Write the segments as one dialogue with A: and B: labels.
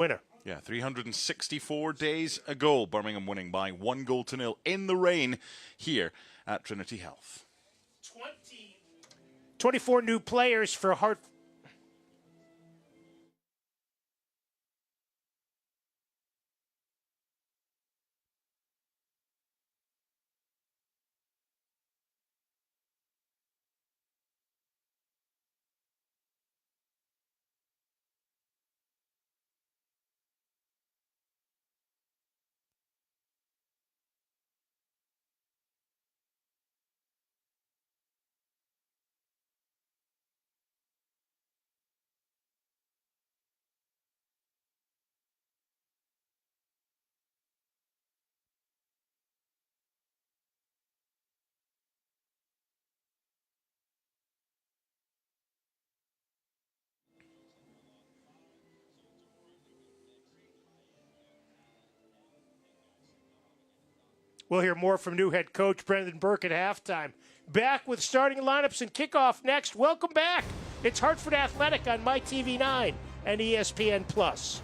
A: winner.
B: Yeah, 364 days ago, Birmingham winning by 1-0 in the rain here at Trinity Health.
A: 24 new players for Hartford. We'll hear more from new head coach Brendan Burke at halftime. Back with starting lineups and kickoff next. Welcome back. It's Hartford Athletic on MyTV9 and ESPN+.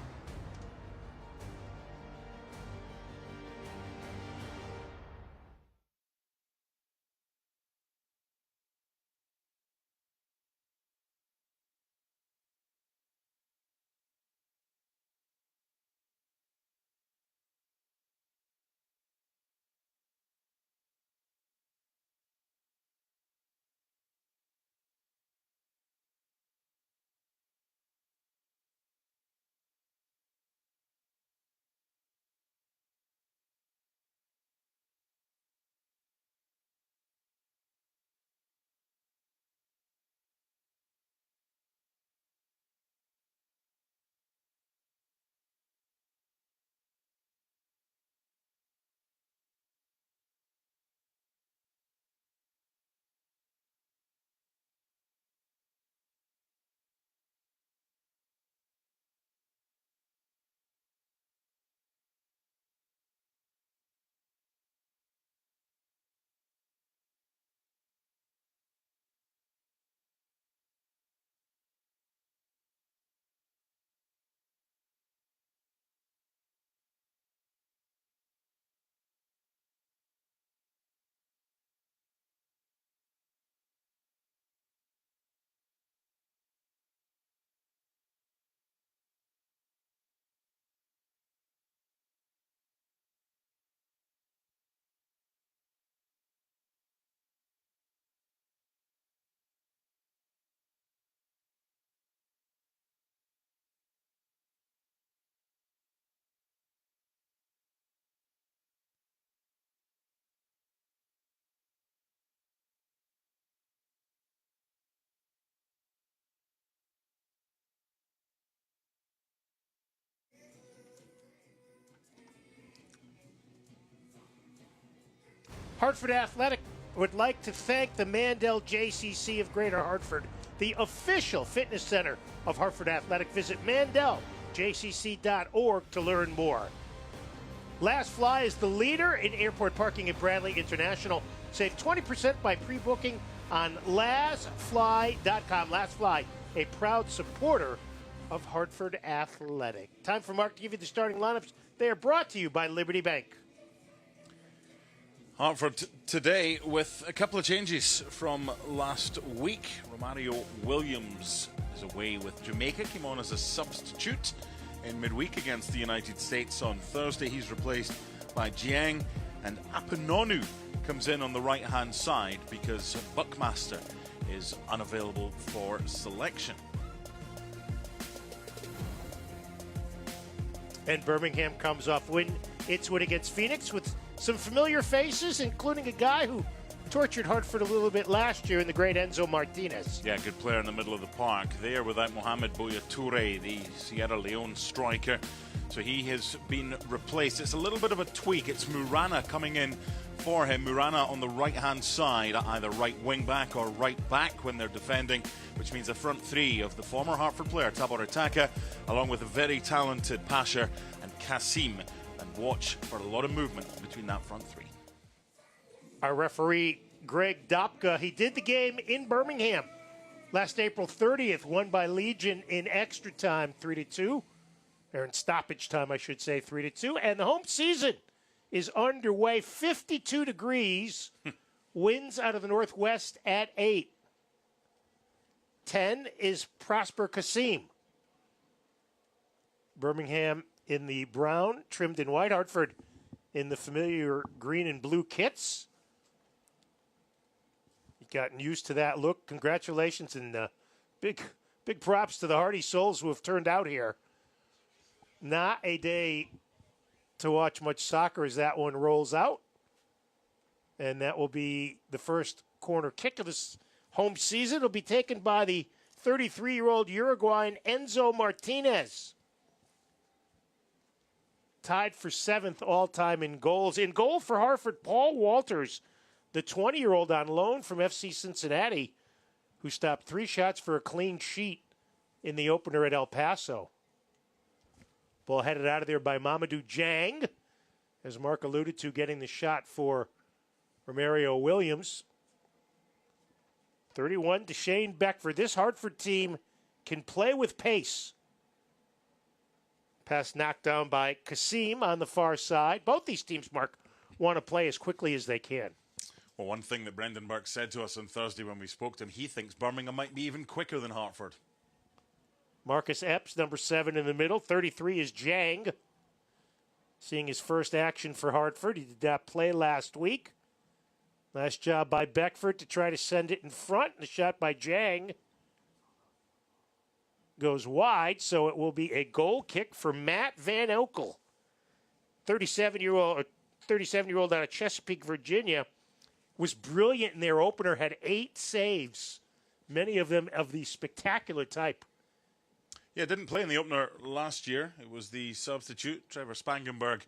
A: Hartford Athletic would like to thank the Mandel JCC of Greater Hartford, the official fitness center of Hartford Athletic. Visit mandeljcc.org to learn more. Last Fly is the leader in airport parking at Bradley International. Save 20% by pre-booking on lastfly.com. Last Fly, a proud supporter of Hartford Athletic. Time for Mark to give you the starting lineups. They are brought to you by Liberty Bank.
B: Hartford today with a couple of changes from last week. Romario Williams is away with Jamaica, came on as a substitute in midweek against the United States on Thursday. He's replaced by Jiang, and Apenonu comes in on the right-hand side because Buckmaster is unavailable for selection.
A: And Birmingham comes off its win against Phoenix with some familiar faces, including a guy who tortured Hartford a little bit last year in the great Enzo Martinez.
B: Yeah, good player in the middle of the park there without Mohamed Bouya Touré, the Sierra Leone striker. So he has been replaced. It's a little bit of a tweak. It's Murana coming in for him. Murana on the right-hand side, either right wing-back or right-back when they're defending, which means a front three of the former Hartford player, Tabor Ataka, along with a very talented Pasher and Kasim. And watch for a lot of movement between that front three.
A: Our referee, Greg Dopka, he did the game in Birmingham last April 30th, won by Legion in extra time, 3-2. or in stoppage time, I should say, 3-2. And the home season is underway. 52 degrees. Winds out of the northwest at 8. 10 is Prosper Kasim. Birmingham in the brown, trimmed in white. Hartford in the familiar green and blue kits. You've gotten used to that look. Congratulations and big props to the hardy souls who have turned out here. Not a day to watch much soccer as that one rolls out. And that will be the first corner kick of this home season. It'll be taken by the 33-year-old Uruguayan Enzo Martinez. Tied for 7th all-time in goals. In goal for Hartford, Paul Walters, the 20-year-old on loan from FC Cincinnati, who stopped 3 shots for a clean sheet in the opener at El Paso. Ball headed out of there by Mamadou Jang, as Mark alluded to, getting the shot for Romario Williams. 31 to Shane Beckford. This Hartford team can play with pace. Pass knocked down by Kasim on the far side. Both these teams, Mark, want to play as quickly as they can.
B: Well, one thing that Brendan Burke said to us on Thursday when we spoke to him, he thinks Birmingham might be even quicker than Hartford.
A: Marcus Epps, number 7 in the middle. 33 is Jang. Seeing his first action for Hartford. He did that play last week. Nice job by Beckford to try to send it in front. The shot by Jang goes wide, so it will be a goal kick for Matt Van Oekel. 37-year-old out of Chesapeake, Virginia, was brilliant in their opener, had 8 saves, many of them of the spectacular type.
B: Yeah, didn't play in the opener last year. It was the substitute, Trevor Spangenberg,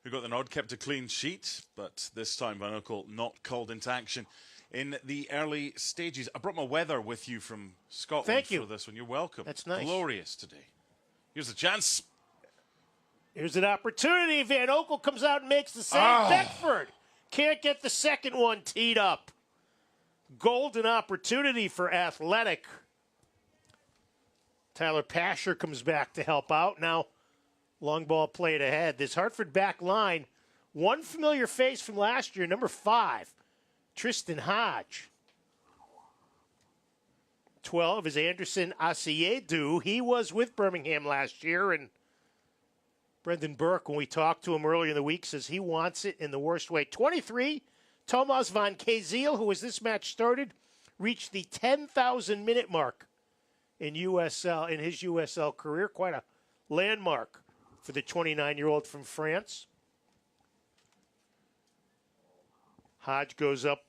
B: who got the nod, kept a clean sheet, but this time Van Oekel not called into action in the early stages. I brought my weather with you from Scotland.
A: Thank you
B: for this one. You're welcome.
A: That's nice.
B: Glorious today. Here's the chance.
A: Here's an opportunity. Van Oekel comes out and makes the save. Beckford can't get the second one teed up. Golden opportunity for Athletic. Tyler Pasher comes back to help out. Now, long ball played ahead. This Hartford back line, one familiar face from last year, number 5, Tristan Hodge. 12 is Anderson Asiedu. He was with Birmingham last year, and Brendan Burke, when we talked to him earlier in the week, says he wants it in the worst way. 23, Tomas van Keziel, who as this match started, reached the 10,000-minute mark in his USL career. Quite a landmark for the 29-year-old from France. Hodge goes up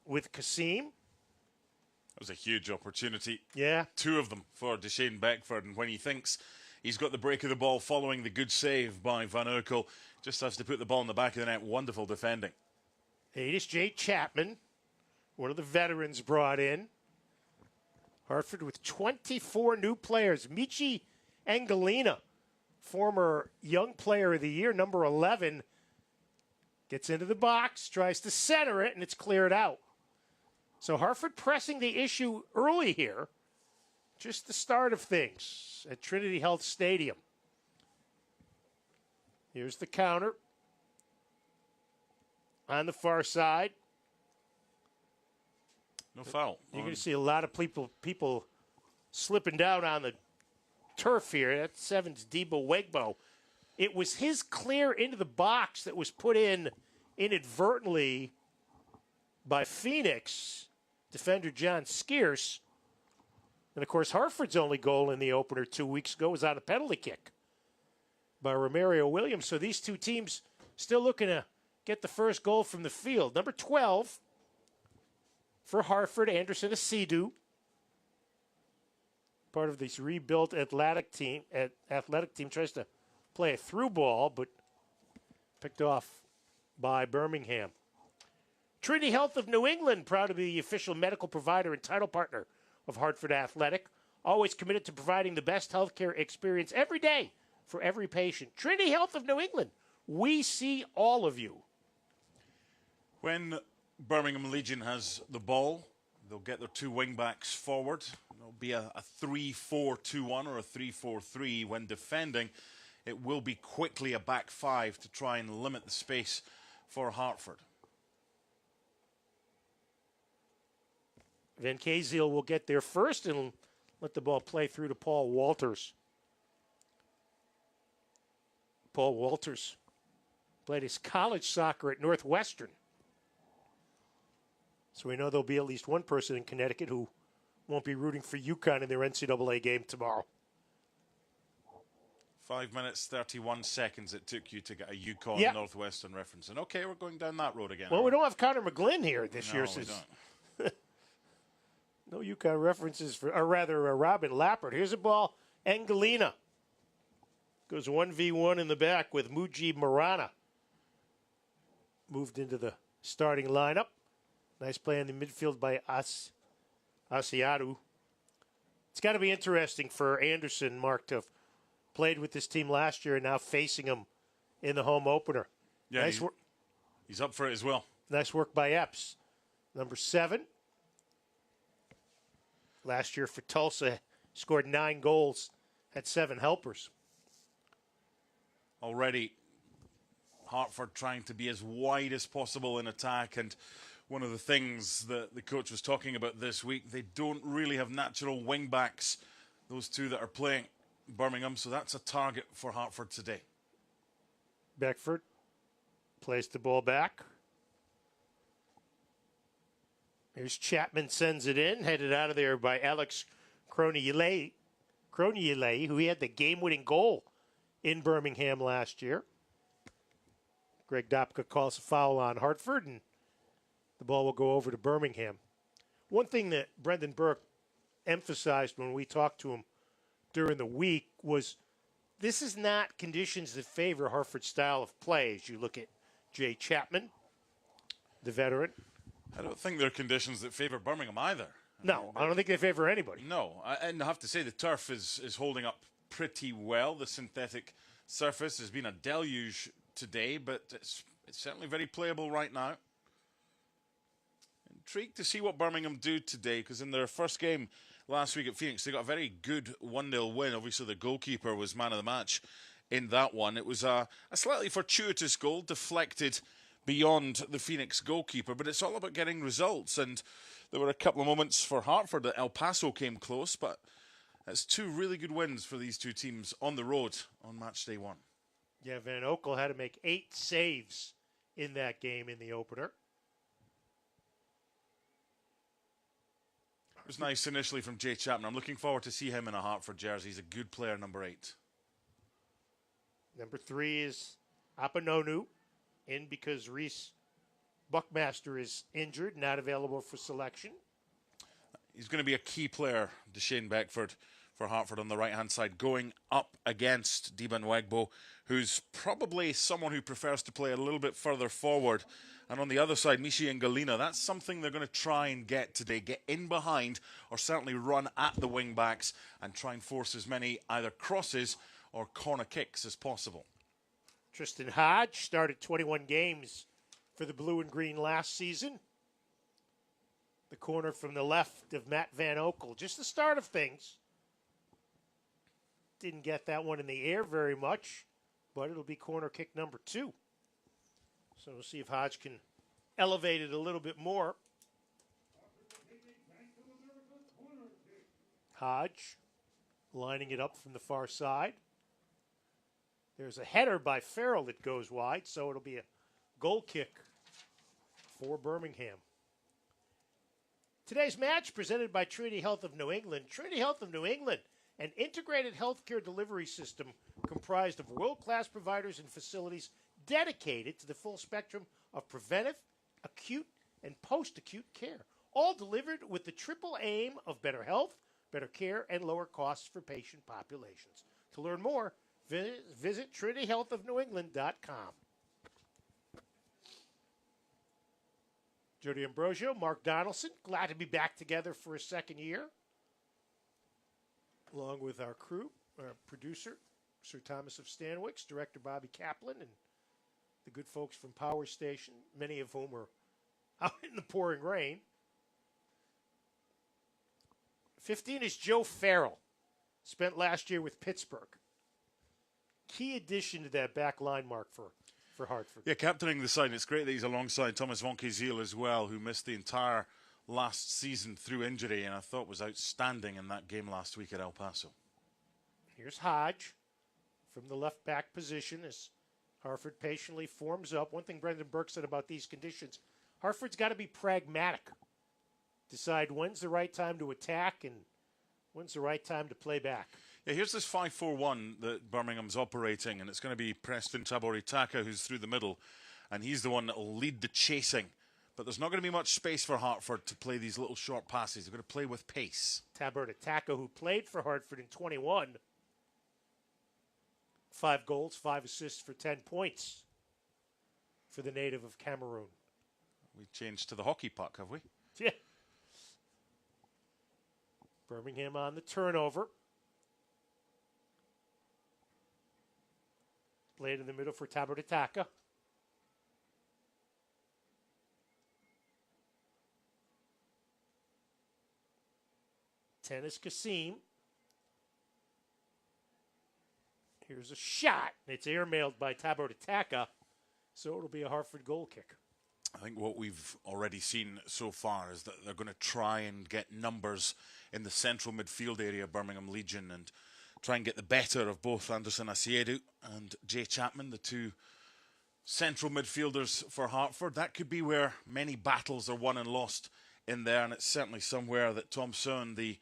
A: with Kasim.
B: That was a huge opportunity.
A: Yeah. 2
B: of them for Deshane Beckford, and when he thinks he's got the break of the ball following the good save by Van Oekel, just has to put the ball in the back of the net. Wonderful defending.
A: 8 is Jay Chapman, one of the veterans brought in. Hartford with 24 new players. Michi Angelina, former Young Player of the Year, number 11, gets into the box, tries to center it, and it's cleared out. So Hartford pressing the issue early here. Just the start of things at Trinity Health Stadium. Here's the counter. On the far side.
B: No foul.
A: You're going to see a lot of people slipping down on the turf here. That's 7's Debo Wegbo. It was his clear into the box that was put in inadvertently by Phoenix defender John Skeers. And, of course, Hartford's only goal in the opener 2 weeks ago was on a penalty kick by Romario Williams. So these two teams still looking to get the first goal from the field. Number 12 for Hartford, Anderson Asidu. Part of this rebuilt athletic team tries to play a through ball, but picked off by Birmingham. Trinity Health of New England, proud to be the official medical provider and title partner of Hartford Athletic. Always committed to providing the best healthcare experience every day for every patient. Trinity Health of New England, we see all of you.
B: When Birmingham Legion has the ball, they'll get their 2 wing-backs forward. There'll be a 3-4-2-1 or a 3-4-3 when defending. it will be quickly a back five to try and limit the space for Hartford.
A: Van Kaziel will get there first and let the ball play through to Paul Walters. Paul Walters played his college soccer at Northwestern. So we know there'll be at least one person in Connecticut who won't be rooting for UConn in their NCAA game tomorrow.
B: 5 minutes, 31 seconds it took you to get a UConn Northwestern reference. And okay, we're going down that road again.
A: Well, we don't have Connor McGlynn here this year.
B: We don't.
A: No UConn references for, or rather, Robin Lappert. Here's a ball. Angelina goes 1v1 in the back with Mujib Marana. Moved into the starting lineup. Nice play in the midfield by Asiadu. It's got to be interesting for Anderson, Mark, to have played with this team last year and now facing them in the home opener.
B: Yeah, he's up for it as well.
A: Nice work by Epps. Number 7. Last year for Tulsa, scored 9 goals, had 7 helpers.
B: Already, Hartford trying to be as wide as possible in attack, and one of the things that the coach was talking about this week, they don't really have natural wing backs, those two that are playing Birmingham, so that's a target for Hartford today.
A: Beckford plays the ball back. Here's Chapman, sends it in, headed out of there by Alex Croniele, who he had the game-winning goal in Birmingham last year. Greg Dopka calls a foul on Hartford, and the ball will go over to Birmingham. One thing that Brendan Burke emphasized when we talked to him during the week was this is not conditions that favor Hartford's style of play. As you look at Jay Chapman, the veteran.
B: I don't think there are conditions that favor Birmingham either.
A: No, I don't think they favor anybody.
B: No, and I have to say the turf is holding up pretty well. The synthetic surface has been a deluge today, but it's certainly very playable right now. Intrigued to see what Birmingham do today, because in their first game last week at Phoenix, they got a very good 1-0 win. Obviously, the goalkeeper was man of the match in that one. It was a slightly fortuitous goal, deflected beyond the Phoenix goalkeeper, but it's all about getting results. And there were a couple of moments for Hartford that El Paso came close, but that's 2 really good wins for these 2 teams on the road on match day 1.
A: Yeah, Van Oekel had to make 8 saves in that game in the opener.
B: It was nice initially from Jay Chapman. I'm looking forward to see him in a Hartford jersey. He's a good player, number 8.
A: Number 3 is Apanonu, in because Reese Buckmaster is injured, not available for selection.
B: He's going to be a key player, Deshane Beckford, for Hartford on the right-hand side, going up against Diban Wegbo, who's probably someone who prefers to play a little bit further forward. And on the other side, Mishi and Galina, that's something they're going to try and get today. Get in behind, or certainly run at the wing-backs and try and force as many either crosses or corner kicks as possible.
A: Tristan Hodge started 21 games for the Blue and Green last season. The corner from the left of Matt Van Oekel. Just the start of things. Didn't get that one in the air very much, but it'll be corner kick number 2. So we'll see if Hodge can elevate it a little bit more. Hodge lining it up from the far side. There's a header by Farrell that goes wide, so it'll be a goal kick for Birmingham. Today's match presented by Trinity Health of New England. Trinity Health of New England, an integrated healthcare delivery system comprised of world-class providers and facilities dedicated to the full spectrum of preventive, acute, and post-acute care, all delivered with the triple aim of better health, better care, and lower costs for patient populations. To learn more, visit trinityhealthofnewengland.com. Jody Ambrosio, Mark Donaldson, glad to be back together for a second year, along with our crew, our producer, Sir Thomas of Stanwix, director Bobby Kaplan, and the good folks from Power Station, many of whom are out in the pouring rain. 15 is Joe Farrell, spent last year with Pittsburgh. key addition to that back line, Mark, for Hartford.
B: Yeah, captaining the side. It's great that he's alongside Thomas von Kizil as well, who missed the entire last season through injury and I thought was outstanding in that game last week at El Paso.
A: Here's Hodge from the left back position as Hartford patiently forms up. One thing Brendan Burke said about these conditions, Hartford's got to be pragmatic. Decide when's the right time to attack and when's the right time to play back.
B: Yeah, here's this 5-4-1 that Birmingham's operating, and it's going to be Preston Taboritaka who's through the middle, and he's the one that will lead the chasing. But there's not going to be much space for Hartford to play these little short passes. They're going to play with pace.
A: Taboritaka, who played for Hartford in 21, 5 goals, 5 assists for 10 points for the native of Cameroon.
B: We changed to the hockey puck, have we?
A: Yeah. Birmingham on the turnover. Played in the middle for Taboritaka. Tennis Kasim. Here's a shot. It's airmailed by Taboritaka, so it'll be a Hartford goal kick.
B: I think what we've already seen so far is that they're going to try and get numbers in the central midfield area of Birmingham Legion and try and get the better of both Anderson Asiedu and Jay Chapman, the two central midfielders for Hartford. That could be where many battles are won and lost in there, and it's certainly somewhere that Tom Sohn, the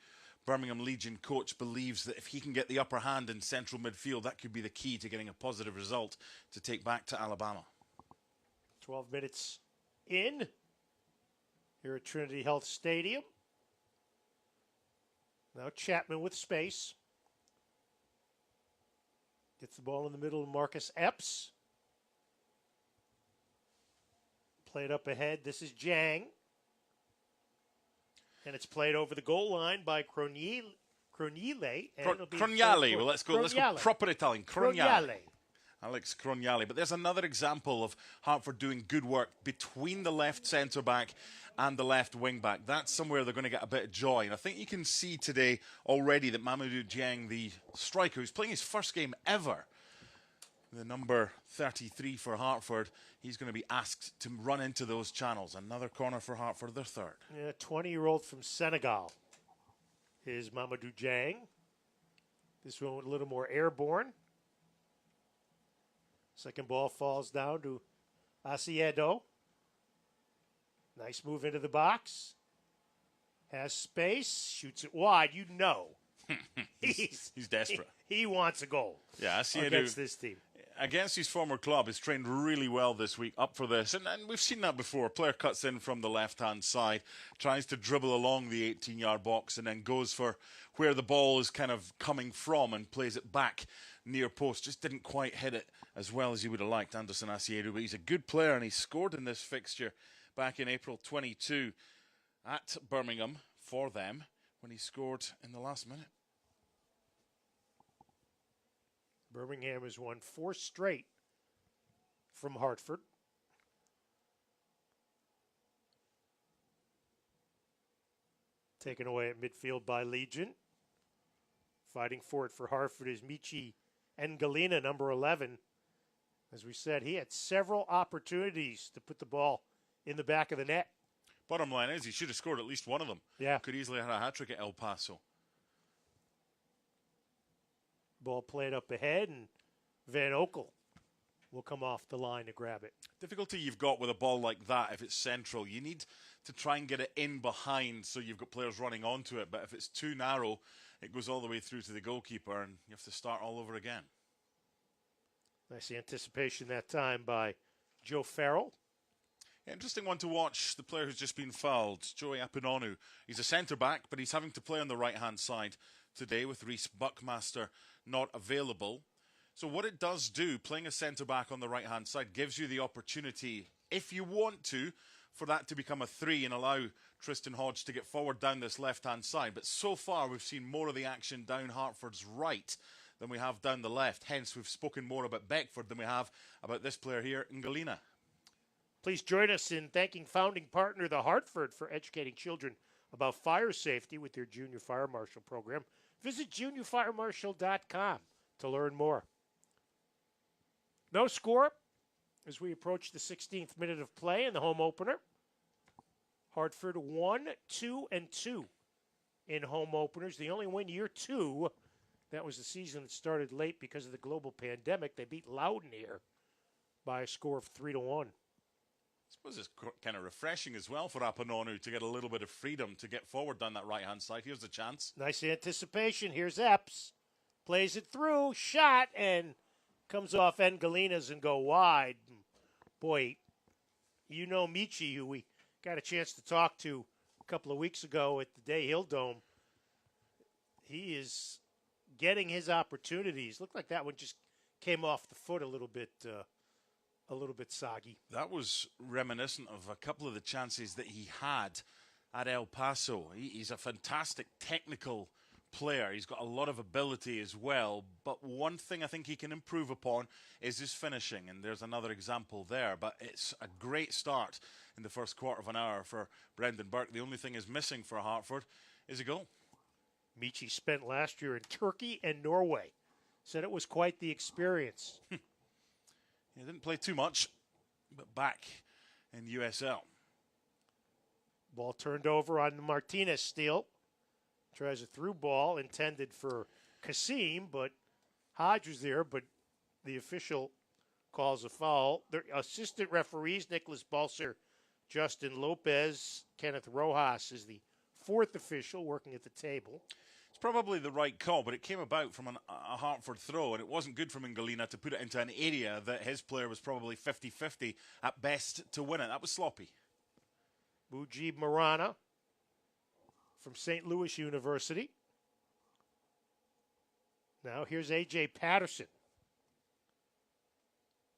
B: Birmingham Legion coach, believes that if he can get the upper hand in central midfield, that could be the key to getting a positive result to take back to Alabama.
A: 12 minutes in here at Trinity Health Stadium. Now Chapman with space. Gets the ball in the middle of Marcus Epps. Played up ahead. This is Jang. And it's played over the goal line by Croniale.
B: Croniale. Well, let's go proper Italian. Croniale. Alex Croniale. But there's another example of Hartford doing good work between the left centre-back and the left wing-back. That's somewhere they're going to get a bit of joy. And I think you can see today already that Mamadou Dieng, the striker, who's playing his first game ever, the number 33 for Hartford, he's going to be asked to run into those channels. Another corner for Hartford, their third.
A: Yeah, 20-year-old from Senegal is Mamadou Dieng. This one a little more airborne. Second ball falls down to Asiedo. Nice move into the box. Has space. Shoots it wide. You know.
B: he's desperate.
A: He wants a goal.
B: Yeah, Asiedo
A: against this team.
B: Against his former club, has trained really well this week up for this. And we've seen that before. A player cuts in from the left-hand side, tries to dribble along the 18-yard box, and then goes for where the ball is kind of coming from and plays it back near post. Just didn't quite hit it as well as he would have liked, Anderson Asiedu. But he's a good player, and he scored in this fixture back in April 22 at Birmingham for them when he scored in the last minute.
A: Birmingham has won 4 straight from Hartford. Taken away at midfield by Legion. Fighting for it for Hartford is Michi Ngalina, number 11. As we said, he had several opportunities to put the ball in the back of the net.
B: Bottom line is he should have scored at least one of them.
A: Yeah.
B: Could easily have had a hat-trick at El Paso.
A: Ball played up ahead, and Van Okel will come off the line to grab it.
B: Difficulty you've got with a ball like that, if it's central, you need to try and get it in behind so you've got players running onto it. But if it's too narrow, it goes all the way through to the goalkeeper, and you have to start all over again.
A: Nice anticipation that time by Joe Farrell.
B: Interesting one to watch, the player who's just been fouled, Joey Apinonu. He's a centre-back, but he's having to play on the right-hand side today with Reece Buckmaster not available. So what it does do, playing a centre-back on the right-hand side, gives you the opportunity, if you want to, for that to become a 3 and allow Tristan Hodge to get forward down this left-hand side. But so far, we've seen more of the action down Hartford's right than we have down the left. Hence, we've spoken more about Beckford than we have about this player here, Ngalina.
A: Please join us in thanking founding partner, the Hartford, for educating children about fire safety with their Junior Fire Marshal program. Visit juniorfiremarshal.com to learn more. No score as we approach the 16th minute of play in the home opener. Hartford 1-2-2 in home openers. The only win year 2, that was the season that started late because of the global pandemic. They beat Loudoun here by a score of 3-1.
B: I suppose it's kind of refreshing as well for Apononu to get a little bit of freedom to get forward down that right-hand side. Here's the chance.
A: Nice anticipation. Here's Epps. Plays it through, shot, and comes off Ngalena's and go wide. Boy, you know Michi, who we got a chance to talk to a couple of weeks ago at the Day Hill Dome. He is getting his opportunities. Looked like that one just came off the foot a little bit soggy.
B: That was reminiscent of a couple of the chances that he had at El Paso. He's a fantastic technical player. He's got a lot of ability as well. But one thing I think he can improve upon is his finishing. And there's another example there. But it's a great start in the first quarter of an hour for Brendan Burke. The only thing is missing for Hartford is a goal.
A: Michi spent last year in Turkey and Norway. Said it was quite the experience.
B: He didn't play too much, but back in USL.
A: Ball turned over on the Martinez steal. Tries a through ball intended for Kasim, but Hodge was there, but the official calls a foul. The assistant referees, Nicholas Balser, Justin Lopez, Kenneth Rojas is the fourth official working at the table.
B: It's probably the right call, but it came about from a Hartford throw, and it wasn't good from Ngalina to put it into an area that his player was probably 50-50 at best to win it. That was sloppy.
A: Mujib Marana from St. Louis University. Now here's A.J. Patterson,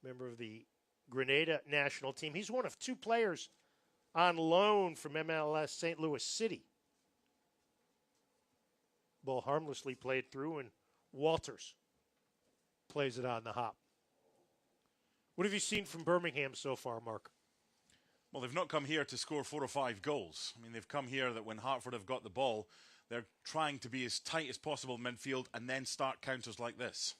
A: member of the Grenada national team. He's one of 2 players on loan from MLS St. Louis City. Ball harmlessly played through, and Walters plays it on the hop. What have you seen from Birmingham so far, Mark?
B: Well, they've not come here to score 4 or 5 goals. I mean, they've come here that when Hartford have got the ball, they're trying to be as tight as possible in midfield and then start counters like this.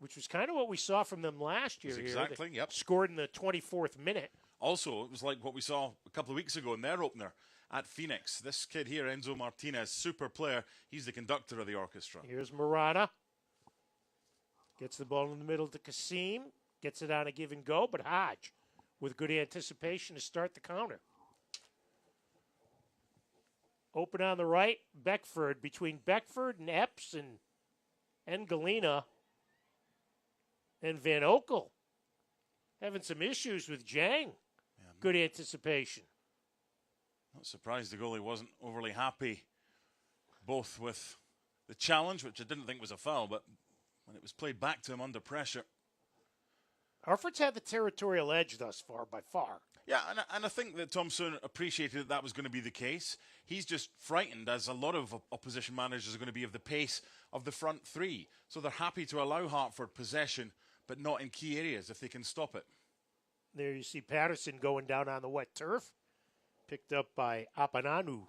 A: Which was kind of what we saw from them last year.
B: Exactly,
A: here.
B: Yep.
A: Scored in the 24th minute.
B: Also, it was like what we saw a couple of weeks ago in their opener at Phoenix. This kid here, Enzo Martinez, super player. He's the conductor of the orchestra.
A: Here's Marana. Gets the ball in the middle to Kasim. Gets it on a give and go, but Hodge with good anticipation to start the counter. Open on the right, Beckford. Between Beckford and Epps and Ngalina and Van Okel. Having some issues with Jang.
B: Yeah,
A: good anticipation.
B: Not surprised the goalie wasn't overly happy, both with the challenge, which I didn't think was a foul, but when it was played back to him under pressure.
A: Hartford's had the territorial edge thus far, by far.
B: Yeah, and I think that Thompson appreciated that was going to be the case. He's just frightened, as a lot of opposition managers are going to be, of the pace of the front 3. So they're happy to allow Hartford possession, but not in key areas if they can stop it.
A: There you see Patterson going down on the wet turf. Picked up by Apononu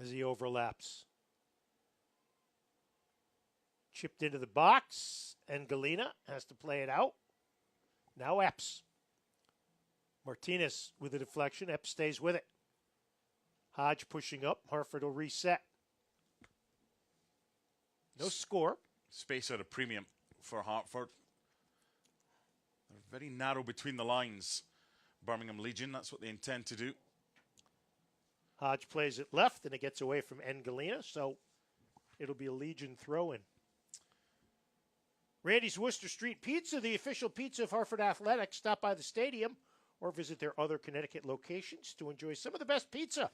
A: as he overlaps. Chipped into the box, and Galena has to play it out. Now Epps. Martinez with the deflection. Epps stays with it. Hodge pushing up. Hartford will reset. No score.
B: Space at a premium for Hartford. They're very narrow between the lines. Birmingham Legion, that's what they intend to do.
A: Hodge plays it left, and it gets away from Ngalina, so it'll be a Legion throw-in. Randy's Worcester Street Pizza, the official pizza of Hartford Athletics. Stop by the stadium or visit their other Connecticut locations to enjoy some of the best pizza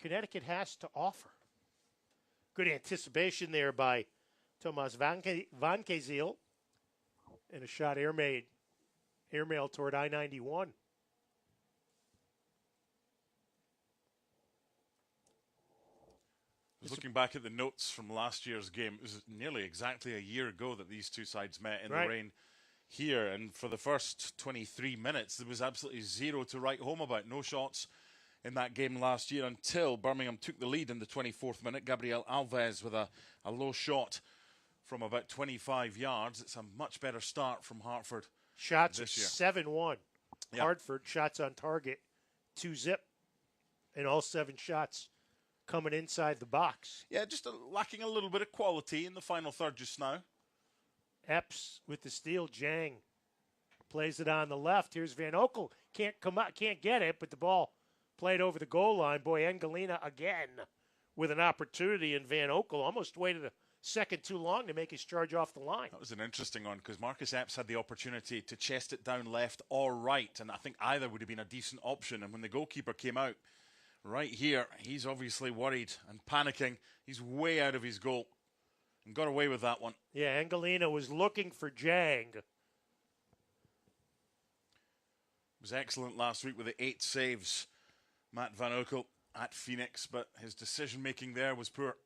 A: Connecticut has to offer. Good anticipation there by Tomas Van Keziel. And a shot airmail toward I-91.
B: I was looking back at the notes from last year's game. It was nearly exactly a year ago that these two sides met in the rain here. And for the first 23 minutes, there was absolutely zero to write home about. No shots in that game last year until Birmingham took the lead in the 24th minute. Gabriel Alves with a low shot from about 25 yards. It's a much better start from Hartford.
A: Shots
B: this year.
A: 7-1.
B: Yeah.
A: Hartford shots on target 2-zip, and all 7 shots coming inside the box.
B: Yeah, just lacking a little bit of quality in the final third just now.
A: Epps with the steal. Jang plays it on the left. Here's Van Oekel. Can't come out, can't get it, but the ball played over the goal line. Boy, Engelina again with an opportunity, and Van Oekel almost waited a second too long to make his charge off the line.
B: That was an interesting one because Marcus Epps had the opportunity to chest it down left or right, and I think either would have been a decent option. And when the goalkeeper came out right here, he's obviously worried and panicking. He's way out of his goal and got away with that one.
A: Yeah, Engelina was looking for Jang.
B: Was excellent last week with the 8 saves, Matt Van Oekel at Phoenix, but his decision-making there was poor.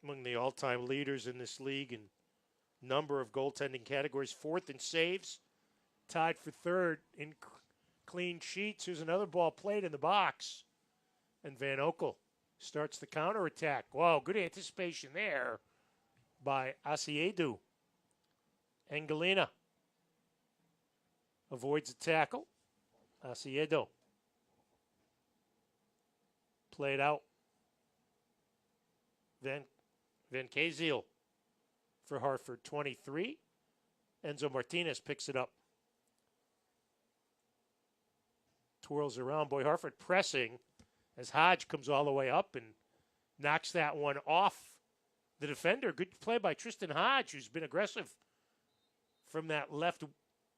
A: Among the all-time leaders in this league in number of goaltending categories, 4th in saves, tied for 3rd in clean sheets. Here's another ball played in the box, and Van Oekel starts the counterattack. Wow, good anticipation there by Asiedu. Engelina avoids a tackle. Asiedo played out. Van Kaziel for Hartford, 23. Enzo Martinez picks it up. Twirls around. Boy, Hartford pressing as Hodge comes all the way up and knocks that one off the defender. Good play by Tristan Hodge, who's been aggressive from that left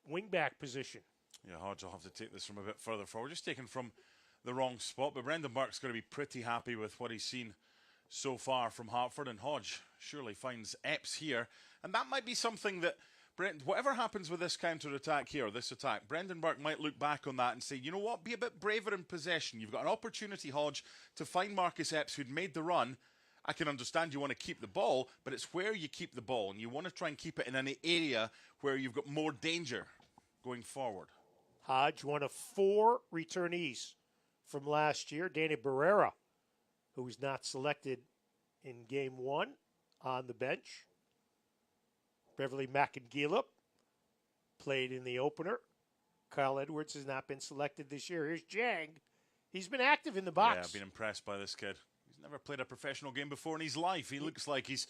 A: wingback position.
B: Yeah, Hodge will have to take this from a bit further forward. Just taken from the wrong spot, but Brendan Burke's going to be pretty happy with what he's seen so far from Hartford, and Hodge surely finds Epps here. And that might be something that, whatever happens with this counter-attack here, this attack, Brendan Burke might look back on that and say, you know what, be a bit braver in possession. You've got an opportunity, Hodge, to find Marcus Epps, who'd made the run. I can understand you want to keep the ball, but it's where you keep the ball, and you want to try and keep it in an area where you've got more danger going forward.
A: Hodge, one of 4 returnees from last year. Danny Barrera, who was not selected in Game 1, on the bench. Beverly McIngillup played in the opener. Kyle Edwards has not been selected this year. Here's Jang. He's been active in the box.
B: Yeah, I've been impressed by this kid. He's never played a professional game before in his life. He looks like he's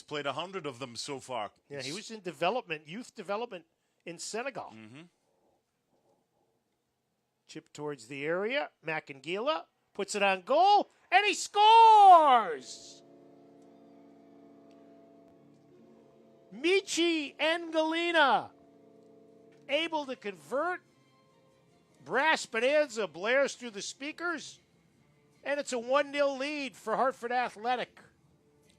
B: played 100 of them so far.
A: Yeah, he was in development, youth development in Senegal.
B: Mm-hmm.
A: Chip towards the area. McIngillup puts it on goal, and he scores! Michi Engelina able to convert. Brass Bonanza blares through the speakers, and it's a 1-0 lead for Hartford Athletic.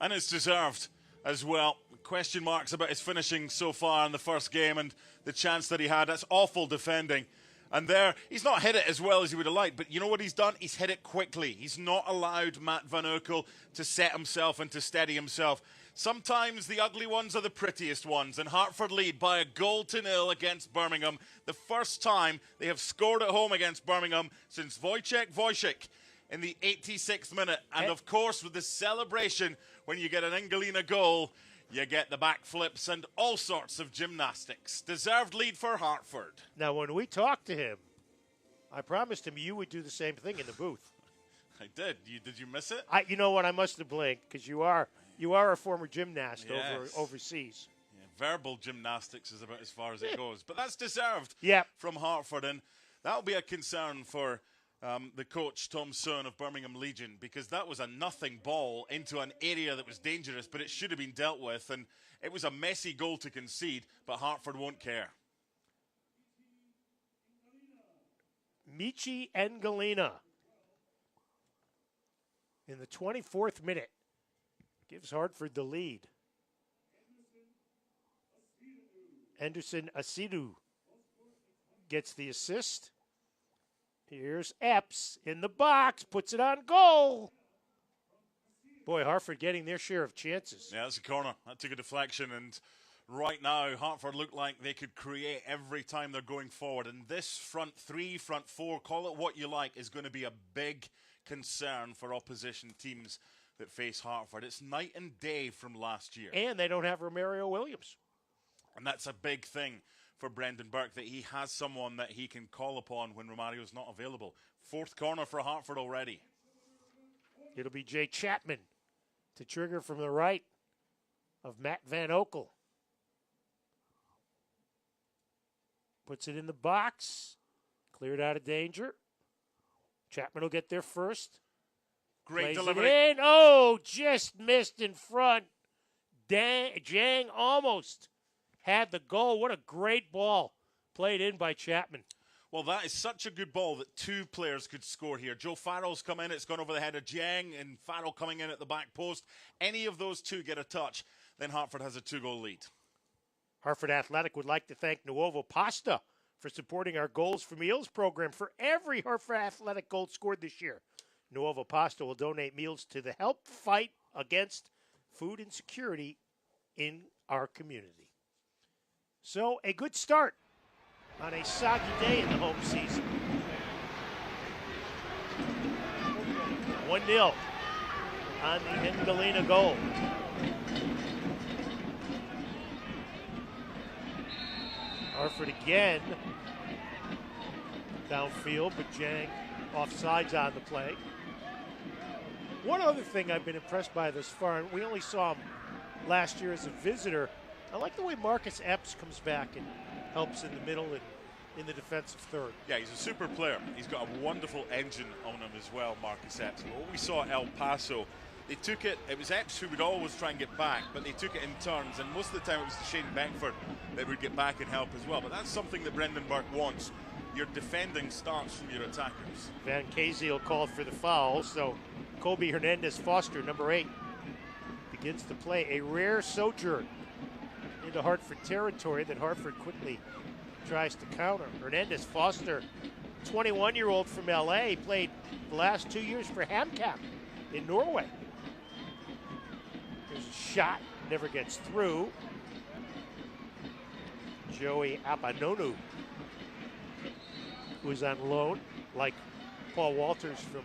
B: And it's deserved as well. Question marks about his finishing so far in the first game and the chance that he had. That's awful defending. And there, he's not hit it as well as he would have liked, but you know what he's done? He's hit it quickly. He's not allowed Matt Van Oekel to set himself and to steady himself. Sometimes the ugly ones are the prettiest ones, and Hartford lead by 1-0 against Birmingham. The first time they have scored at home against Birmingham since Wojciech in the 86th minute. And of course, with the celebration, when you get an Engelina goal, you get the backflips and all sorts of gymnastics. Deserved lead for Hartford.
A: Now, when we talked to him, I promised him you would do the same thing in the booth.
B: I did. Did you miss it?
A: You know what? I must have blinked because you are a former gymnast
B: Yes.
A: overseas.
B: Yeah, verbal gymnastics is about as far as it goes. But that's deserved from Hartford. And that'll be a concern for the coach, Tom Sohn of Birmingham Legion, because that was a nothing ball into an area that was dangerous, but it should have been dealt with. And it was a messy goal to concede, but Hartford won't care.
A: Michi Engelina in the 24th minute gives Hartford the lead. Anderson Asidu gets the assist. Here's Epps in the box, puts it on goal. Boy, Hartford getting their share of chances.
B: Yeah, that's a corner. That took a deflection, and right now Hartford look like they could create every time they're going forward. And this front 3, front 4, call it what you like, is going to be a big concern for opposition teams that face Hartford. It's night and day from last year.
A: And they don't have Romario Williams.
B: And that's a big thing for Brendan Burke, that he has someone that he can call upon when Romario's not available. Fourth corner for Hartford already.
A: It'll be Jay Chapman to trigger from the right of Matt Van Okel. Puts it in the box. Cleared out of danger. Chapman will get there first.
B: Great
A: Plays
B: delivery.
A: It in. Oh, just missed in front. Jang almost had the goal. What a great ball played in by Chapman.
B: Well, that is such a good ball that two players could score here. Joe Farrell's come in. It's gone over the head of Jang, and Farrell coming in at the back post. Any of those two get a touch, then Hartford has a 2-goal lead.
A: Hartford Athletic would like to thank Nuovo Pasta for supporting our Goals for Meals program. For every Hartford Athletic goal scored this year, Nuovo Pasta will donate meals to the help fight against food insecurity in our community. So, a good start on a soggy day in the home season. 1-0 on the Engalina goal. Hartford again downfield, but Jang offsides on the play. One other thing I've been impressed by this far, and we only saw him last year as a visitor, I like the way Marcus Epps comes back and helps in the middle and in the defensive third.
B: Yeah, he's a super player. He's got a wonderful engine on him as well, Marcus Epps. What we saw at El Paso, they took it was Epps who would always try and get back, but they took it in turns, and most of the time it was Shane Beckford that would get back and help as well. But that's something that Brendan Burke wants. Your defending starts from your attackers.
A: Van Kaziel called for the foul, so Kobe Hernandez-Foster, number 8, begins to play a rare sojourn into Hartford territory that Hartford quickly tries to counter. Hernandez-Foster, 21-year-old from LA, played the last 2 years for HamKam in Norway. There's a shot, never gets through. Joey Apanonu, who is on loan, like Paul Walters from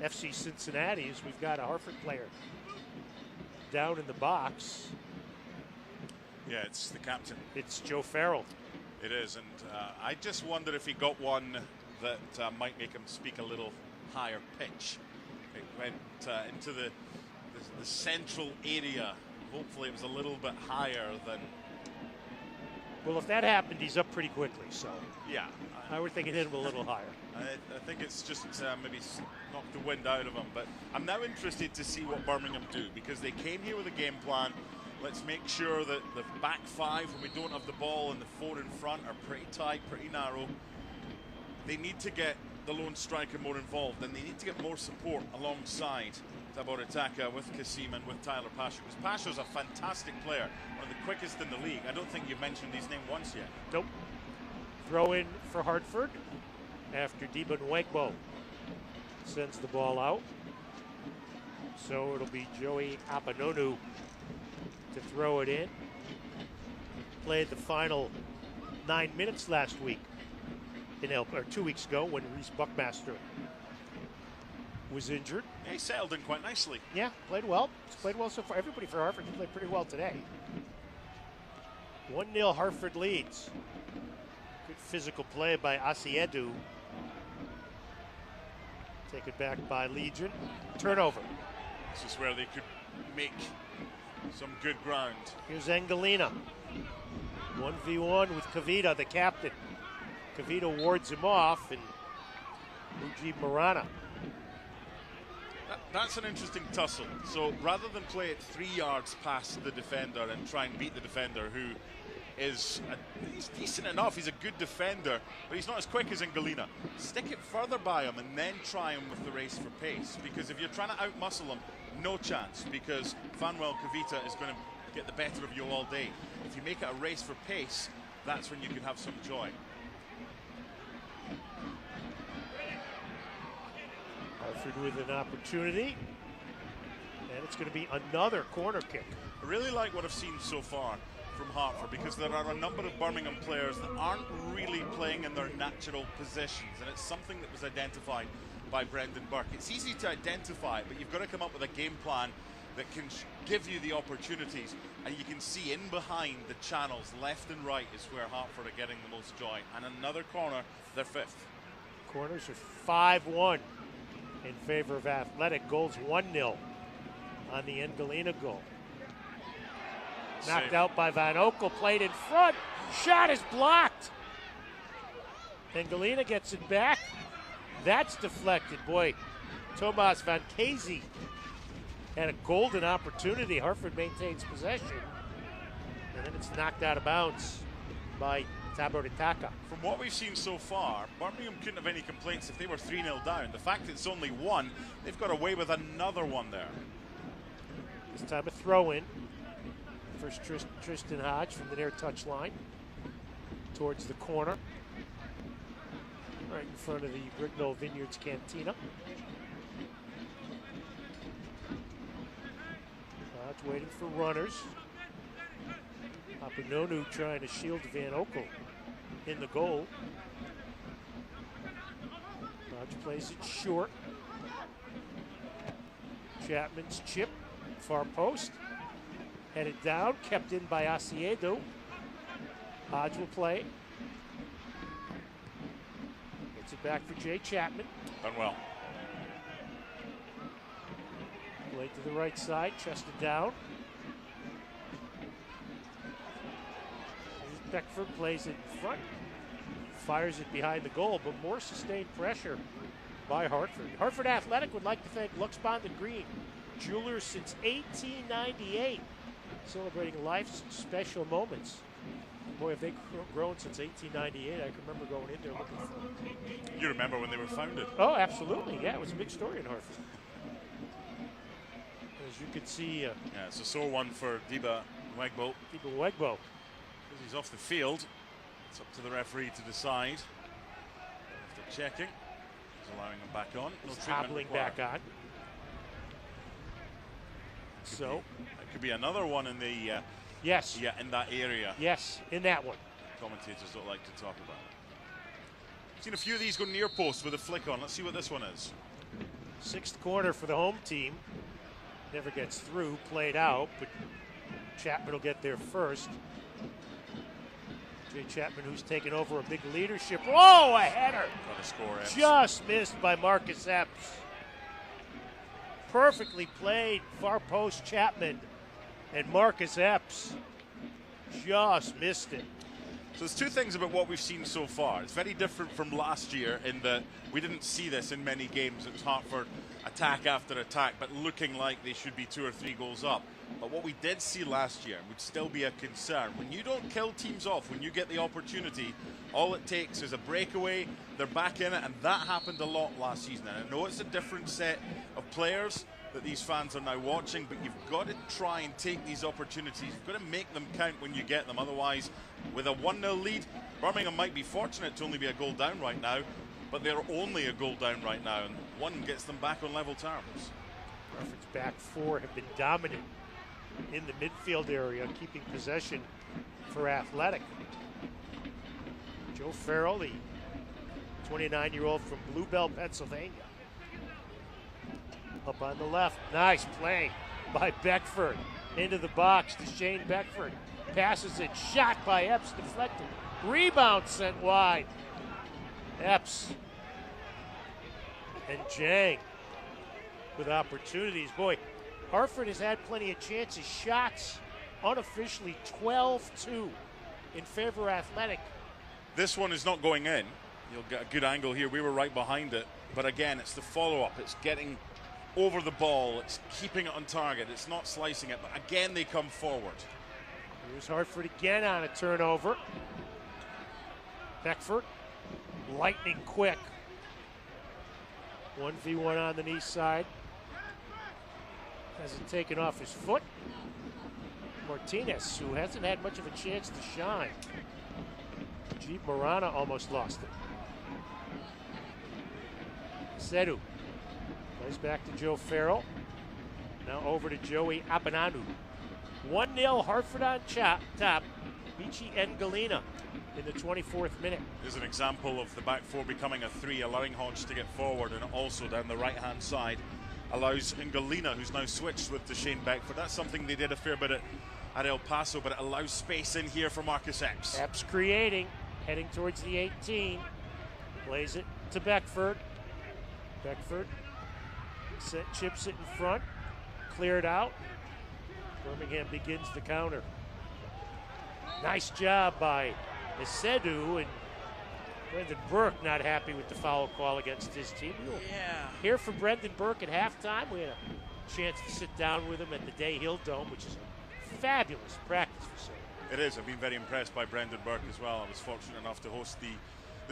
A: FC Cincinnati, as we've got a Hartford player down in the box.
B: Yeah, it's the captain.
A: It's Joe Farrell.
B: It is, and I just wonder if he got one that might make him speak a little higher pitch. It went into the central area. Hopefully it was a little bit higher than...
A: Well, if that happened, he's up pretty quickly, so...
B: Yeah.
A: I would think it hit him a little higher.
B: I think it's just maybe knocked the wind out of him. But I'm now interested to see what Birmingham do, because they came here with a game plan. Let's make sure that the back five, when we don't have the ball, and the four in front are pretty tight, pretty narrow. They need to get the lone striker more involved, and they need to get more support alongside Tabor Itaka with Kasim and with Tyler Pasha, because Pasha's a fantastic player, one of the quickest in the league. I don't think you've mentioned his name once yet.
A: Nope. Throw in for Hartford after Deba Nwegbo sends the ball out. So it'll be Joey Apanonu to throw it in. Played the final 9 minutes last week, or 2 weeks ago, when Reese Buckmaster was injured.
B: Yeah, he settled in quite nicely.
A: Yeah, played well. He's played well so far. Everybody for Hartford played pretty well today. 1-0 Hartford leads. Good physical play by Asiedu. Taken back by Legion. Turnover.
B: This is where they could make some good ground.
A: Here's Engalina. 1v1 with Kavita, the captain. Kavita wards him off, and Mujib Marana.
B: That's an interesting tussle. So rather than play it 3 yards past the defender and try and beat the defender, who is he's decent enough, he's a good defender, but he's not as quick as Engalina. Stick it further by him and then try him with the race for pace, because if you're trying to outmuscle him, no chance, because Fanuel Kavita is going to get the better of you all day. If you make it a race for pace, that's when you can have some joy.
A: Hartford with an opportunity, and it's going to be another corner kick.
B: I really like what I've seen so far from Hartford, because there are a number of Birmingham players that aren't really playing in their natural positions, and it's something that was identified by Brendan Burke. It's easy to identify, but you've got to come up with a game plan that can give you the opportunities. And you can see in behind the channels, left and right, is where Hartford are getting the most joy. And another corner, their fifth.
A: Corners are 5-1 in favor of Athletic. Goals 1-0 on the Engalina goal. Knocked
B: Save.
A: out by Van Oekel, played in front. Shot is blocked. Engalina gets it back. That's deflected. Boy, Tomas Van Casey had a golden opportunity. Hartford maintains possession. And then it's knocked out of bounds by Taboritaka.
B: From what we've seen so far, Birmingham couldn't have any complaints if they were 3-0 down. The fact it's only one, they've got away with another one there.
A: This time a throw in. First Tristan Hodge from the near touch line towards the corner. Right in front of the Brignall Vineyards Cantina. Hodge waiting for runners. Papanonu trying to shield Van Oekel in the goal. Hodge plays it short. Chapman's chip, far post. Headed down, kept in by Asiedo. Hodge will play. Gets it back for Jay Chapman.
B: Done well.
A: Played to the right side, chested down. Beckford plays it in front. Fires it behind the goal, but more sustained pressure by Hartford. Hartford Athletic would like to thank Lux Bond and Green, jewelers since 1898. Celebrating life's special moments. Boy, have they grown since 1898. I can remember going in there looking for them.
B: You remember when they were founded?
A: Oh, absolutely. Yeah, it was a big story in Hartford. As you could see.
B: Yeah, it's a sore one for Diba Wegbo.
A: Diba Wegbo.
B: He's off the field. It's up to the referee to decide. After checking, he's allowing him back on. No treatment
A: hobbling
B: required.
A: back on. So
B: it could be another one in the
A: yes,
B: yeah, in that area.
A: Yes, in that one.
B: Commentators don't like to talk about it. Seen a few of these go near post with a flick on. Let's see what this one is.
A: Sixth corner for the home team. Never gets through, played out, but Chapman will get there first. Jay Chapman, who's taken over a big leadership. Oh, a header!
B: Got to score. Epps.
A: Just missed by Marcus Epps. Perfectly played, far post Chapman, and Marcus Epps just missed it.
B: So there's two things about what we've seen so far. It's very different from last year in that we didn't see this in many games. It was Hartford attack after attack, but looking like they should be 2 or 3 goals up. But what we did see last year would still be a concern. When you don't kill teams off, when you get the opportunity, all it takes is a breakaway, they're back in it, and that happened a lot last season. And I know it's a different set of players that these fans are now watching, but you've got to try and take these opportunities. You've got to make them count when you get them. Otherwise, with a 1-0 lead, Birmingham might be fortunate to only be a goal down right now, but they're only a goal down right now, and one gets them back on level terms.
A: Hartford's back four have been dominant in the midfield area, keeping possession for Athletic. Joe Farrell, the 29-year-old from Bluebell, Pennsylvania. Up on the left, nice play by Beckford. Into the box to Shane Beckford. Passes it, shot by Epps, deflected. Rebound sent wide. Epps and Jang with opportunities. Boy, Hartford has had plenty of chances. Shots unofficially 12-2 in favor of Athletic.
B: This one is not going in. You'll get a good angle here. We were right behind it. But again, it's the follow-up. It's getting over the ball. It's keeping it on target. It's not slicing it. But again, they come forward.
A: Here's Hartford again on a turnover. Beckford, lightning quick. 1v1 on the knee side. Hasn't taken off his foot. Martinez, who hasn't had much of a chance to shine. Jeep Marana almost lost it. Sedu plays back to Joe Farrell. Now over to Joey Abananu. 1-0 Hartford on top. Michi Engalina in the 24th minute.
B: There's an example of the back four becoming a three, allowing Hodge to get forward, and also down the right-hand side allows Ngalina, who's now switched with Shane Beckford. That's something they did a fair bit at El Paso, but it allows space in here for Marcus Epps.
A: Epps creating, heading towards the 18. Plays it to Beckford. Beckford chips it in front, cleared out. Birmingham begins the counter. Nice job by Isedu, and Brendan Burke not happy with the foul call against his team. We'll hear from Brendan Burke at halftime. We had a chance to sit down with him at the Day Hill Dome, which is a fabulous practice facility.
B: It is. I've been very impressed by Brendan Burke as well. I was fortunate enough to host the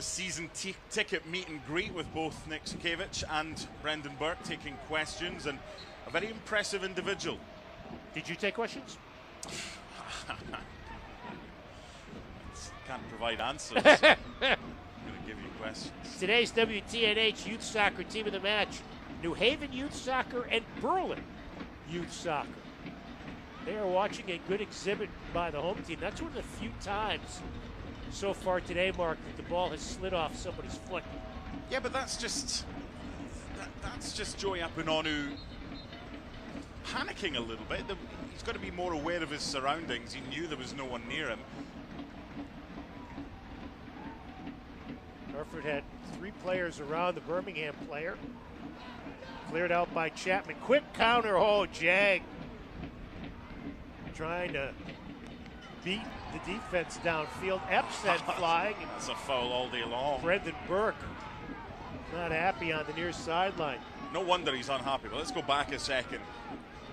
B: season ticket meet and greet with both Nick Sukiewicz and Brendan Burke, taking questions, and a very impressive individual.
A: Did you take questions?
B: Can't provide answers. I'm going to give you questions.
A: Today's WTNH Youth Soccer Team of the Match: New Haven Youth Soccer and Berlin Youth Soccer. They are watching a good exhibit by the home team. That's one of the few times so far today, Mark, that the ball has slid off somebody's foot.
B: Yeah, but that's just Joey Apunonu panicking a little bit. He's got to be more aware of his surroundings. He knew there was no one near him.
A: Hartford had 3 players around the Birmingham player. Cleared out by Chapman. Quick counter. Oh, Jag trying to beat the defense downfield. Epps sent flying.
B: That's a foul all day long.
A: Brendan Burke not happy on the near sideline.
B: No wonder he's unhappy, but let's go back a second.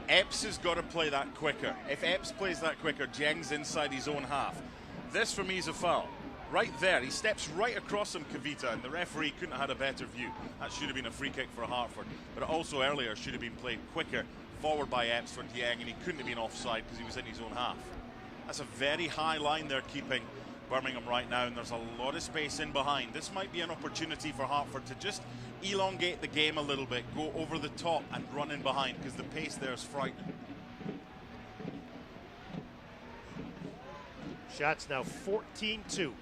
B: Epps has got to play that quicker. If Epps plays that quicker, Jeng's inside his own half. This, for me, is a foul. Right there, he steps right across him, Kavita, and the referee couldn't have had a better view. That should have been a free kick for Hartford, but it also earlier should have been played quicker, forward by Epps for Dieng, and he couldn't have been offside because he was in his own half. That's a very high line they're keeping, Birmingham, right now, and there's a lot of space in behind. This might be an opportunity for Hartford to just elongate the game a little bit, go over the top and run in behind, because the pace there is frightening.
A: Shots now 14-2.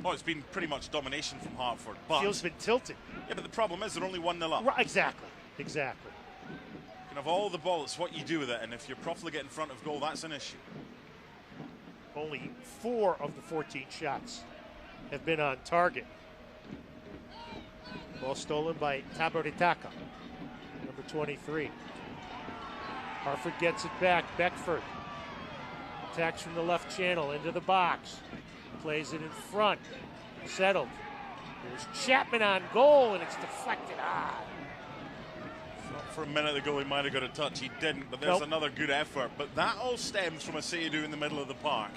B: Oh, it's been pretty much domination from Hartford. But
A: Field's been tilted.
B: Yeah, but the problem is they're only 1-0 up.
A: Right, exactly. You
B: can have all the ball, it's what you do with it, and if you're properly getting in front of goal, that's an issue.
A: Only 4 of the 14 shots have been on target. Ball stolen by Taboritaka, number 23. Hartford gets it back. Beckford attacks from the left channel into the box. Plays it in front. Settled. There's Chapman on goal, and it's deflected.
B: For a minute ago, he might have got a touch. He didn't, but there's another good effort. But that all stems from a Seidu in the middle of the park,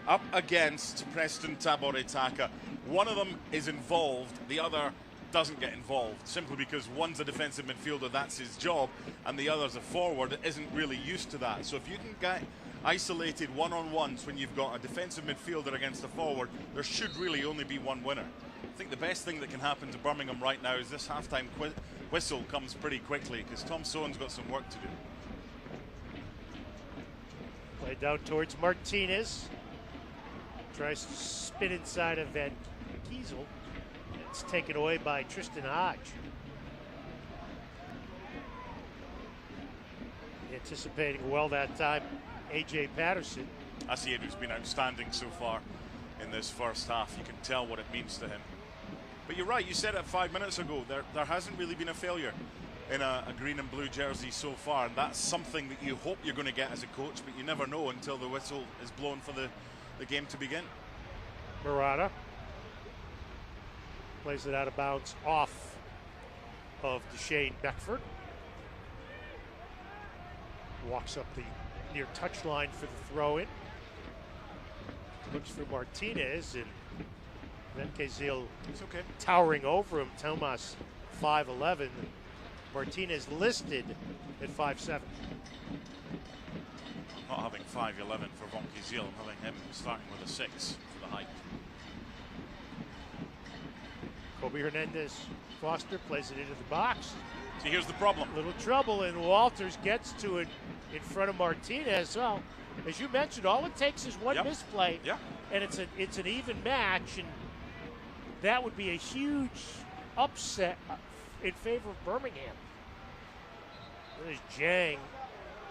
B: up against Preston Taboritaka. One of them is involved, the other doesn't get involved, simply because one's a defensive midfielder, that's his job, and the other's a forward that isn't really used to that. So if you can get isolated one-on-ones when you've got a defensive midfielder against a forward, there should really only be one winner. I think the best thing that can happen to Birmingham right now is this halftime whistle comes pretty quickly, because Tom Sohan's got some work to do.
A: Play down towards Martinez. Tries to spin inside of Van Kiesel. It's taken away by Tristan Hodge. Anticipating well that time, A.J. Patterson.
B: Asiedu's been outstanding so far in this first half. You can tell what it means to him. But you're right, you said it 5 minutes ago. There hasn't really been a failure in a green and blue jersey so far, and that's something that you hope you're going to get as a coach, but you never know until the whistle is blown for the game to begin.
A: Murata plays it out of bounds off of Shane Beckford. Walks up the near touchline for the throw-in. Looks for Martinez, and Van Kiesel towering over him. Tomas 5'11". Martinez listed at 5'7".
B: Not having 5'11" for Van Kiesel, I'm having him starting with a 6 for the height.
A: Kobe Hernandez Foster plays it into the box.
B: See, here's the problem.
A: Little trouble, and Walters gets to it in front of Martinez. Well, as you mentioned, all it takes is one misplay, and it's an even match, and that would be a huge upset in favor of Birmingham. There's Jang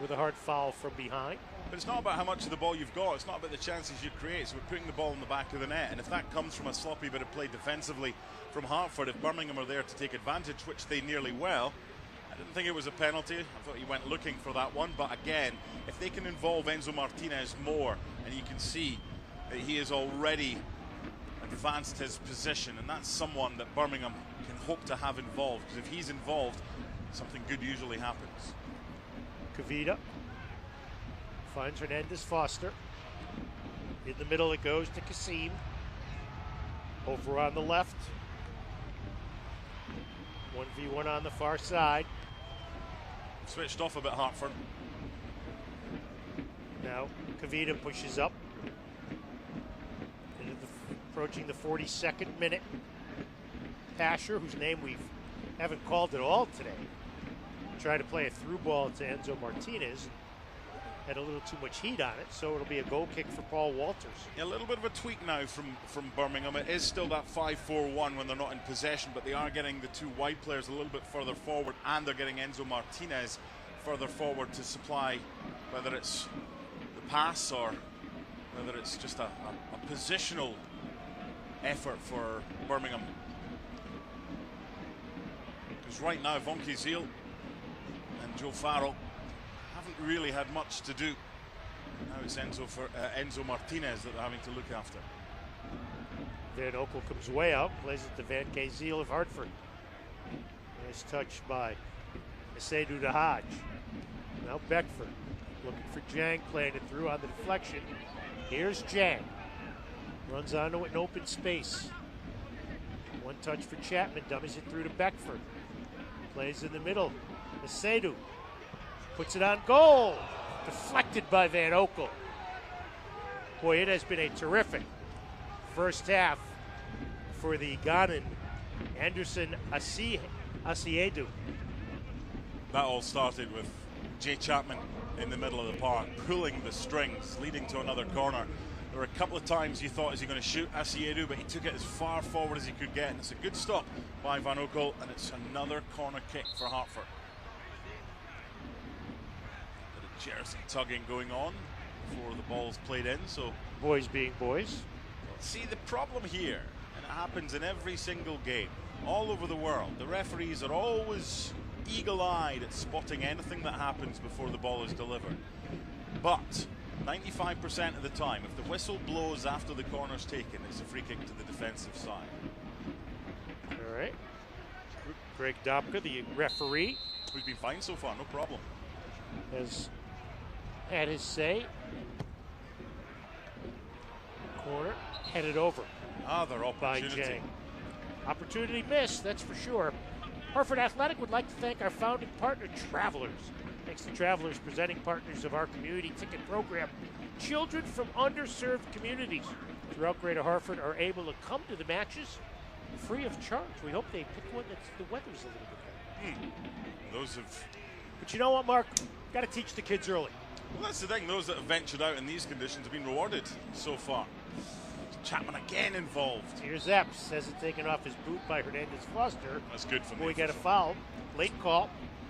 A: with a hard foul from behind.
B: But it's not about how much of the ball you've got. It's not about the chances you create. It's about putting the ball in the back of the net. And if that comes from a sloppy bit of play defensively from Hartford, if Birmingham are there to take advantage, which they nearly will, I didn't think it was a penalty. I thought he went looking for that one. But again, if they can involve Enzo Martinez more, and you can see that he has already advanced his position, and that's someone that Birmingham can hope to have involved, because if he's involved, something good usually happens.
A: Kavita finds Hernandez Foster. In the middle it goes to Kasim. Over on the left. 1v1 on the far side.
B: Switched off a bit, Hartford.
A: Now Kavita pushes up. Approaching the 42nd minute. Pasher, whose name we haven't called at all today, tried to play a through ball to Enzo Martinez. Had a little too much heat on it, so it'll be a goal kick for Paul Walters.
B: Yeah, a little bit of a tweak now from Birmingham. It is still that 5-4-1 when they're not in possession, but they are getting the two wide players a little bit further forward, and they're getting Enzo Martinez further forward to supply, whether it's the pass or whether it's just a positional effort for Birmingham. Because right now, Vonke Ziel and Joe Farrell haven't really had much to do. Now it's Enzo Martinez that they're having to look after.
A: Van Oekel comes way out, plays it to Van K. Ziel of Hartford. Nice touch by Seydou Dahaj. Now Beckford looking for Jang, playing it through on the deflection. Here's Jang. Runs onto an open space. One touch for Chapman, dummies it through to Beckford. Plays in the middle. Seydou puts it on goal. Deflected by Van Oekel. Boy, it has been a terrific first half for the Ghanan. Anderson Asiedu.
B: That all started with Jay Chapman in the middle of the park, pulling the strings, leading to another corner. There were a couple of times you thought, is he going to shoot Asiedu, but he took it as far forward as he could get. And it's a good stop by Van Oekel, and it's another corner kick for Hartford. Bit of jersey tugging going on before the ball's played in, so
A: boys being boys.
B: See, the problem here, and it happens in every single game all over the world, the referees are always eagle-eyed at spotting anything that happens before the ball is delivered. But 95% of the time, if the whistle blows after the corner's taken, it's a free kick to the defensive side.
A: All right. Greg Dobka, the referee,
B: who's been fine so far, no problem,
A: has had his say. Corner headed over.
B: Another opportunity.
A: By Jang. Opportunity missed, that's for sure. Hartford Athletic would like to thank our founding partner, Travelers. Thanks to Travelers, presenting partners of our community ticket program. Children from underserved communities throughout Greater Hartford are able to come to the matches free of charge. We hope they pick one that's the weather's a little bit better.
B: Those have...
A: But you know what, Mark? Got to teach the kids early.
B: Well, that's the thing. Those that have ventured out in these conditions have been rewarded so far. Chapman again involved.
A: Here's Epps. Has it taken off his boot by Hernandez Foster.
B: That's good for me.
A: Boy got a foul. Late call.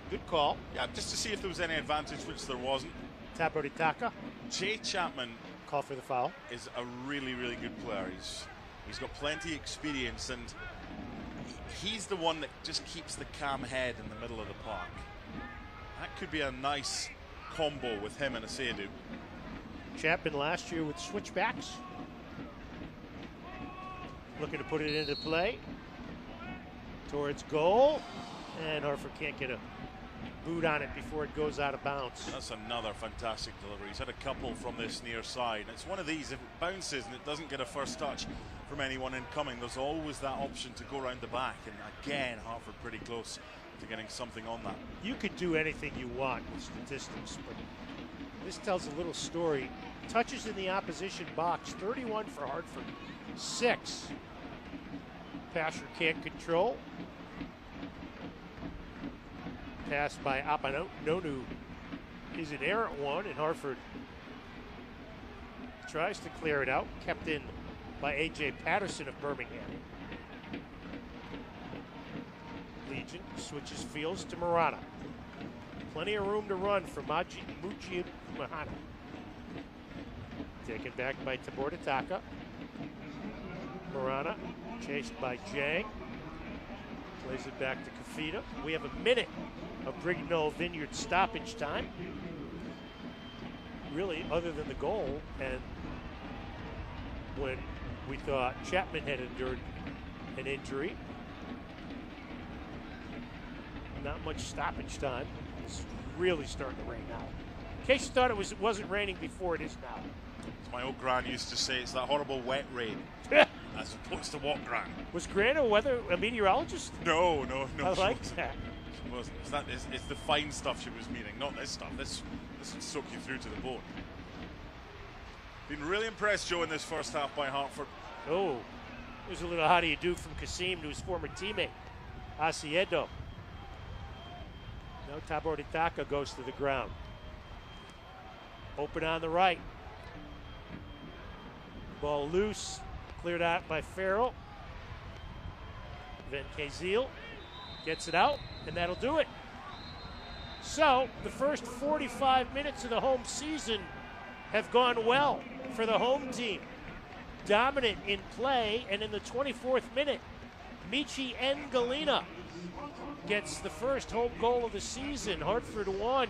A: Good call.
B: Yeah, just to see if there was any advantage, which there wasn't.
A: Taboritaka.
B: Jay Chapman.
A: Call for the foul.
B: Is a really, really good player. He's got plenty of experience, and he's the one that just keeps the calm head in the middle of the park. That could be a nice combo with him and Asiedu.
A: Chapman last year with switchbacks. Looking to put it into play. Towards goal. And Hartford can't get a boot on it before it goes out of bounds.
B: That's another fantastic delivery. He's had a couple from this near side. And it's one of these, if it bounces and it doesn't get a first touch from anyone incoming, there's always that option to go around the back. And again, Hartford pretty close to getting something on that.
A: You could do anything you want with statistics, but this tells a little story. Touches in the opposition box, 31 for Hartford, 6. Pasher can't control. Pass by Apanonu is an errant one, and Hartford tries to clear it out, kept in by A.J. Patterson of Birmingham. Legion switches fields to Marana. Plenty of room to run for Muji Mahana. Taken back by Tabor Taka. Marana chased by Jang. Plays it back to Kafita. We have a minute of Brignold Vineyard stoppage time. Really, other than the goal, and when we thought Chapman had endured an injury. Not much stoppage time. It's really starting to rain now. In case you thought it wasn't raining before, it is now.
B: As my old gran used to say, it's that horrible wet rain. As opposed to what, Gran?
A: Was Gran a meteorologist?
B: No.
A: I like that.
B: She wasn't. It's the fine stuff she was meaning, not this stuff. This would soak you through to the bone. Been really impressed, Joe, in this first half by Hartford.
A: Oh, there's a little how do you do from Kasim to his former teammate, Asiedo. Now Tabor Taka goes to the ground. Open on the right. Ball loose. Cleared out by Farrell. Van Kazeel gets it out, and that'll do it. So the first 45 minutes of the home season have gone well for the home team. Dominant in play, and in the 24th minute, Michi Galina gets the first home goal of the season. Hartford 1,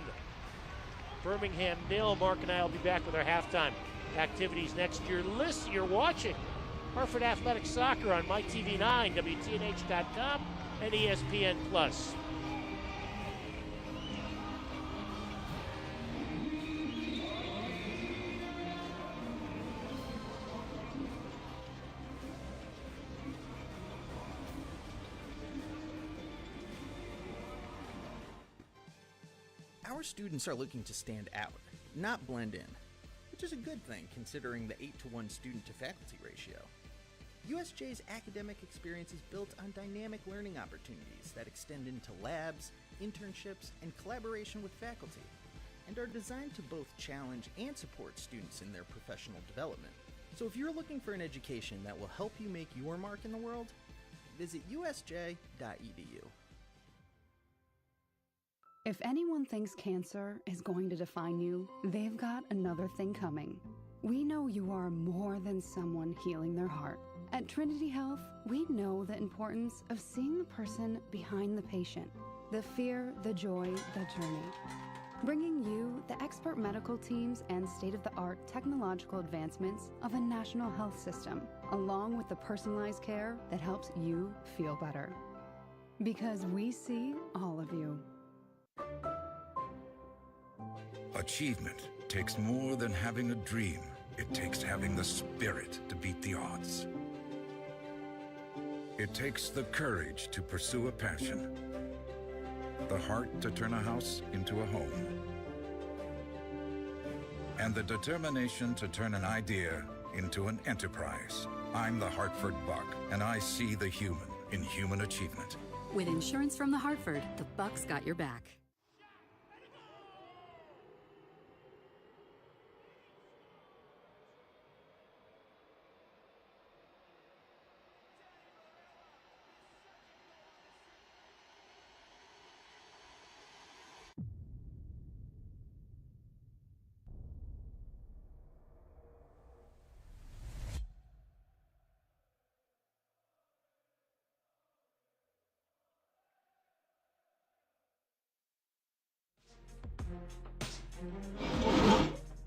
A: Birmingham 0. Mark and I will be back with our halftime activities next year. You're watching Hartford Athletic Soccer on MyTV9, WTNH.com, and ESPN+.
C: Our students are looking to stand out, not blend in, which is a good thing considering the 8-to-1 student-to-faculty ratio. USJ's academic experience is built on dynamic learning opportunities that extend into labs, internships, and collaboration with faculty, and are designed to both challenge and support students in their professional development. So if you're looking for an education that will help you make your mark in the world, visit usj.edu.
D: If anyone thinks cancer is going to define you, they've got another thing coming. We know you are more than someone healing their heart. At Trinity Health, we know the importance of seeing the person behind the patient, the fear, the joy, the journey. Bringing you the expert medical teams and state-of-the-art technological advancements of a national health system, along with the personalized care that helps you feel better. Because we see all of you.
E: Achievement takes more than having a dream. It takes having the spirit to beat the odds. It takes the courage to pursue a passion, the heart to turn a house into a home, and the determination to turn an idea into an enterprise. I'm the Hartford Buck, and I see the human in human achievement.
F: With insurance from the Hartford, the Buck's got your back.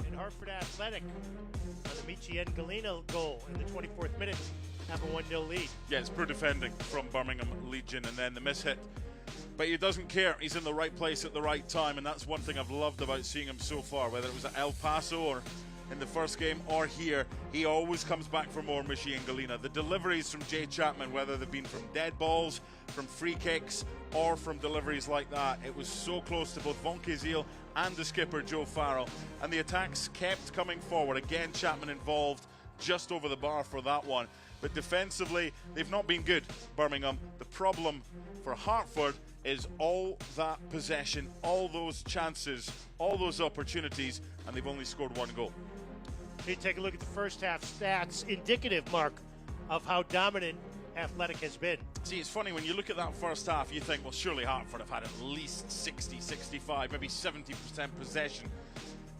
A: And Hartford Athletic on the Michi Galina goal in the 24th minute have a 1-0 lead.
B: Yeah, it's poor defending from Birmingham Legion, and then the mishit. But he doesn't care. He's in the right place at the right time, and that's one thing I've loved about seeing him so far, whether it was at El Paso or in the first game or here. He always comes back for more, Michi Galina. The deliveries from Jay Chapman, whether they've been from dead balls, from free kicks, or from deliveries like that, it was so close to both Von Kazeel and the skipper, Joe Farrell. And the attacks kept coming forward. Again, Chapman involved just over the bar for that one. But defensively, they've not been good, Birmingham. The problem for Hartford is all that possession, all those chances, all those opportunities, and they've only scored one goal.
A: You take a look at the first half stats, indicative, Mark, of how dominant Athletic has been.
B: See, it's funny, when you look at that first half, you think, well, surely Hartford have had at least 60, 65, maybe 70% possession.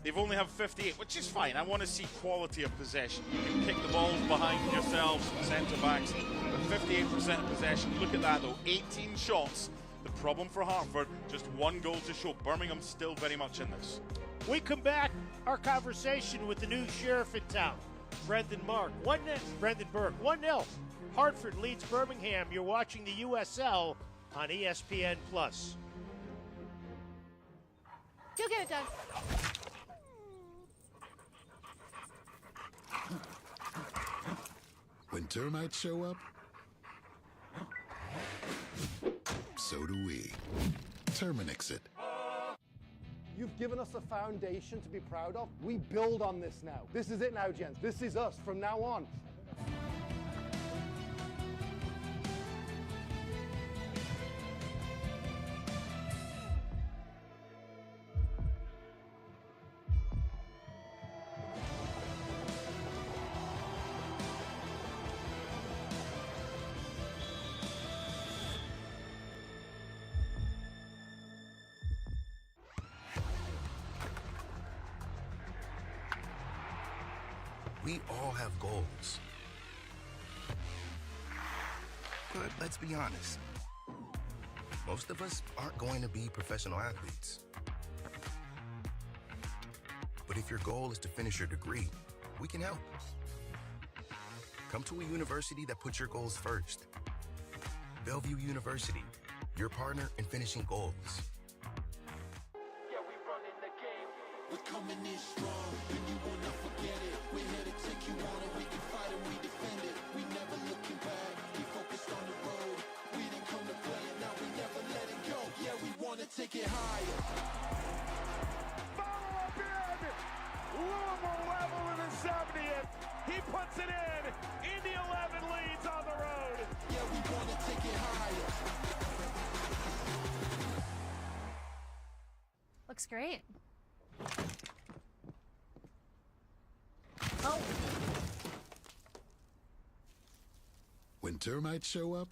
B: They've only have 58, which is fine. I want to see quality of possession. You can kick the balls behind yourselves, centre-backs, but 58% of possession. Look at that, though. 18 shots. The problem for Hartford, just one goal to show. Birmingham's still very much in this.
A: We come back, our conversation with the new sheriff in town, Brendan Burke. 1-0. Hartford leads Birmingham. You're watching the USL on ESPN+.
G: You'll get it done.
H: When termites show up, so do we. Terminix it.
I: You've given us a foundation to be proud of. We build on this now. This is it now, gents. This is us from now on.
J: We all have goals. But let's be honest. Most of us aren't going to be professional athletes. But if your goal is to finish your degree, we can help. Come to a university that puts your goals first. Bellevue University, your partner in finishing goals.
K: Yeah, we running the game. We're coming in strong, and you will not forget it. We're here to take you on, and we can fight and we defend it. We never looking back. We focused on the road. We didn't come to play, and now we never let it go. Yeah, we want to take it higher.
L: Follow up in. Louisville level in the 70th. He puts it in. Indy 11 leads on the road.
K: Yeah, we want to take it higher.
G: Looks great. Oh.
H: When termites show up,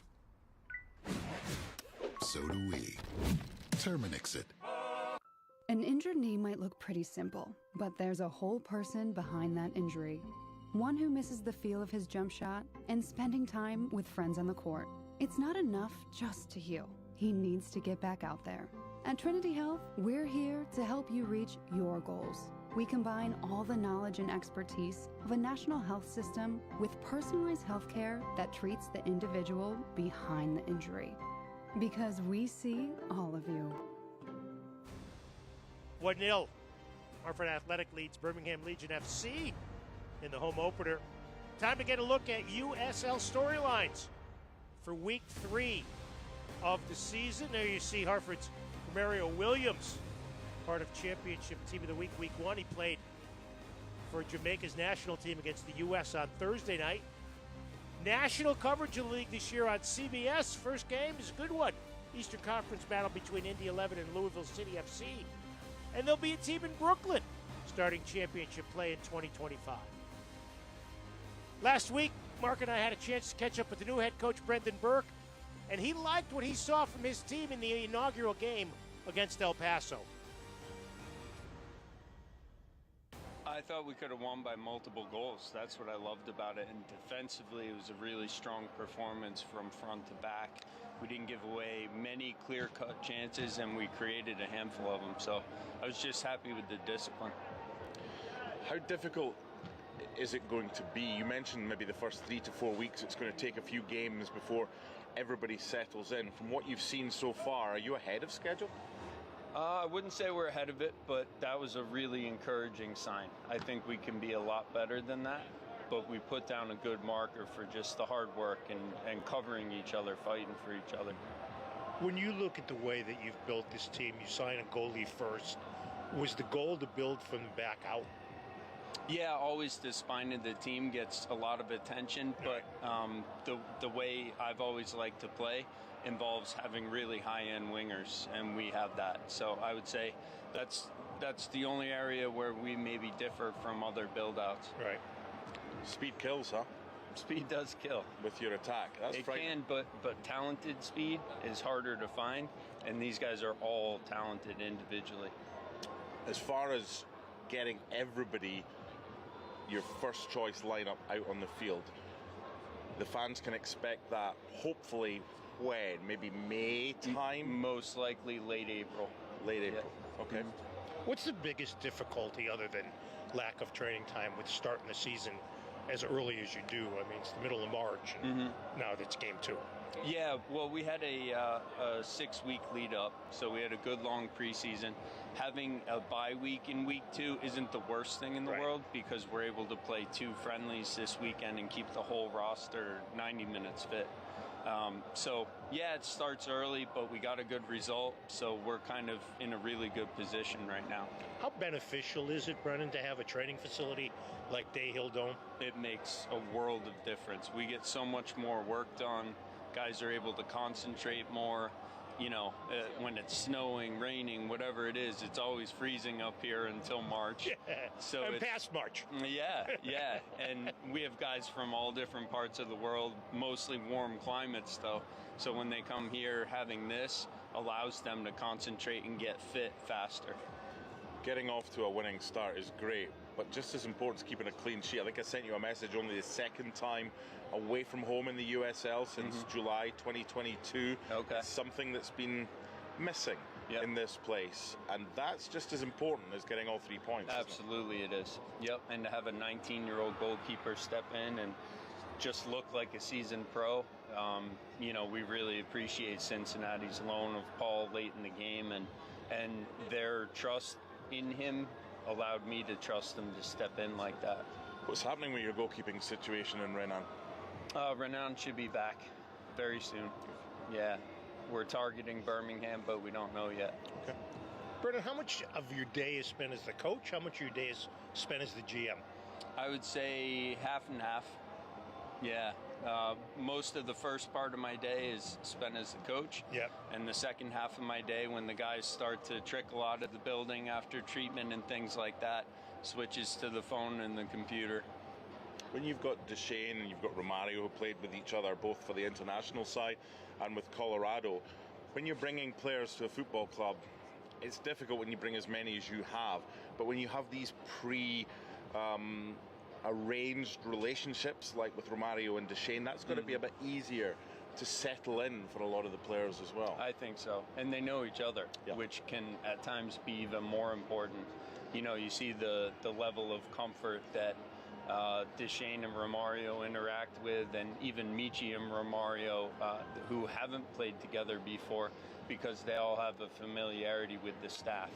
H: so do we. Terminix it.
D: An injured knee might look pretty simple, but there's a whole person behind that injury. One who misses the feel of his jump shot and spending time with friends on the court. It's not enough just to heal. He needs to get back out there. At Trinity Health, we're here to help you reach your goals. We combine all the knowledge and expertise of a national health system with personalized health care that treats the individual behind the injury. Because we see all of you.
A: 1-0. Hartford Athletic leads Birmingham Legion FC in the home opener. Time to get a look at USL storylines for week 3 of the season. There you see Hartford's Mario Williams, part of Championship Team of the Week, week 1. He played for Jamaica's national team against the U.S. on Thursday night. National coverage of the league this year on CBS. First game is a good one. Eastern Conference battle between Indy 11 and Louisville City FC. And there'll be a team in Brooklyn starting championship play in 2025. Last week, Mark and I had a chance to catch up with the new head coach, Brendan Burke, and he liked what he saw from his team in the inaugural game against El Paso.
M: I thought we could have won by multiple goals. That's what I loved about it. And defensively, it was a really strong performance from front to back. We didn't give away many clear-cut chances, and we created a handful of them. So I was just happy with the discipline.
N: How difficult is it going to be? You mentioned maybe the first 3 to 4 weeks. It's going to take a few games before everybody settles in. From what you've seen so far, are you ahead of schedule?
M: I wouldn't say we're ahead of it, but that was a really encouraging sign. I think we can be a lot better than that, but we put down a good marker for just the hard work and covering each other, fighting for each other.
O: When you look at the way that you've built this team, you sign a goalie first. Was the goal to build from the back out?
M: Yeah, always the spine of the team gets a lot of attention, but the way I've always liked to play involves having really high-end wingers, and we have that. So I would say that's That's the only area where we maybe differ from other build-outs.
A: Right.
N: Speed kills, huh?
M: Speed does kill.
N: With your attack. That's frightening.
M: It can, but talented speed is harder to find, and these guys are all talented individually.
N: As far as getting everybody your first choice lineup out on the field, the fans can expect that hopefully when? Maybe May time?
M: Most likely late April.
N: Late April.
M: Yeah.
N: Okay.
A: What's the biggest difficulty other than lack of training time with starting the season as early as you do? I mean, it's the middle of March, and now it's game 2.
M: Yeah, well, we had a 6-week lead up, so we had a good long preseason. Having a bye week in week 2 isn't the worst thing in the world, because we're able to play 2 friendlies this weekend and keep the whole roster 90 minutes fit. So, yeah, it starts early, but we got a good result, so we're kind of in a really good position right now.
A: How beneficial is it, Brennan, to have a training facility like Day Hill Dome?
M: It makes a world of difference. We get so much more work done. Guys are able to concentrate more. You know, when it's snowing, raining, whatever it is, it's always freezing up here until March.
A: So and past March.
M: Yeah. And we have guys from all different parts of the world, mostly warm climates, though. So when they come here, having this allows them to concentrate and get fit faster.
N: Getting off to a winning start is great, but just as important is keeping a clean sheet. I think I sent you a message only the second time away from home in the USL since July 2022.
M: Okay.
N: It's something that's been missing in this place, and that's just as important as getting all 3 points.
M: Absolutely it is. Yep, and to have a 19-year-old goalkeeper step in and just look like a seasoned pro, you know, we really appreciate Cincinnati's loan of Paul late in the game, and their trust in him allowed me to trust him to step in like that.
N: What's happening with your goalkeeping situation in Renan?
M: Renan should be back very soon. Yeah, we're targeting Birmingham, but we don't know yet.
A: Okay. Brennan, how much of your day is spent as the coach? How much of your day is spent as the GM?
M: I would say half and half. Yeah. Most of the first part of my day is spent as the coach.
A: Yep.
M: And the second half of my day, when the guys start to trickle out of the building after treatment and things like that, switches to the phone and the computer.
N: When you've got Deshane and you've got Romario, who played with each other both for the international side and with Colorado, when you're bringing players to a football club, it's difficult when you bring as many as you have. But when you have these arranged relationships like with Romario and Deshane, that's got to be a bit easier to settle in for a lot of the players as well.
M: I think so. And they know each other, which can at times be even more important. You know, you see the level of comfort that Deshane and Romario interact with, and even Michi and Romario, who haven't played together before, because they all have a familiarity with the staff.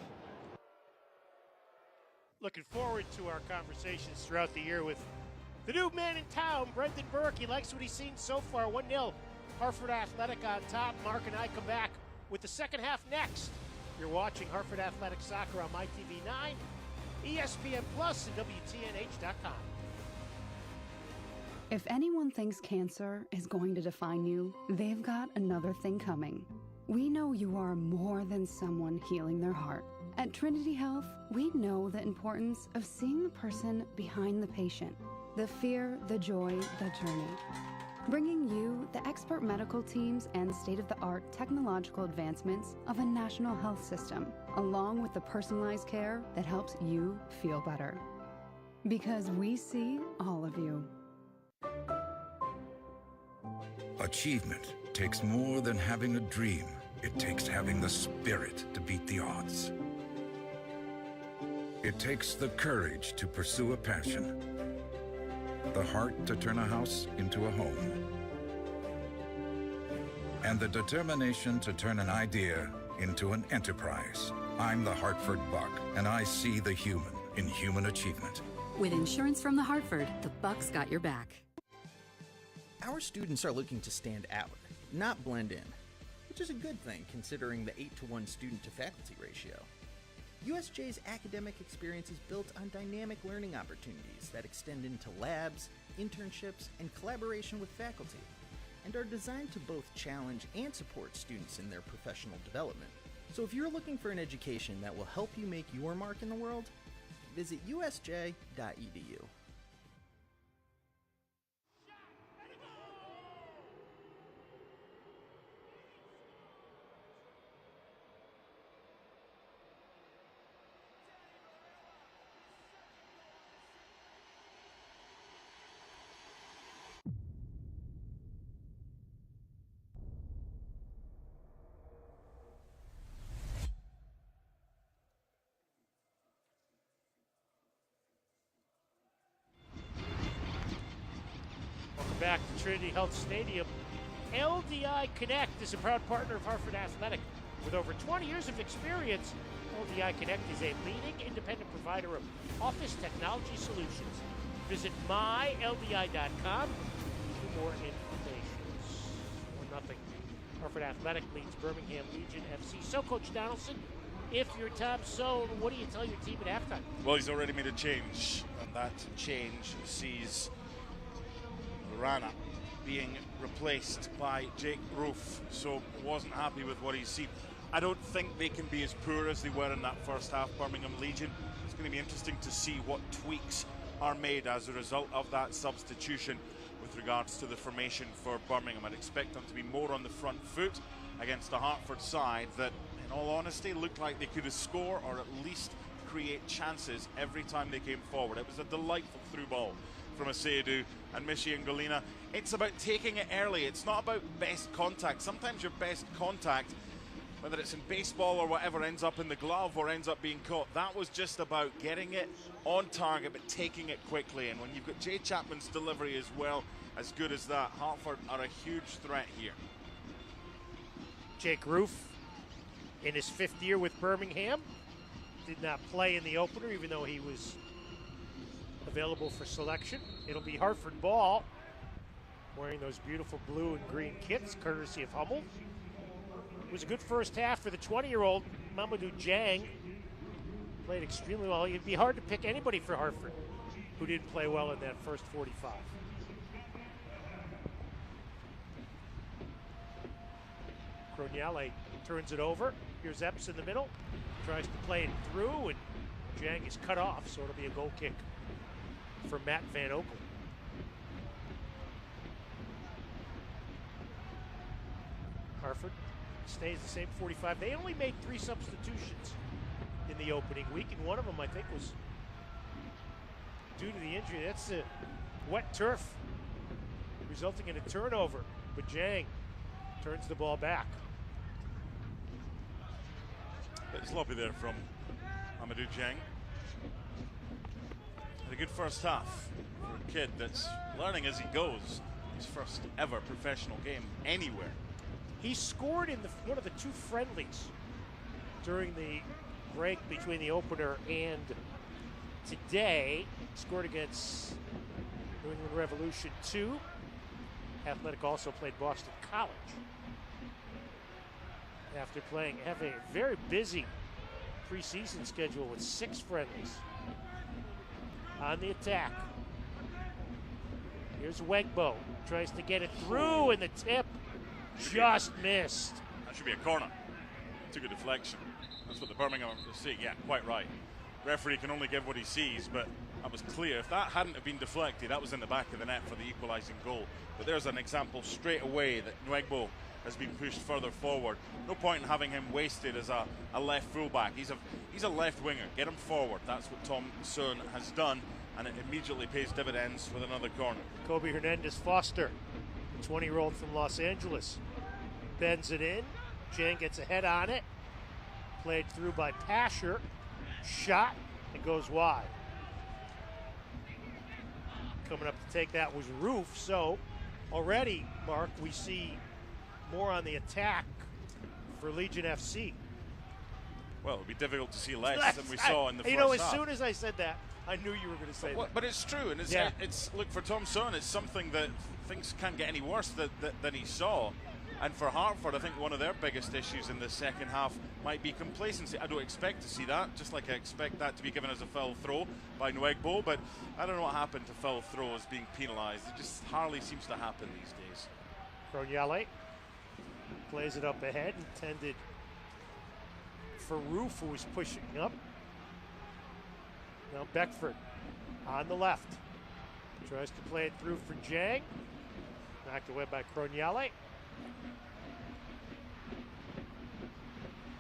A: Looking forward to our conversations throughout the year with the new man in town, Brendan Burke. He likes what he's seen so far. 1-0, Hartford Athletic on top. Mark and I come back with the second half next. You're watching Hartford Athletic Soccer on MyTV9, ESPN Plus, and WTNH.com.
D: If anyone thinks cancer is going to define you, they've got another thing coming. We know you are more than someone healing their heart. At Trinity Health, we know the importance of seeing the person behind the patient, the fear, the joy, the journey. Bringing you the expert medical teams and state-of-the-art technological advancements of a national health system, along with the personalized care that helps you feel better. Because we see all of you.
E: Achievement takes more than having a dream. It takes having the spirit to beat the odds. It takes the courage to pursue a passion, the heart to turn a house into a home, and the determination to turn an idea into an enterprise. I'm the Hartford Buck, and I see the human in human achievement.
F: With insurance from the Hartford, the Buck's got your back.
C: Our students are looking to stand out, not blend in, which is a good thing considering the 8-to-1 student-to-faculty ratio. USJ's academic experience is built on dynamic learning opportunities that extend into labs, internships, and collaboration with faculty, and are designed to both challenge and support students in their professional development. So if you're looking for an education that will help you make your mark in the world, visit usj.edu.
A: Back to Trinity Health Stadium. LDI Connect is a proud partner of Hartford Athletic. With over 20 years of experience, LDI Connect is a leading independent provider of office technology solutions. Visit myldi.com for more information. 1-0. Hartford Athletic leads Birmingham Legion FC. So, Coach Donaldson, if you're Tom Sohn, what do you tell your team at halftime?
B: Well, he's already made a change, and that change sees Rana being replaced by Jake Roof, so wasn't happy with what he's seen. I don't think they can be as poor as they were in that first half, Birmingham Legion. It's going to be interesting to see what tweaks are made as a result of that substitution with regards to the formation for Birmingham. I'd expect them to be more on the front foot against a Hartford side that, in all honesty, looked like they could score or at least create chances every time they came forward. It was a delightful through ball from Aseadu and Mishi and Galina. It's about taking it early. It's not about best contact. Sometimes your best contact, whether it's in baseball or whatever, ends up in the glove or ends up being caught. That was just about getting it on target but taking it quickly. And when you've got Jay Chapman's delivery as well, as good as that, Hartford are a huge threat here.
A: Jake Roof, in his 5th year with Birmingham, did not play in the opener, even though he was available for selection. It'll be Hartford ball, wearing those beautiful blue and green kits, courtesy of Hummel. It was a good first half for the 20-year-old Mamadou Jang. Played extremely well. It'd be hard to pick anybody for Hartford who didn't play well in that first 45. Croniale turns it over. Here's Epps in the middle. Tries to play it through, and Jang is cut off, so it'll be a goal kick for Matt Van Oekel. Hartford stays the same 45. They only made 3 substitutions in the opening week, and one of them, I think, was due to the injury. That's the wet turf, resulting in a turnover. But Jang turns the ball back.
B: Bit sloppy there from Amadou Jang. Had a good first half for a kid that's learning as he goes. His first ever professional game anywhere.
A: He scored in one of the 2 friendlies during the break between the opener and today. Scored against New England Revolution 2. Athletic also played Boston College. After have a very busy preseason schedule with 6 friendlies. On the attack. Here's Wegbo. Tries to get it through, and the tip just missed.
B: That should be a corner. Took a deflection. That's what the Birmingham are seeing. Yeah, quite right. Referee can only give what he sees, but that was clear. If that hadn't have been deflected, that was in the back of the net for the equalising goal. But there's an example straight away that Nwegbo has been pushed further forward. No point in having him wasted as a left fullback. He's a left winger. Get him forward. That's what Tom Sohn has done, and it immediately pays dividends with another corner.
A: Kobe Hernandez Foster, the 20-year-old from Los Angeles, bends it in. Jang gets a head on it. Played through by Pasher. Shot, and goes wide. Coming up to take that was Roof. So already, Mark, we see more on the attack for Legion FC.
B: Well, it would be difficult to see less than we saw in the first half.
A: You know, as soon as I said that, I knew you were going to say that.
B: But it's true, and it's look, for Tom Sohn, it's something that things can't get any worse than he saw. And for Hartford, I think one of their biggest issues in the second half might be complacency. I don't expect to see that, just like I expect that to be given as a foul throw by Nwegbo, but I don't know what happened to foul throws being penalised. It just hardly seems to happen these days.
A: Croniale plays it up ahead, intended for Roof, who was pushing up. Now Beckford on the left. Tries to play it through for Jang. Knocked away by Croniale.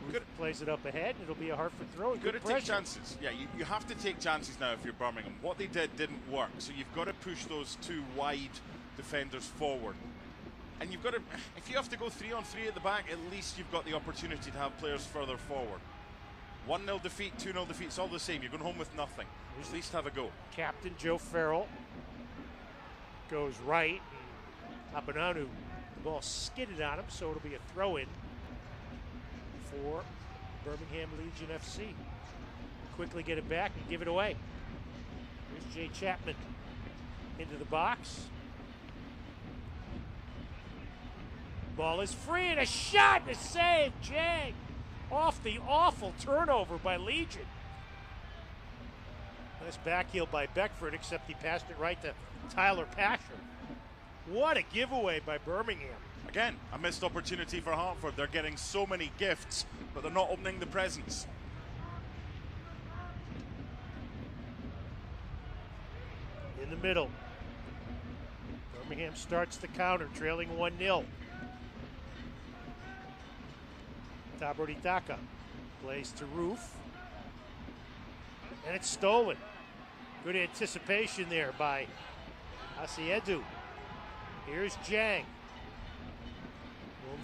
A: Roof plays it up ahead, and it'll be a Hartford throw.
B: You've got to take chances. Yeah, you have to take chances now if you're Birmingham. What they did didn't work, so you've got to push those two wide defenders forward. And you've got to, if you have to go 3-on-3 at the back, at least you've got the opportunity to have players further forward. 1-0 defeat, 2-0 defeat, it's all the same. You're going home with nothing. At least have a go.
A: Captain Joe Farrell goes right. Apananu, the ball skidded on him, so it'll be a throw-in for Birmingham Legion FC. Quickly get it back and give it away. Here's Jay Chapman into the box. Ball is free, and a shot and a save. Jang off the awful turnover by Legion. Nice backheel by Beckford, except he passed it right to Tyler Pasher. What a giveaway by Birmingham.
B: Again, a missed opportunity for Hartford. They're getting so many gifts, but they're not opening the presents.
A: In the middle. Birmingham starts the counter, trailing 1-0. Taboritaka plays to Roof. And it's stolen. Good anticipation there by Asiedu. Here's Jang.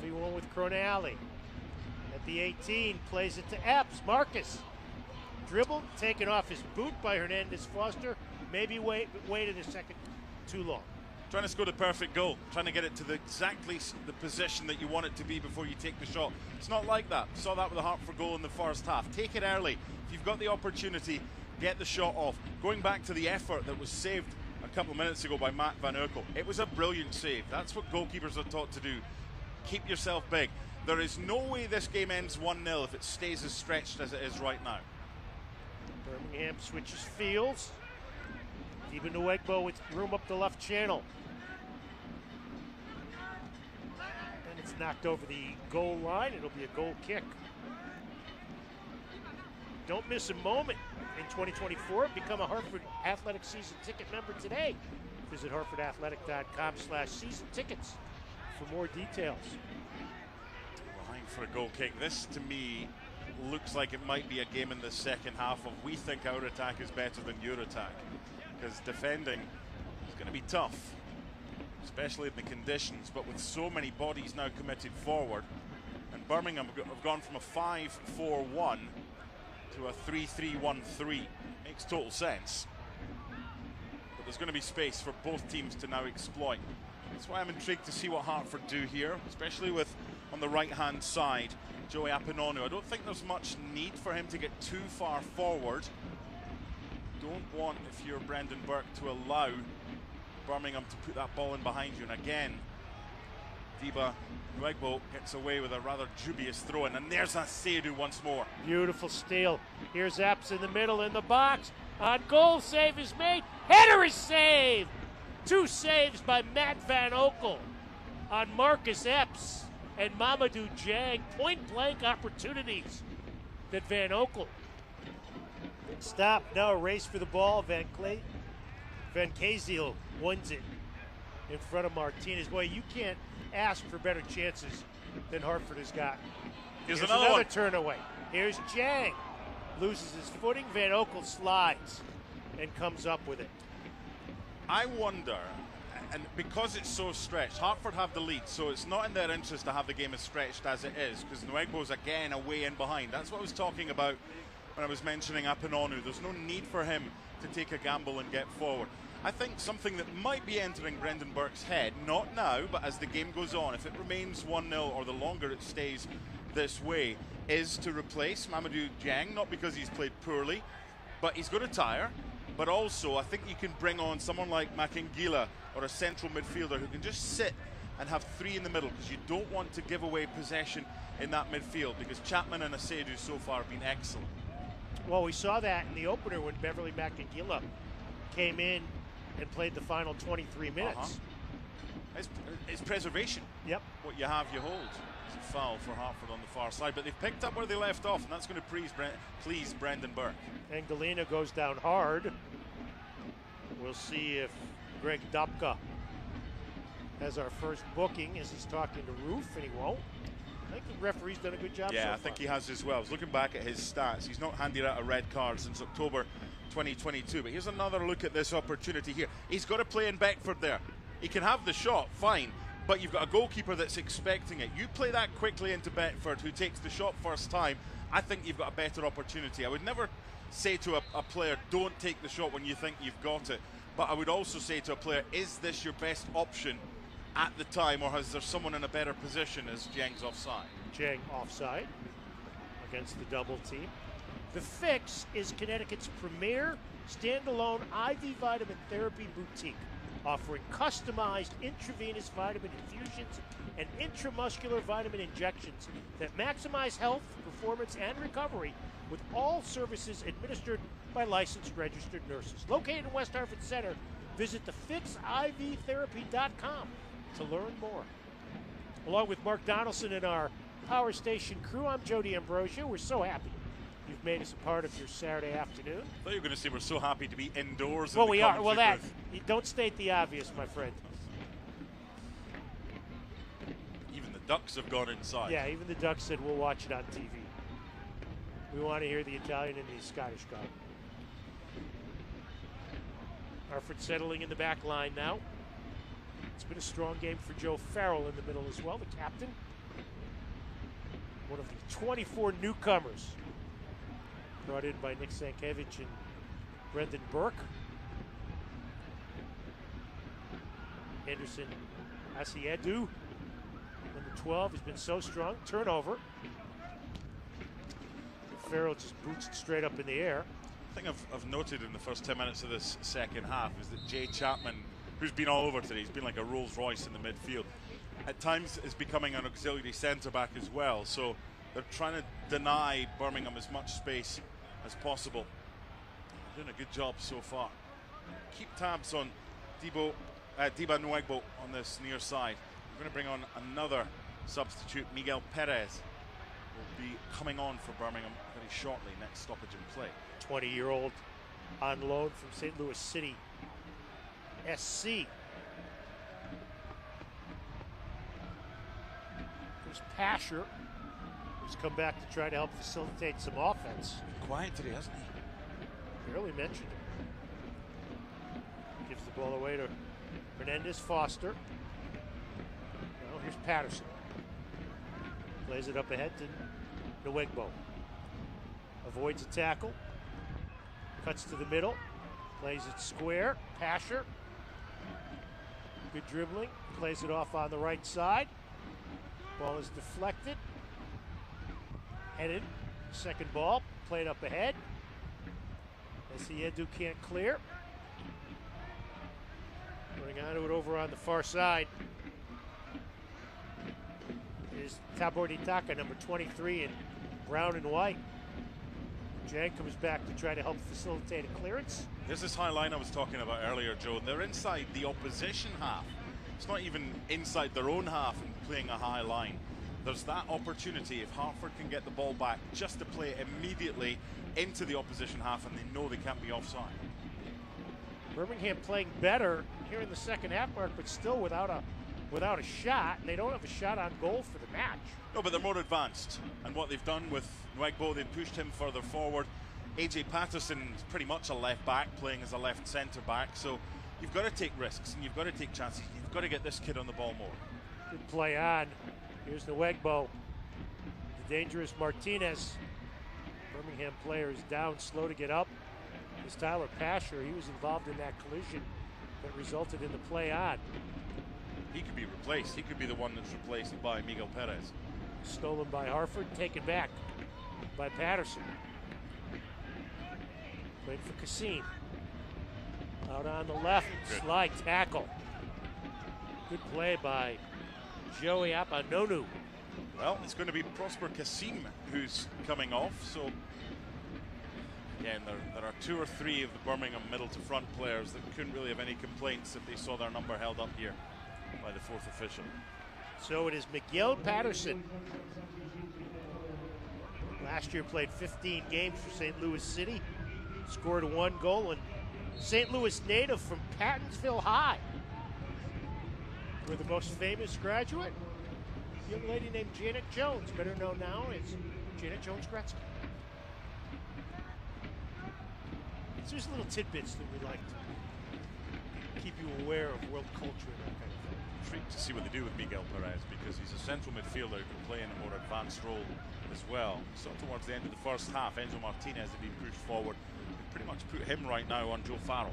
A: 1v1 with Croniale. At the 18, plays it to Epps. Marcus. Dribbled, taken off his boot by Hernandez Foster. Maybe waited a second too long.
B: Trying to score the perfect goal. Trying to get it to exactly the position that you want it to be before you take the shot. It's not like that. Saw that with the Hartford goal in the first half. Take it early. If you've got the opportunity, get the shot off. Going back to the effort that was saved a couple of minutes ago by Matt Van Urkel. It was a brilliant save. That's what goalkeepers are taught to do. Keep yourself big. There is no way this game ends 1-0 if it stays as stretched as it is right now.
A: Birmingham switches fields. Even Nwegbo with room up the left channel. And it's knocked over the goal line. It'll be a goal kick. Don't miss a moment in 2024. Become a Hartford Athletic season ticket member today. Visit hartfordathletic.com/season tickets for more details.
B: Line for a goal kick. This, to me, looks like it might be a game in the second half of we think our attack is better than your attack. Because defending is going to be tough, especially in the conditions, but with so many bodies now committed forward. And Birmingham have gone from a 5-4-1 to a 3-3-1-3. Makes total sense. But there's going to be space for both teams to now exploit. That's why I'm intrigued to see what Hartford do here, especially with, on the right-hand side, Joey Apanonu. I don't think there's much need for him to get too far forward. Don't want, if you're Brendan Burke, to allow Birmingham to put that ball in behind you. And again, Diba Nwegbo gets away with a rather dubious throw-in. And there's Asiedu once more.
A: Beautiful steal. Here's Epps in the middle in the box. On goal, save is made. Header is saved. Two saves by Matt Van Okel on Marcus Epps and Mamadou Jang. Point-blank opportunities that Van Okel. Stop. Now a race for the ball. Van Kaziel wins it in front of Martinez. Boy, you can't ask for better chances than Hartford has got.
B: Here's another
A: turn away. Here's Jang. Loses his footing. Van Okel slides and comes up with it.
B: I wonder, and because it's so stretched, Hartford have the lead, so it's not in their interest to have the game as stretched as it is, because Nwegbo's again away in behind. That's what I was talking about when I was mentioning Apanonu. There's no need for him to take a gamble and get forward. I think something that might be entering Brendan Burke's head, not now, but as the game goes on, if it remains 1-0 or the longer it stays this way, is to replace Mamadou Jang, not because he's played poorly, but he's going to tire. But also, I think you can bring on someone like Makingila or a central midfielder who can just sit and have three in the middle, because you don't want to give away possession in that midfield, because Chapman and Asiedu so far have been excellent.
A: Well, we saw that in the opener when Beverly Makingila came in and played the final 23 minutes.
B: His preservation.
A: Yep.
B: What you have, you hold. It's a foul for Hartford on the far side, but they've picked up where they left off, and that's going to please Brendan Burke.
A: And Galena goes down hard. We'll see if Greg Dupka has our first booking as he's talking to Roof, and he won't. I think the referee's done a good job so
B: Yeah,
A: far.
B: I think he has as well. I was looking back at his stats. He's not handed out a red card since October 2022. But here's another look at this opportunity here. He's got to play in Beckford there. He can have the shot, fine, but you've got a goalkeeper that's expecting it. You play that quickly into Beckford, who takes the shot first time. I think you've got a better opportunity. I would never say to a player, don't take the shot when you think you've got it. But I would also say to a player, is this your best option at the time, or is there someone in a better position as Jang's offside?
A: Jang offside against the double team. The Fix is Connecticut's premier standalone IV vitamin therapy boutique, offering customized intravenous vitamin infusions and intramuscular vitamin injections that maximize health, performance, and recovery, with all services administered by licensed registered nurses. Located in West Hartford Center, visit thefixivtherapy.com to learn more. Along with Mark Donaldson and our Power Station crew, I'm Jody Ambrosio. We're so happy you've made us a part of your Saturday afternoon.
B: I thought you were going to say we're so happy to be indoors.
A: Well, we are. Well, that, don't state the obvious, my friend.
B: Even the Ducks have gone inside.
A: Yeah, even the Ducks said we'll watch it on TV. We want to hear the Italian and the Scottish guy. Hartford settling in the back line now. It's been a strong game for Joe Farrell in the middle as well, the captain. One of the 24 newcomers brought in by Nick Sankiewicz and Brendan Burke. Anderson Asiedu, number 12, has been so strong. Turnover. Farrell just boots it straight up in the air.
B: The thing I've noted in the first 10 minutes of this second half is that Jay Chapman, who's been all over today, he's been like a Rolls Royce in the midfield, at times is becoming an auxiliary centre-back as well. So they're trying to deny Birmingham as much space as possible. They're doing a good job so far. Keep tabs on Diba Nuegbo on this near side. We're going to bring on another substitute. Miguel Perez will be coming on for Birmingham very shortly, next stoppage in play.
A: 20-year-old on loan from St. Louis City SC. There's Pasher, who's come back to try to help facilitate some offense.
B: Quiet today, hasn't he?
A: Barely mentioned him. Gives the ball away to Hernandez Foster. Now here's Patterson. Plays it up ahead to Nuegbo. Avoids a tackle. Cuts to the middle. Plays it square. Pasher. Good dribbling. Plays it off on the right side. Ball is deflected. Headed. Second ball. Played up ahead. Asiedu can't clear. Running onto it over on the far side is Tabor Ditaka, number 23 in brown and white. Jang comes back to try to help facilitate a clearance.
B: There's this high line I was talking about earlier, Joe. They're inside the opposition half. It's not even inside their own half and playing a high line. There's that opportunity if Hartford can get the ball back just to play it immediately into the opposition half, and they know they can't be offside.
A: Birmingham playing better here in the second half, Mark, but still without a shot, and they don't have a shot on goal for the match.
B: No, but they're more advanced. And what they've done with Nuegbo, they've pushed him further forward. AJ Patterson is pretty much a left back, playing as a left centre back. So you've got to take risks and you've got to take chances. You've got to get this kid on the ball more.
A: Good play on. Here's Nuegbo. The dangerous Martinez. Birmingham player is down, slow to get up. Is Tyler Pasher. He was involved in that collision that resulted in the play on.
B: He could be replaced. He could be the one that's replaced by Miguel Perez.
A: Stolen by Hartford, taken back by Patterson. Played for Cassim. Out on the left, slide tackle. Good play by Joey Apanonu.
B: Well, it's going to be Prosper Cassim who's coming off. So, again, there are two or three of the Birmingham middle to front players that couldn't really have any complaints if they saw their number held up here. by the fourth official.
A: So it is Miguel Patterson. Last year played 15 games for St. Louis City, scored 1 goal, and St. Louis native from Pattonsville High. We're the most famous graduate, a young lady named Janet Jones, better known now as Janet Jones-Gretzky. So there's little tidbits that we like to keep you aware of world culture and that kind of thing.
B: Intrigued to see what they do with Miguel Perez, because he's a central midfielder who can play in a more advanced role as well. So towards the end of the first half, Enzo Martinez had been pushed forward. They pretty much put him right now on Joe Farrell.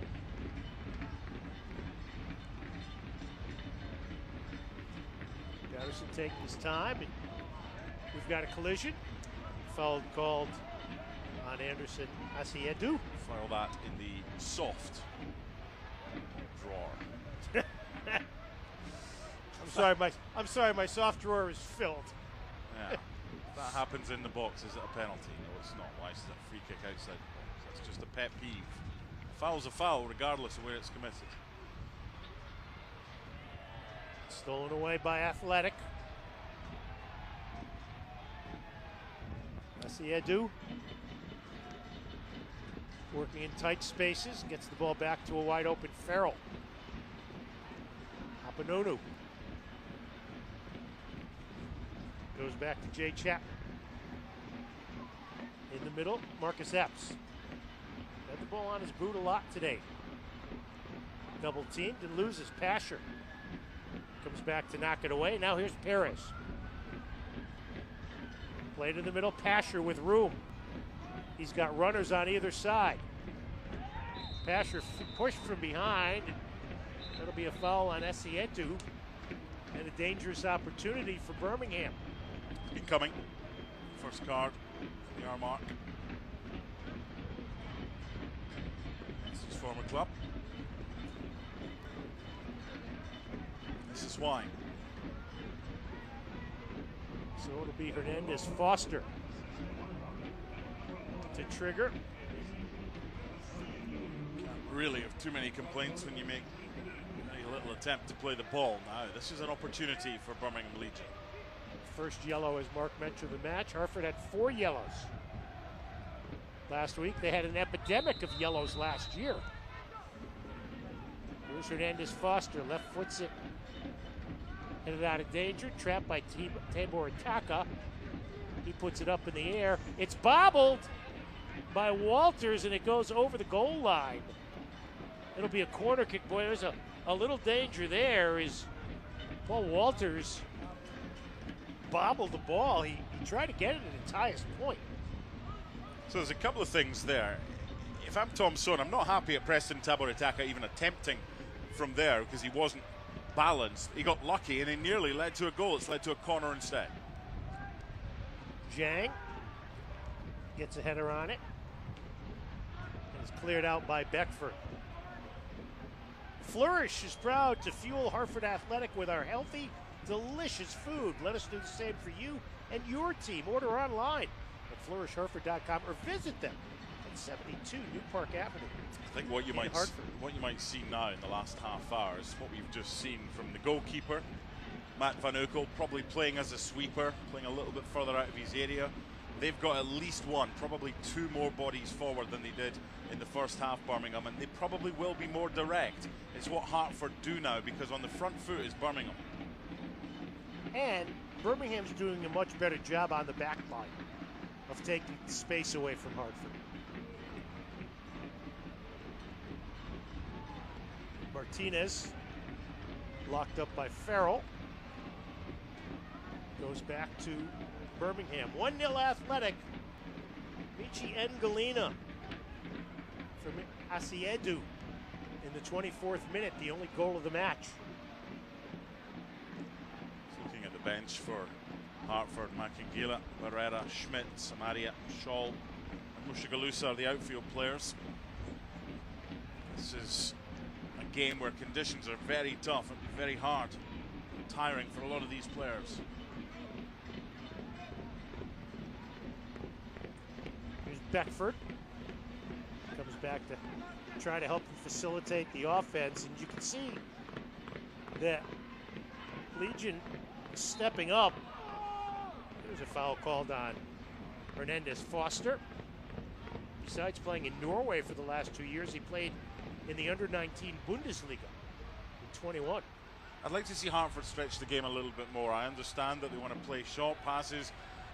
A: Patterson taking his time, and we've got a collision. Foul called on Anderson Asiedu.
B: File that in the soft drawer.
A: I'm sorry, my soft drawer is filled.
B: Yeah, that happens in the box. Is it a penalty? No, it's not. Why is it a free kick outside the box? That's just a pet peeve. A foul's a foul, regardless of where it's committed.
A: Stolen away by Athletic. Asiedu working in tight spaces, gets the ball back to a wide open Farrell. Apanonu goes back to Jay Chapman. In the middle, Marcus Epps. Had the ball on his boot a lot today. Double teamed and loses. Pasher comes back to knock it away. Now here's Perez. Played in the middle, Pasher with room. He's got runners on either side. Pasher pushed from behind. That'll be a foul on Asiedu and a dangerous opportunity for Birmingham.
B: It's been coming. First card for the R-Mark. This is former club. This is why.
A: So it'll be Hernandez Foster to trigger.
B: Can't really have too many complaints when you make a little attempt to play the ball. Now, this is an opportunity for Birmingham Legion.
A: First yellow, as Mark mentioned, the match. Hartford had 4 yellows last week. They had an epidemic of yellows last year. Here's Hernandez Foster, left foots it. Headed out of danger, trapped by Tabor Ataka. He puts it up in the air. It's bobbled by Walters, and it goes over the goal line. It'll be a corner kick. Boy, there's a little danger there. Is Paul Walters bobbled the ball. He tried to get it at its highest point.
B: So there's a couple of things there. If I'm Tom Son, I'm not happy at Preston Tabor Ataka even attempting from there, because he wasn't balanced. He got lucky and it nearly led to a goal. It's led to a corner instead.
A: Zhang gets a header on it. And is cleared out by Beckford. Flourish is proud to fuel Hartford Athletic with our healthy, delicious food. Let us do the same for you and your team. Order online at flourishhartford.com or visit them at 72 New Park Avenue.
B: I think what you might see now in the last half hour is what we've just seen from the goalkeeper, Matt Van Uckel, probably playing as a sweeper, playing a little bit further out of his area. They've got at least one, probably 2 more bodies forward than they did in the first half, Birmingham, and they probably will be more direct. It's what Hartford do now, because on the front foot is Birmingham.
A: And Birmingham's doing a much better job on the back line of taking space away from Hartford. Martinez, locked up by Farrell, goes back to Birmingham. 1-0 Athletic. Michi Ngalina from Asiedu in the 24th minute, the only goal of the match.
B: Looking at the bench for Hartford, Makingila, Barrera, Schmidt, Samaria, Scholl, and Mushigalusa are the outfield players. This is a game where conditions are very tough and very hard, tiring for a lot of these players.
A: Here's Beckford. Comes back to try to help them facilitate the offense, and you can see that Legion stepping up. There's a foul called on Hernandez Foster. Besides playing in Norway for the last 2 years, he played in the under-19 Bundesliga in 21.
B: I'd like to see Hartford stretch the game a little bit more. I understand that they want to play short passes,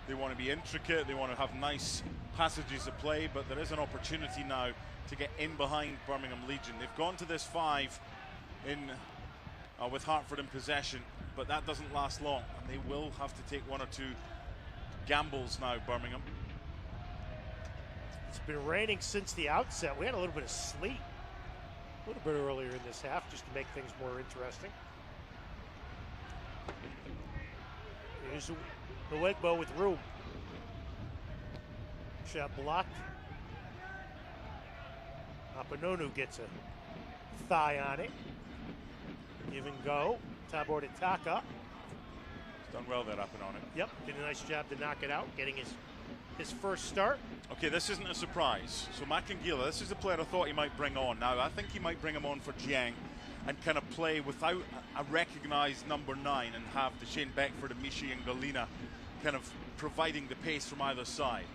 B: they want to be intricate, they want to have nice passages of play, but there is an opportunity now to get in behind Birmingham Legion. They've gone to this 5 with Hartford in possession, but that doesn't last long, and they will have to take 1 or 2 gambles now, Birmingham.
A: It's been raining since the outset. We had a little bit of sleet a little bit earlier in this half just to make things more interesting. Here's Nwegbo with room. Shot blocked. Apanonu gets a thigh on it. Give and go. Tabor Taka.
B: He's done well there, Apanonu.
A: Yep, did a nice job to knock it out, getting his first start.
B: Okay, this isn't a surprise. So Makangila, this is a player I thought he might bring on. Now, I think he might bring him on for Jiang and kind of play without a recognised number 9 and have Shane Beckford and Mishi and Galina kind of providing the pace from either side.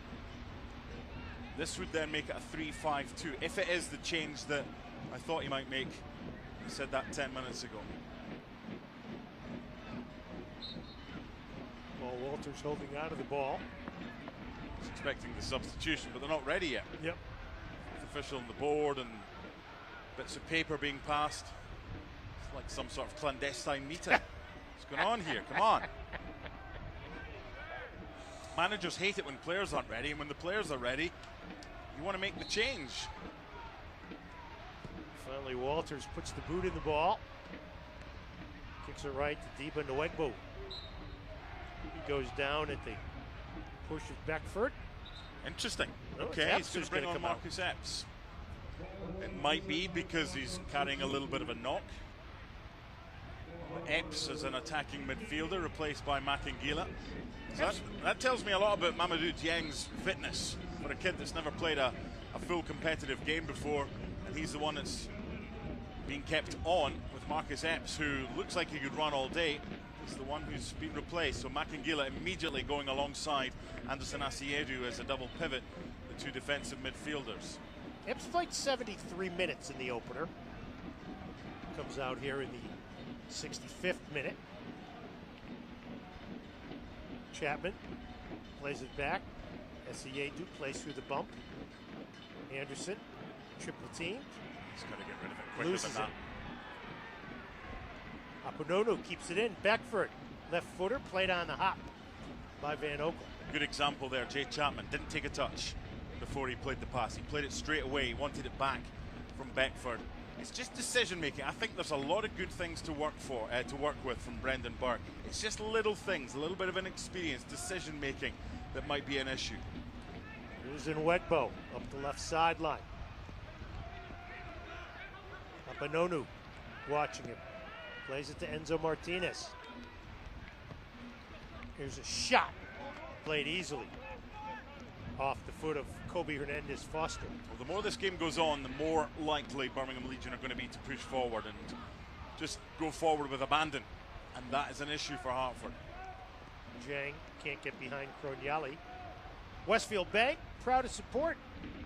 B: This would then make it a 3-5-2, if it is the change that I thought he might make. I said that 10 minutes ago.
A: Paul Walters holding on to the ball.
B: He's expecting the substitution, but they're not ready yet.
A: Yep.
B: Official on the board and bits of paper being passed. It's like some sort of clandestine meeting. What's going on here? Come on. Managers hate it when players aren't ready, and when the players are ready, you want to make the change.
A: Finally, Walters puts the boot in the ball. Kicks it right to Diba Nwegbo. He goes down at the push of Beckford.
B: Interesting.
A: No,
B: okay, he's going to bring on
A: come
B: Marcus Epps. It might be because he's carrying a little bit of a knock. Epps as an attacking midfielder, replaced by Makangila. So that tells me a lot about Mamadou Dieng's fitness for a kid that's never played a full competitive game before, and he's the one that's being kept on with Marcus Epps, who looks like he could run all day. He's the one who's been replaced. So Makangila immediately going alongside Anderson Asiedu as a double pivot, the 2 defensive midfielders.
A: Epps played 73 minutes in the opener. Comes out here in the 65th minute. Chapman plays it back. Asiedu plays through the bump. Anderson, triple team.
B: He's got to get rid of it quicker
A: Loses
B: than that.
A: Aponono keeps it in. Beckford, left footer, played on the hop by Van Oekel.
B: Good example there. Jay Chapman didn't take a touch before he played the pass. He played it straight away. He wanted it back from Beckford. It's just decision making. I think there's a lot of good things to work with from Brendan Burke. It's just little things, a little bit of inexperience, decision making that might be an issue.
A: Here's Nwegbo up the left sideline. Apanonu watching him. Plays it to Enzo Martinez. Here's a shot. Played easily. Off the foot of Kobe Hernandez Foster.
B: Well, the more this game goes on, the more likely Birmingham Legion are going to be to push forward and just go forward with abandon. And that is an issue for Hartford.
A: Jang can't get behind Kronyali. Westfield Bank, proud to support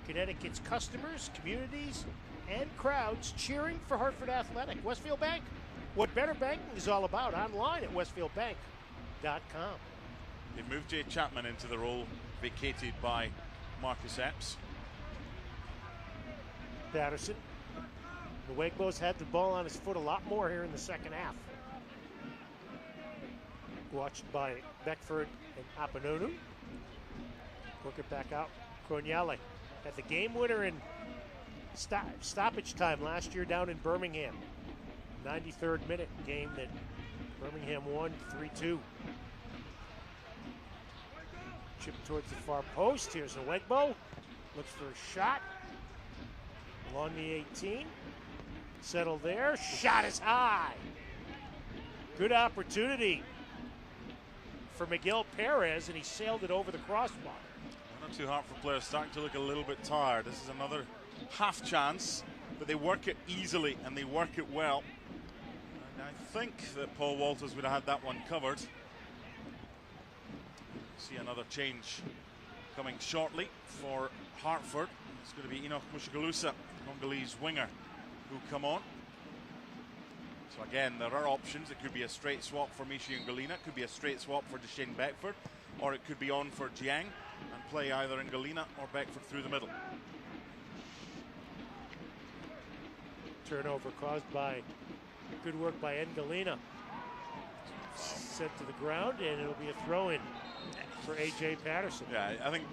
A: Connecticut's customers, communities, and crowds cheering for Hartford Athletic. Westfield Bank, what better banking is all about, online at westfieldbank.com.
B: They've moved Jay Chapman into the role vacated by Marcus Epps.
A: Patterson. Nwegbo's had the ball on his foot a lot more here in the second half. Watched by Beckford and Apanonu. Work it back out. Kronyale had the game winner in stoppage time last year down in Birmingham. 93rd minute game that Birmingham won 3-2. Chip towards the far post. Here's Nwegbo. Looks for a shot. Along the 18. Settled there. Shot is high. Good opportunity for Miguel Perez, and he sailed it over the crossbar.
B: 1 or 2 Hartford players starting to look a little bit tired. This is another half chance, but they work it easily and they work it well. And now I think that Paul Walters would have had that one covered. See another change coming shortly for Hartford. It's going to be Enoch Mushagalusa, Congolese winger, who come on. So again, there are options. It could be a straight swap for Michi Ngalina, it could be a straight swap for Deshane Beckford, or it could be on for Jiang and play either Ngalina or Beckford through the middle.
A: Turnover caused by good work by Ngalina. Sent to the ground, and it'll be a throw-in for A.J. Patterson.
B: Yeah, I think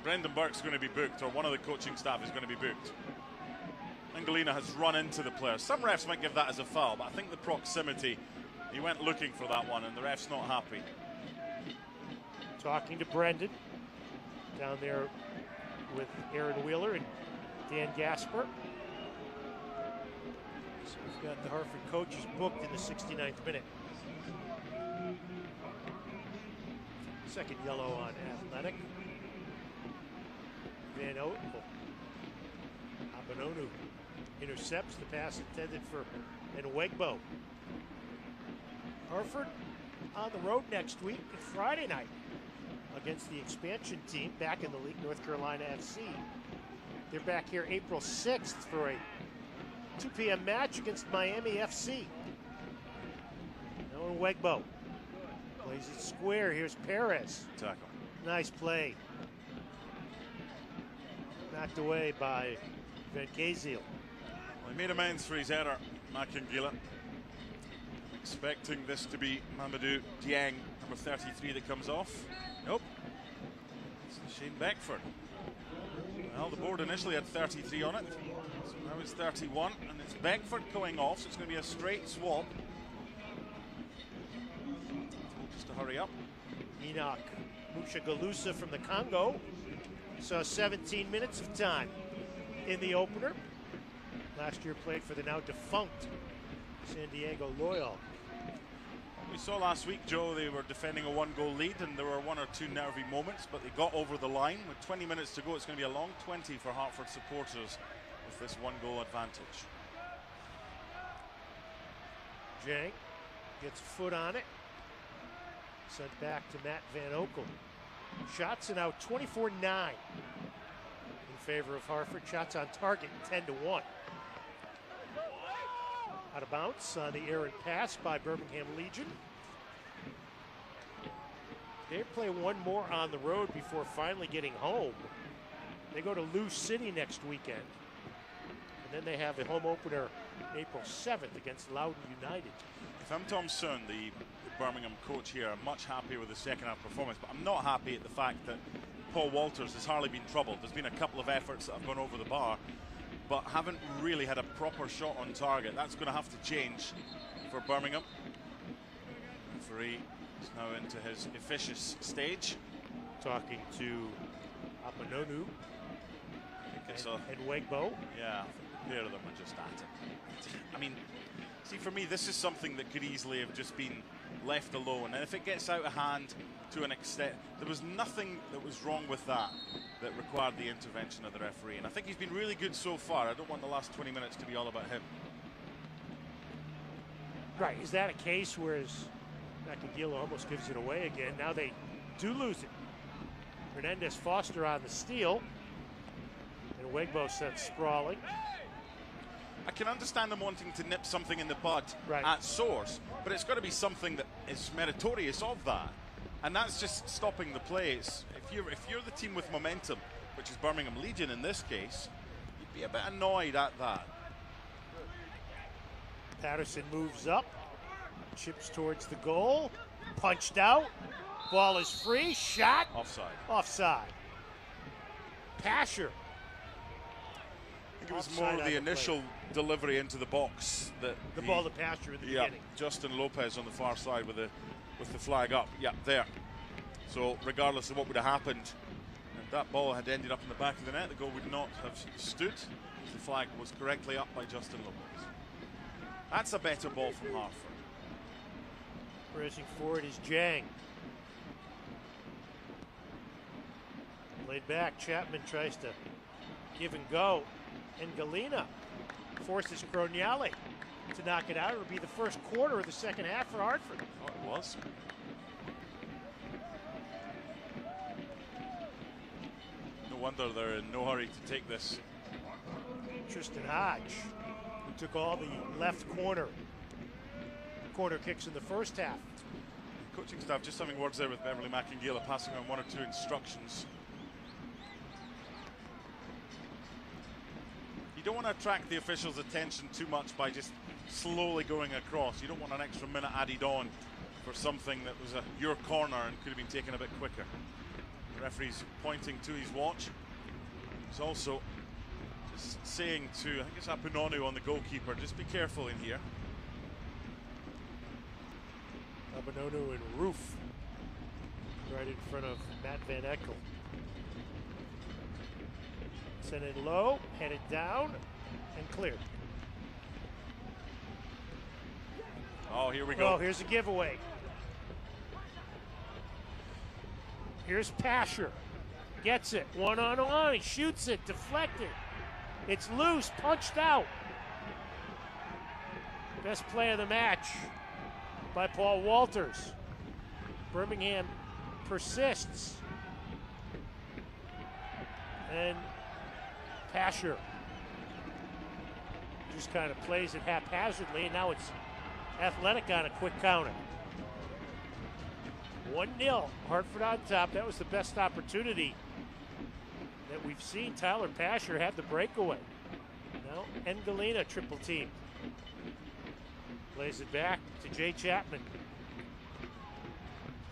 B: Brendan Burke's going to be booked, or one of the coaching staff is going to be booked. Ngalina has run into the player. Some refs might give that as a foul, but I think the proximity, he went looking for that one, and the ref's not happy.
A: Talking to Brendan down there with Aaron Wheeler and Dan Gasper. So we've got the Hartford coaches booked in the 69th minute. Second yellow on Athletic. Van Otel. Abanonu intercepts the pass intended for Nwegbo. Hartford on the road next week, Friday night, against the expansion team back in the league, North Carolina FC. They're back here April 6th for a 2 p.m. match against Miami FC. Now Nwegbo plays it square. Here's Perez.
B: Tackle.
A: Nice play. Knocked away by Van Kaziel.
B: Well, he made amends for his error, Makangila. I'm expecting this to be Mamadou Dieng, number 33, that comes off. Nope. It's Shane Beckford. Well, the board initially had 33 on it, so now it's 31, and it's Beckford going off, so it's going to be a straight swap. Just to hurry up.
A: Enoch Mushagalusa from the Congo saw 17 minutes of time in the opener. Last year played for the now defunct San Diego Loyal.
B: We saw last week, Joe, they were defending a one-goal lead, and there were one or two nervy moments, but they got over the line. With 20 minutes to go, it's going to be a long 20 for Hartford supporters with this one-goal advantage.
A: Jiang gets a foot on it. Sent back to Matt Van Okel. Shots are now 24-9 in favor of Hartford. Shots on target 10-1. Out of bounds on the errant pass by Birmingham Legion. They play one more on the road before finally getting home. They go to Lou City next weekend. And then they have a home opener April 7th against Loudoun United.
B: If I'm Tom Soon, the Birmingham coach here, I'm much happier with the second half performance, but I'm not happy at the fact that Paul Walters has hardly been troubled. There's been a couple of efforts that have gone over the bar, but haven't really had a proper shot on target. That's going to have to change for Birmingham. Referee is now into his officious stage.
A: Talking to Abanonu and Nwegbo.
B: Yeah, the pair of them are just at it. I mean, see, for me, this is something that could easily have just been left alone. And if it gets out of hand to an extent, there was nothing that was wrong with that required the intervention of the referee. And I think he's been really good so far. I don't want the last 20 minutes to be all about him.
A: Right, is that a case where Makangila almost gives it away again? Now they do lose it. Hernandez Foster on the steal. And Nwegbo sent sprawling.
B: I can understand them wanting to nip something in the bud at source, but it's got to be something that is meritorious of that. And that's just stopping the play. If you're the team with momentum, which is Birmingham Legion in this case, you'd be a bit annoyed at that.
A: Patterson moves up, chips towards the goal, punched out, ball is free, shot. Offside. Pasher.
B: I think it was more the initial delivery into the box that
A: the ball to Pasher in the beginning.
B: Justin Lopez on the far side with the flag up. Yeah, there. So regardless of what would have happened, if that ball had ended up in the back of the net, the goal would not have stood. The flag was correctly up by Justin Lopez. That's a better ball from Hartford.
A: Racing forward is Jiang. Played back. Chapman tries to give and go. And Galena forces Croniale to knock it out. It'll be the first quarter of the second half for Hartford.
B: Oh, it was. No wonder they're in no hurry to take this.
A: Tristan Hodge, who took all the left corner kicks in the first half.
B: Coaching staff just having words there with Beverly McIngeala, passing on one or two instructions. You don't want to attract the officials' attention too much by just slowly going across. You don't want an extra minute added on for something that was your corner and could have been taken a bit quicker. The referee's pointing to his watch. He's also just saying to, I think it's Apunonu on the goalkeeper, just be careful in here.
A: Apunonu and Roof right in front of Matt Van Eckel. Sent it low, headed down, and cleared.
B: Oh, here we go.
A: Oh, here's a giveaway. Here's Pasher. Gets it. One-on-one. He shoots it. Deflected. It's loose. Punched out. Best play of the match by Paul Walters. Birmingham persists. And Pasher just kind of plays it haphazardly, and now it's Athletic on a quick counter. 1-0, Hartford on top. That was the best opportunity that we've seen. Tyler Pasher had the breakaway. Now Engalina triple team. Plays it back to Jay Chapman.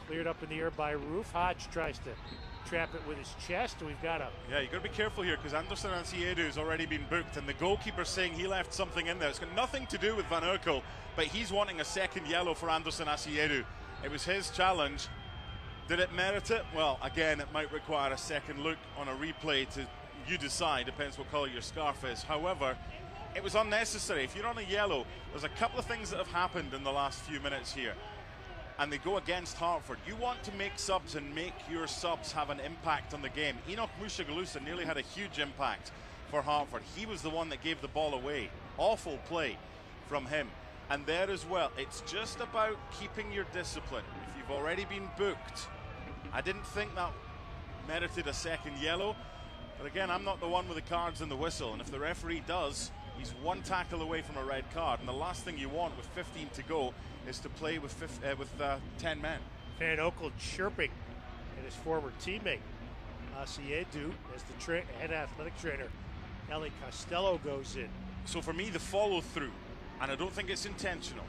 A: Cleared up in the air by Roof. Hodge tries to trap it with his chest. We've got a...
B: Yeah, you've got to be careful here because Anderson Asiedu has already been booked and the goalkeeper's saying he left something in there. It's got nothing to do with Van Urkel, but he's wanting a second yellow for Anderson Asiedu. It was his challenge. Did it merit it? Well, again, it might require a second look on a replay to you decide. Depends what color your scarf is. However, it was unnecessary. If you're on a yellow, there's a couple of things that have happened in the last few minutes here, and they go against Hartford. You want to make subs and make your subs have an impact on the game. Enoch Mushagalusa nearly had a huge impact for Hartford. He was the one that gave the ball away. Awful play from him. And there as well, it's just about keeping your discipline. If you've already been booked, I didn't think that merited a second yellow. But again, I'm not the one with the cards and the whistle. And if the referee does, he's one tackle away from a red card. And the last thing you want with 15 to go is to play with 10 men.
A: Van Okel chirping at his former teammate, Asiedu, as the head athletic trainer, Ellie Costello, goes in.
B: So for me, the follow-through, and I don't think it's intentional,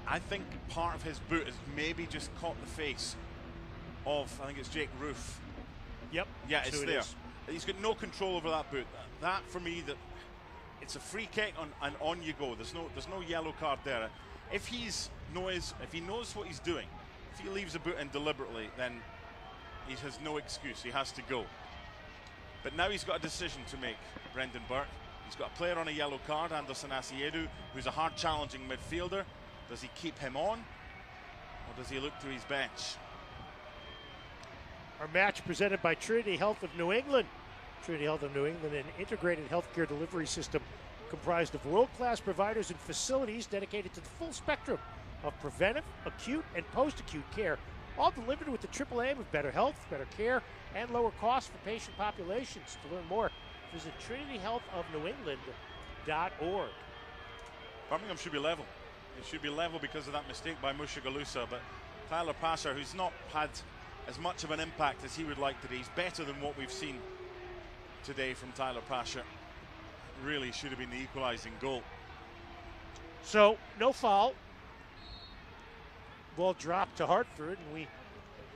B: I think part of his boot has maybe just caught the face of, I think it's Jake Roof.
A: Yep.
B: Yeah, it's
A: so
B: there.
A: is.
B: He's got no control over that boot. That for me, it's a free kick and on you go. There's no yellow card there. If he knows what he's doing, if he leaves a boot in deliberately, then he has no excuse. He has to go. But now he's got a decision to make, Brendan Burke. He's got a player on a yellow card, Anderson Asiedu, who's a hard challenging midfielder. Does he keep him on, or does he look to his bench?
A: Our match presented by Trinity Health of New England. Trinity Health of New England, an integrated healthcare delivery system comprised of world-class providers and facilities dedicated to the full spectrum of preventive, acute, and post-acute care, all delivered with the triple aim of better health, better care, and lower costs for patient populations. To learn more, visit trinityhealthofnewengland.org.
B: Birmingham should be level. It should be level because of that mistake by Mushagalusa, but Tyler Pasher, who's not had as much of an impact as he would like today, he's better than what we've seen today from Tyler Pasher. Really should have been the equalizing goal.
A: So, no foul. Ball dropped to Hartford, and we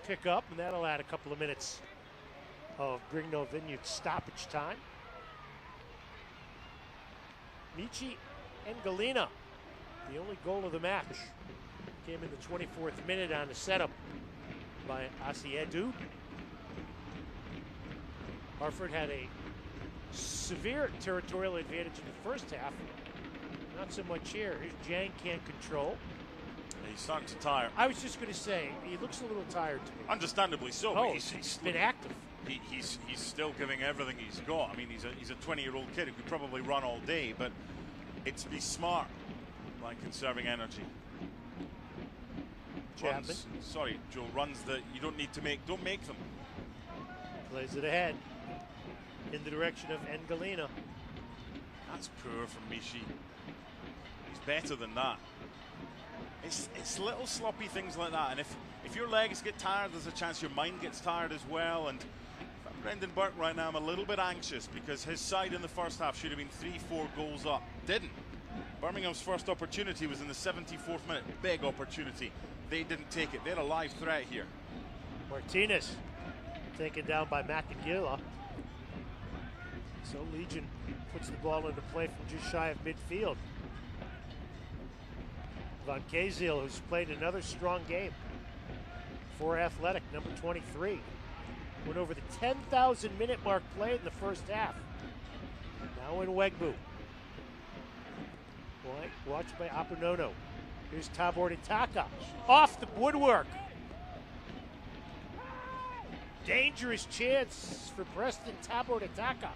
A: pick up, and that'll add a couple of minutes of Grignell Vineyard stoppage time. Michi Engalina, the only goal of the match, came in the 24th minute on a setup by Asiedu. Hartford had a severe territorial advantage in the first half. Not so much here. Here's Jang, can't control.
B: He's starting to tire.
A: I was just going to say, he looks a little tired to me.
B: Understandably so.
A: Oh,
B: but
A: he's been active.
B: He's still giving everything he's got. I mean, he's a 20-year-old kid who could probably run all day, but it's be smart by conserving energy.
A: Chapman.
B: Runs, sorry, Joe, runs that you don't need to make, don't make them.
A: Plays it ahead in the direction of Engalina.
B: That's poor from Mishi. He's better than that. It's little sloppy things like that, and if your legs get tired, there's a chance your mind gets tired as well. And if I'm Brendan Burke right now, I'm a little bit anxious because his side in the first half should have been 3-4 goals up. Didn't. Birmingham's first opportunity was in the 74th minute. Big opportunity. They didn't take it. They're a live threat here.
A: Martinez taken down by Macagilla. So Legion puts the ball into play from just shy of midfield. Van Kaziel, who's played another strong game for Athletic, number 23. Went over the 10,000 minute mark played in the first half. Now in Wegbu. Watched by Apunono. Here's Tabor Itaka. Off the woodwork. Dangerous chance for Preston Tabor Itaka.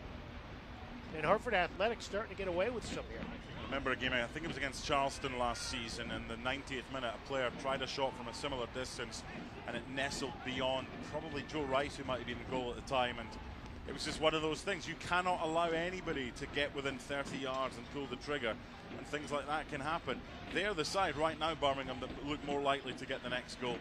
A: And Hartford Athletic starting to get away with some here.
B: I remember a game, I think it was against Charleston last season, and the 90th minute, a player tried a shot from a similar distance, and it nestled beyond probably Joe Rice, who might have been in goal at the time, and it was just one of those things. You cannot allow anybody to get within 30 yards and pull the trigger, and things like that can happen. They're the side right now, Birmingham, that look more likely to get the next goal.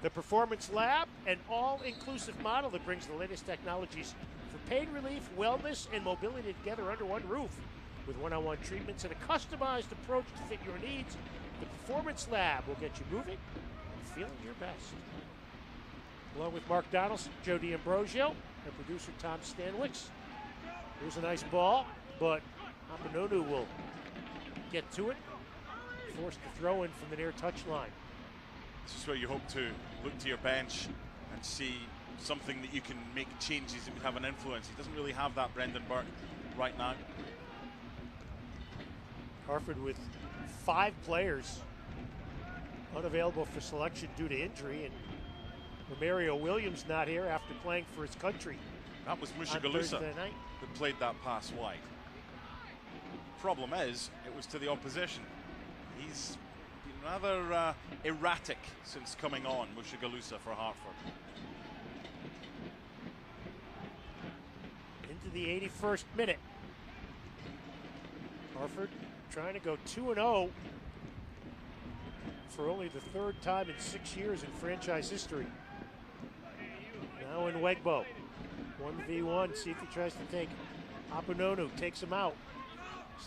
A: The Performance Lab, an all-inclusive model that brings the latest technologies for pain relief, wellness, and mobility together under one roof. With one-on-one treatments and a customized approach to fit your needs, the Performance Lab will get you moving and feeling your best. Along with Mark Donaldson, Joe D'Ambrosio, and producer Tom Stanwicks. Here's a nice ball, but Apononu will get to it, forced to throw in from the near touchline.
B: This is where you hope to look to your bench and see something that you can make changes that would have an influence. He doesn't really have that, Brendan Burke, right now.
A: Hartford with 5 players unavailable for selection due to injury, and Romario Williams not here after playing for his country.
B: That was Mushagalusa that played that pass wide. Problem is, it was to the opposition. He's been rather erratic since coming on, Mushagalusa, for Hartford.
A: Into the 81st minute. Hartford trying to go 2-0 for only the 3rd time in 6 years in franchise history. Now in Wegbo. 1v1, see if he tries to take Apononu, takes him out.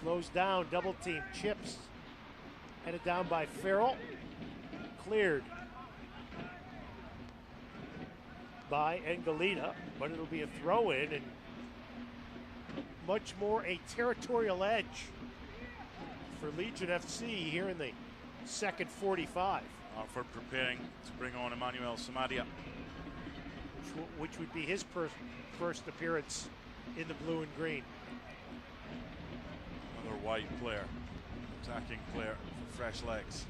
A: Slows down, double team, chips. Headed down by Farrell. Cleared by Engalina, but it'll be a throw in, and much more a territorial edge for Legion FC here in the second 45.
B: Hartford preparing to bring on Emmanuel Samadia,
A: which would be his first appearance in the blue and green.
B: Another wide player, attacking player for fresh legs.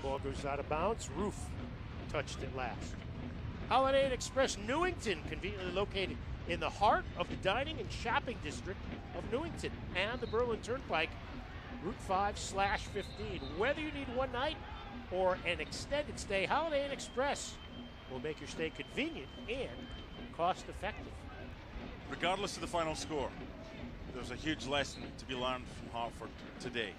A: Ball goes out of bounds. Roof touched it last. Holiday Inn Express Newington, conveniently located in the heart of the dining and shopping district of Newington and the Berlin Turnpike, Route 5/15. Whether you need one night or an extended stay, Holiday Inn Express will make your stay convenient and cost-effective.
B: Regardless of the final score, there's a huge lesson to be learned from Hartford today.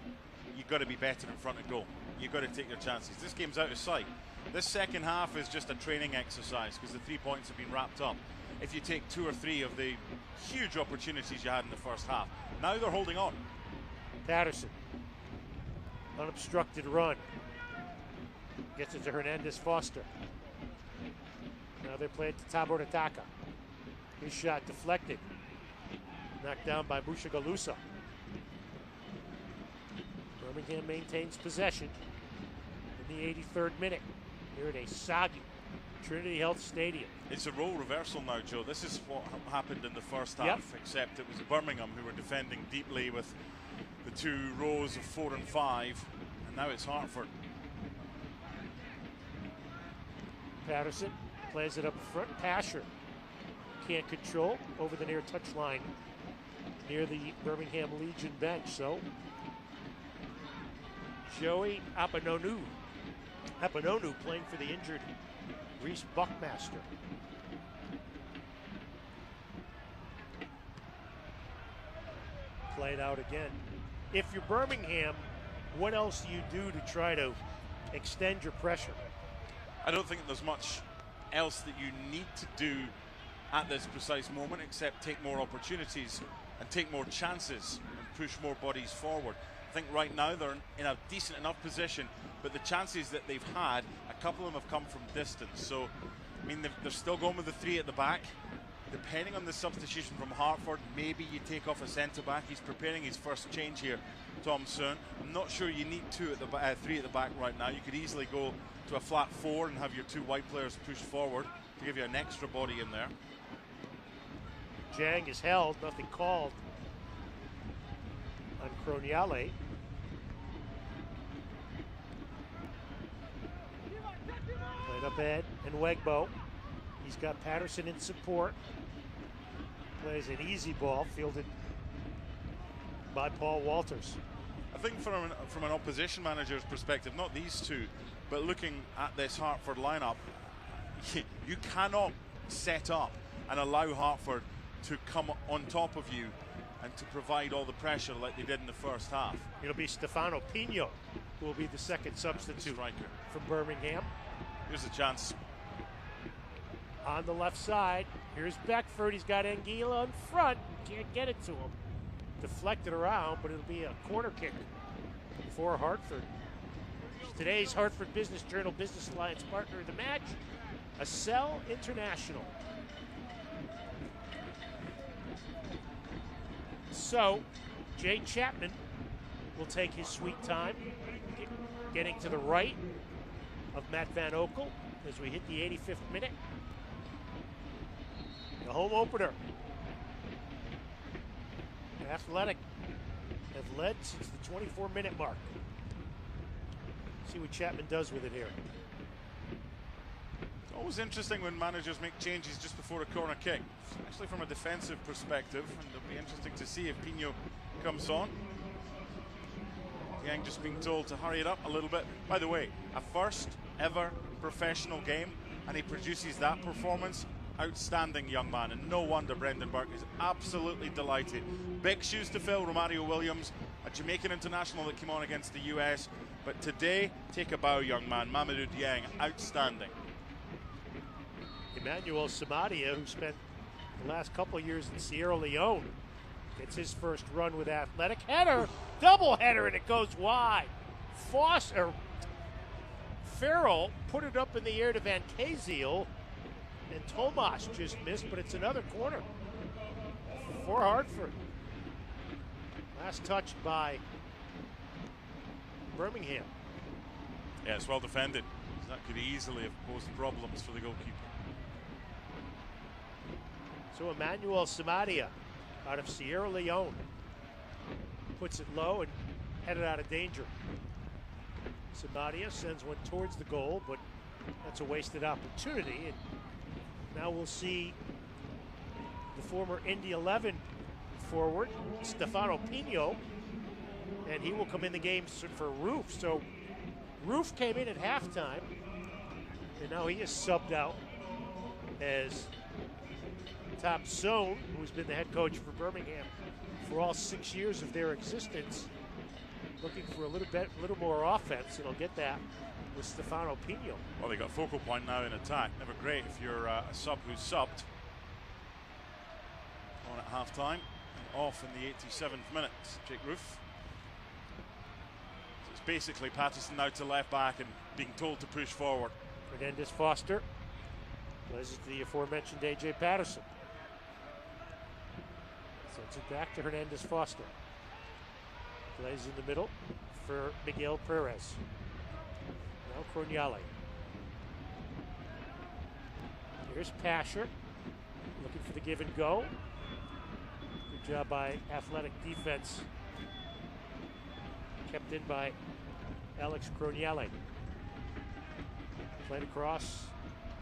B: You've got to be better in front of goal. You've got to take your chances. This game's out of sight. This second half is just a training exercise because the 3 points have been wrapped up. If you take 2 or 3 of the huge opportunities you had in the first half, now they're holding on.
A: Patterson, unobstructed run. Gets it to Hernandez Foster. Now they play it to Tabor Itaka. His shot deflected. Knocked down by Mushagalusa. Birmingham maintains possession in the 83rd minute here at a soggy Trinity Health Stadium.
B: It's a role reversal now, Joe. This is what happened in the first half, except it was Birmingham who were defending deeply with the 2 rows of 4 and 5, and now it's Hartford.
A: Patterson plays it up front. Pasher can't control over the near touchline near the Birmingham Legion bench. So Joey Apanonu playing for the injured Reese Buckmaster. Played out again. If you're Birmingham, what else do you do to try to extend your pressure?
B: I don't think there's much else that you need to do at this precise moment except take more opportunities and take more chances and push more bodies forward. I think right now they're in a decent enough position, but the chances that they've had, a couple of them have come from distance. So, I mean, they're still going with the three at the back. Depending on the substitution from Hartford, maybe you take off a centre-back. He's preparing his first change here, Tom Soon. I'm not sure you need three at the back right now. You could easily go to a flat four and have your two wide players push forward to give you an extra body in there.
A: Jang is held, nothing called on Croniale. Played up ahead, and Wegbo. He's got Patterson in support. Plays an easy ball, fielded by Paul Walters.
B: I think from an opposition manager's perspective, not these two, but looking at this Hartford lineup, you cannot set up and allow Hartford to come on top of you and to provide all the pressure like they did in the first half.
A: It'll be Stefano Pino who will be the second substitute from Birmingham.
B: Here's a chance.
A: On the left side, here's Beckford. He's got Anguilla in front. Can't get it to him. Deflected around, but it'll be a corner kick for Hartford. Today's Hartford Business Journal Business Alliance partner of the match, USL International. So, Jay Chapman will take his sweet time, getting to the right of Matt Van Oekel as we hit the 85th minute. The home opener. Athletic have led since the 24-minute mark. See what Chapman does with it here.
B: It's always interesting when managers make changes just before a corner kick, especially from a defensive perspective, and it'll be interesting to see if Pino comes on. Yang just being told to hurry it up a little bit. By the way, a first ever professional game, and he produces that performance. Outstanding young man, and no wonder Brendan Burke is absolutely delighted. Big shoes to fill, Romario Williams, a Jamaican international that came on against the US, but today, take a bow, young man. Mamadou Dieng, outstanding.
A: Emmanuel Samadia, who spent the last couple of years in Sierra Leone, gets his first run with Athletic. Header, double header, and it goes wide. Farrell put it up in the air to Van Kaziel, and Tomas just missed, but it's another corner for Hartford. Last touched by Birmingham.
B: Yeah, it's well defended. That could easily have posed problems for the goalkeeper.
A: So Emmanuel Samadia out of Sierra Leone puts it low and headed out of danger. Samadia sends one towards the goal, but that's a wasted opportunity. And now we'll see the former Indy 11 forward, Stefano Pino, and he will come in the game for Roof. So Roof came in at halftime, and now he is subbed out as Tom Sohn, who's been the head coach for Birmingham for all 6 years of their existence, looking for a little more offense, and he'll get that with Stefano Pino.
B: Well, they got focal point now in attack. Never great if you're a sub who's subbed. On at halftime, and off in the 87th minute. Jake Roof. So it's basically Patterson now to left back and being told to push forward.
A: Hernandez Foster plays it to the aforementioned AJ Patterson. Sends it back to Hernandez Foster. Plays in the middle for Miguel Perez. Now Croniale. Here's Pasher looking for the give and go. Good job by Athletic defense. Kept in by Alex Croniale. Played across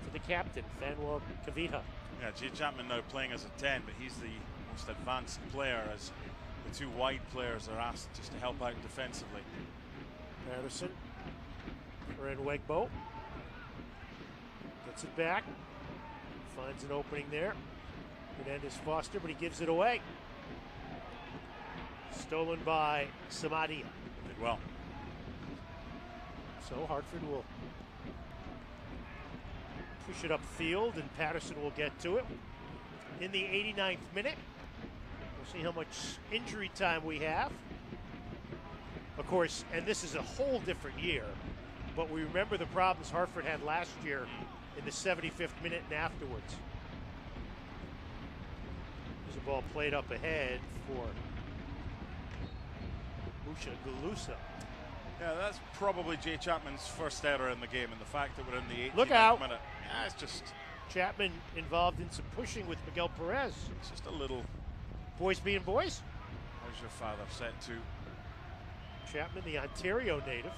A: to the captain, Fanuel Kavita.
B: Yeah, Jay Chapman now playing as a 10, but he's the most advanced player as the two wide players are asked just to help out defensively.
A: Patterson for Nwegbo. Gets it back. Finds an opening there. Hernandez Foster, but he gives it away. Stolen by Samadia.
B: Did well.
A: So Hartford will push it upfield, and Patterson will get to it. In the 89th minute, we'll see how much injury time we have. Of course, and this is a whole different year, but we remember the problems Hartford had last year in the 75th minute and afterwards. There's a ball played up ahead for Musha Galusa.
B: Yeah, that's probably Jay Chapman's first error in the game, and the fact that we're in the 89th
A: Look out.
B: minute. Yeah, it's just
A: Chapman involved in some pushing with Miguel Perez.
B: It's just a little.
A: Boys being boys.
B: How's your father set to?
A: Chapman, the Ontario native.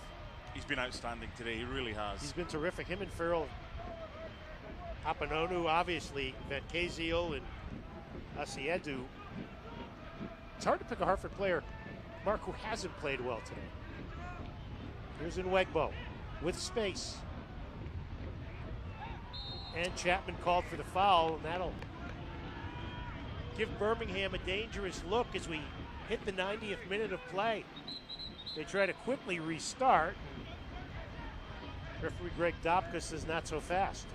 B: He's been outstanding today. He really has.
A: He's been terrific. Him and Farrell Apanonu, obviously, Van Kaziel and Asiedu. It's hard to pick a Hartford player, Mark, who hasn't played well today. Here's Nwegbo with space. And Chapman called for the foul, and that'll give Birmingham a dangerous look as we hit the 90th minute of play. They try to quickly restart. Referee Greg Dopka says not so fast.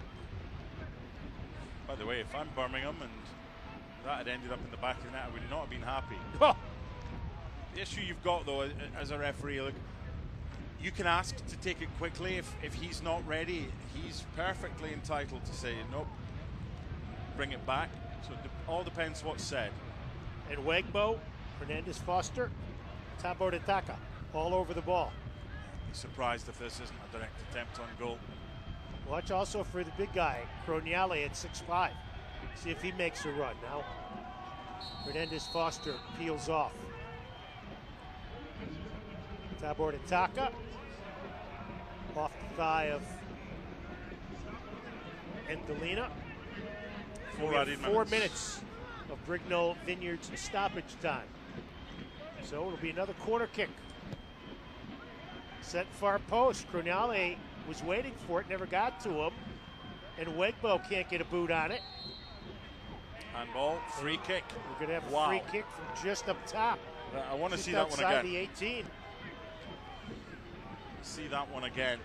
B: By the way, if I'm Birmingham and that had ended up in the back of the net, I would not have been happy.
A: Oh.
B: The issue you've got, though, as a referee, look, you can ask to take it quickly. If he's not ready, he's perfectly entitled to say, nope, bring it back. So it all depends what's said.
A: And Nwegbo, Hernandez Foster, Tabo Taka, all over the ball.
B: Be surprised if this isn't a direct attempt on goal.
A: Watch also for the big guy, Croniale at 6'5". See if he makes a run. Now, Hernandez Foster peels off. Tabor Taka off the thigh of Endolina. 4 minutes of Brignold Vineyards stoppage time. So it'll be another corner kick. Set far post. Croniale was waiting for it, never got to him. And Nwegbo can't get a boot on it.
B: Handball, free kick.
A: We're going to have a free kick from just up top.
B: I want to see that one again.
A: Outside the 18.
B: See that one again.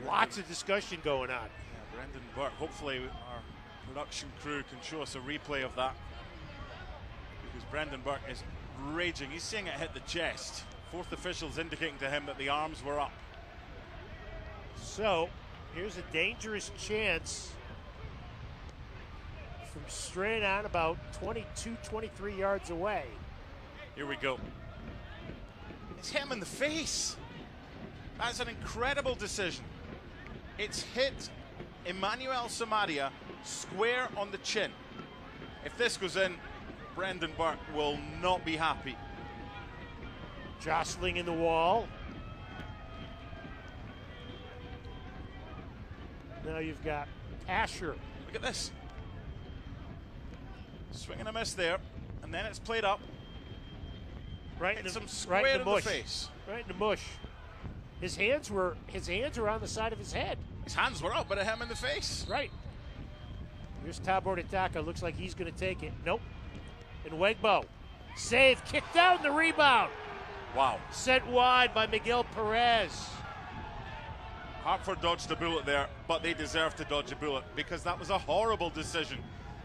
A: Lots of discussion going on.
B: Yeah, Brendan Burke. Hopefully our production crew can show us a replay of that, because Brendan Burke is raging. He's seeing it hit the chest. Fourth officials indicating to him that the arms were up.
A: So here's a dangerous chance from straight on about 22, 23 yards away.
B: Here we go. It's hit him in the face. That's an incredible decision. It's hit Emmanuel Samadia square on the chin. If this goes in, Brendan Burke will not be happy.
A: Jostling in the wall. Now you've got Asher.
B: Look at this. Swing and a miss there, and then it's played up.
A: Right
B: Hits
A: in
B: him square in the face.
A: Right in the mush. His hands were on the side of his head.
B: His hands were up, but it hit him in the face.
A: Right. Here's Tabor Taka. Looks like he's going to take it. Nope. And Nwegbo. Save. Kicked down the rebound.
B: Wow.
A: Sent wide by Miguel Perez.
B: Hartford dodged a bullet there, but they deserved to dodge a bullet because that was a horrible decision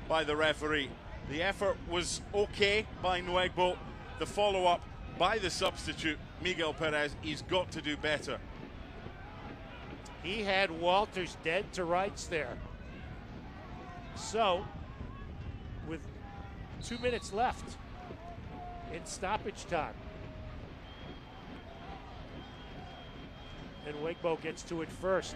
B: by the referee. The effort was okay by Nwegbo. The follow-up by the substitute, Miguel Perez, he's got to do better.
A: He had Walters dead to rights there. So, with 2 minutes left in stoppage time, and Nwegbo gets to it first.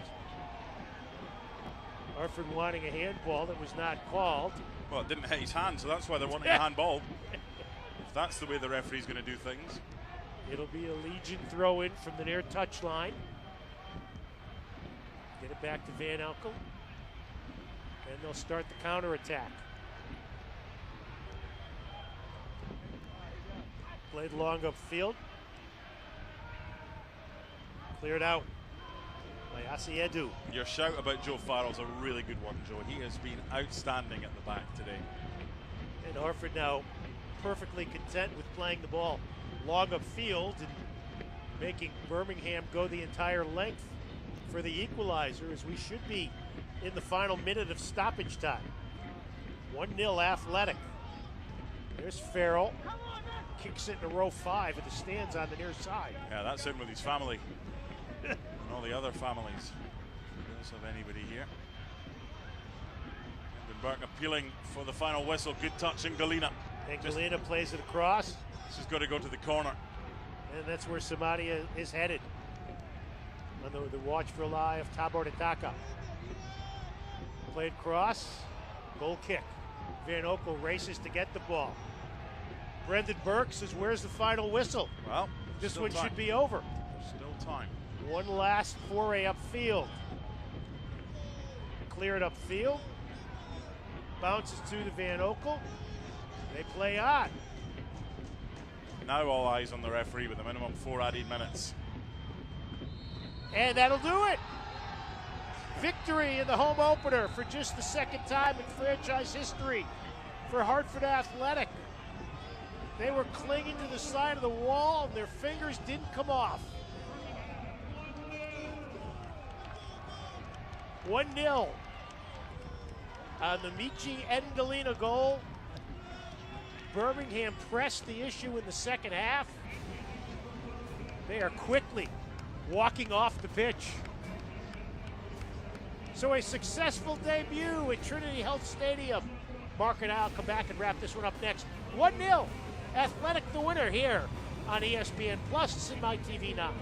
A: Hartford wanting a handball that was not called.
B: Well, it didn't hit his hand, so that's why they're wanting a handball. If that's the way the referee's going to do things.
A: It'll be a Legion throw in from the near touchline. Get it back to Van Elkel. And they'll start the counterattack. Played long upfield. Cleared out by Asiedu.
B: Your shout about Joe Farrell's a really good one, Joe. He has been outstanding at the back today.
A: And Hartford now perfectly content with playing the ball long upfield and making Birmingham go the entire length for the equalizer, as we should be in the final minute of stoppage time. 1-0 Athletic. There's Farrell. Kicks it in row 5 at the stands on the near side.
B: Yeah, that's in with his family. And all the other families. Does have anybody here. Burke appealing for the final whistle. Good touch in Galina.
A: And Galina plays it across.
B: This has got to go to the corner.
A: And that's where Samaria is headed. Under the watchful eye of Tabor Ditaka. Played cross. Goal kick. Van Okel races to get the ball. Brendan Burke says, where's the final whistle?
B: Well,
A: this one should be over.
B: There's still time.
A: One last foray upfield. Cleared upfield. Bounces to the Van Okel. They play on.
B: Now all eyes on the referee with a minimum 4 added minutes.
A: And that'll do it. Victory in the home opener for just the second time in franchise history for Hartford Athletic. They were clinging to the side of the wall and their fingers didn't come off. 1-0 on the Michi Ngalina goal. Birmingham pressed the issue in the second half. They are quickly walking off the pitch. So a successful debut at Trinity Health Stadium. Mark and I'll come back and wrap this one up next. 1-0, Athletic the winner here on ESPN Plus. It's in my TV now.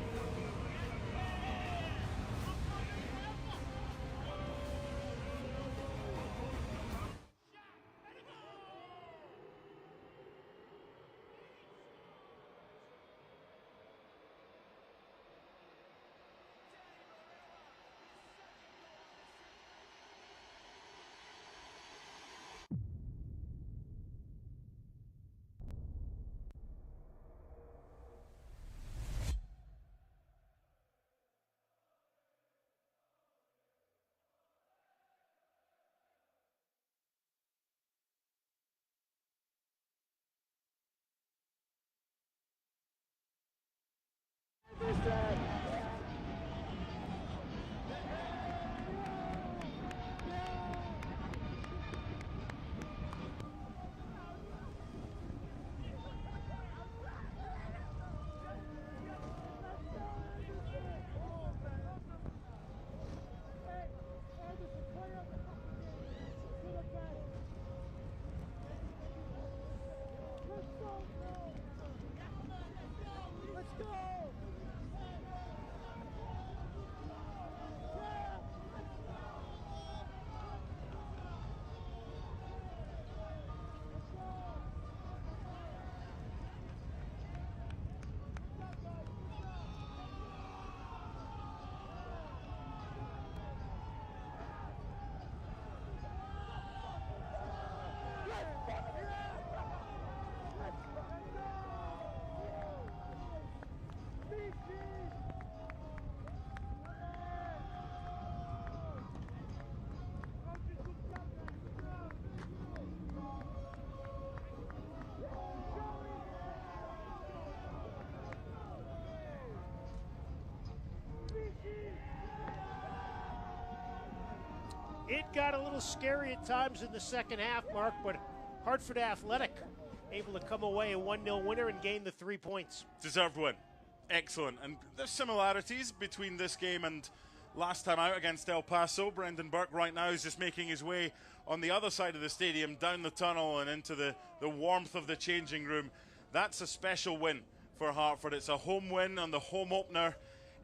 A: It got a little scary at times in the second half, Mark, but Hartford Athletic able to come away a 1-0 winner and gain the 3 points.
B: Deserved win. Excellent. And there's similarities between this game and last time out against El Paso. Brendan Burke right now is just making his way on the other side of the stadium, down the tunnel and into the warmth of the changing room. That's a special win for Hartford. It's a home win on the home opener.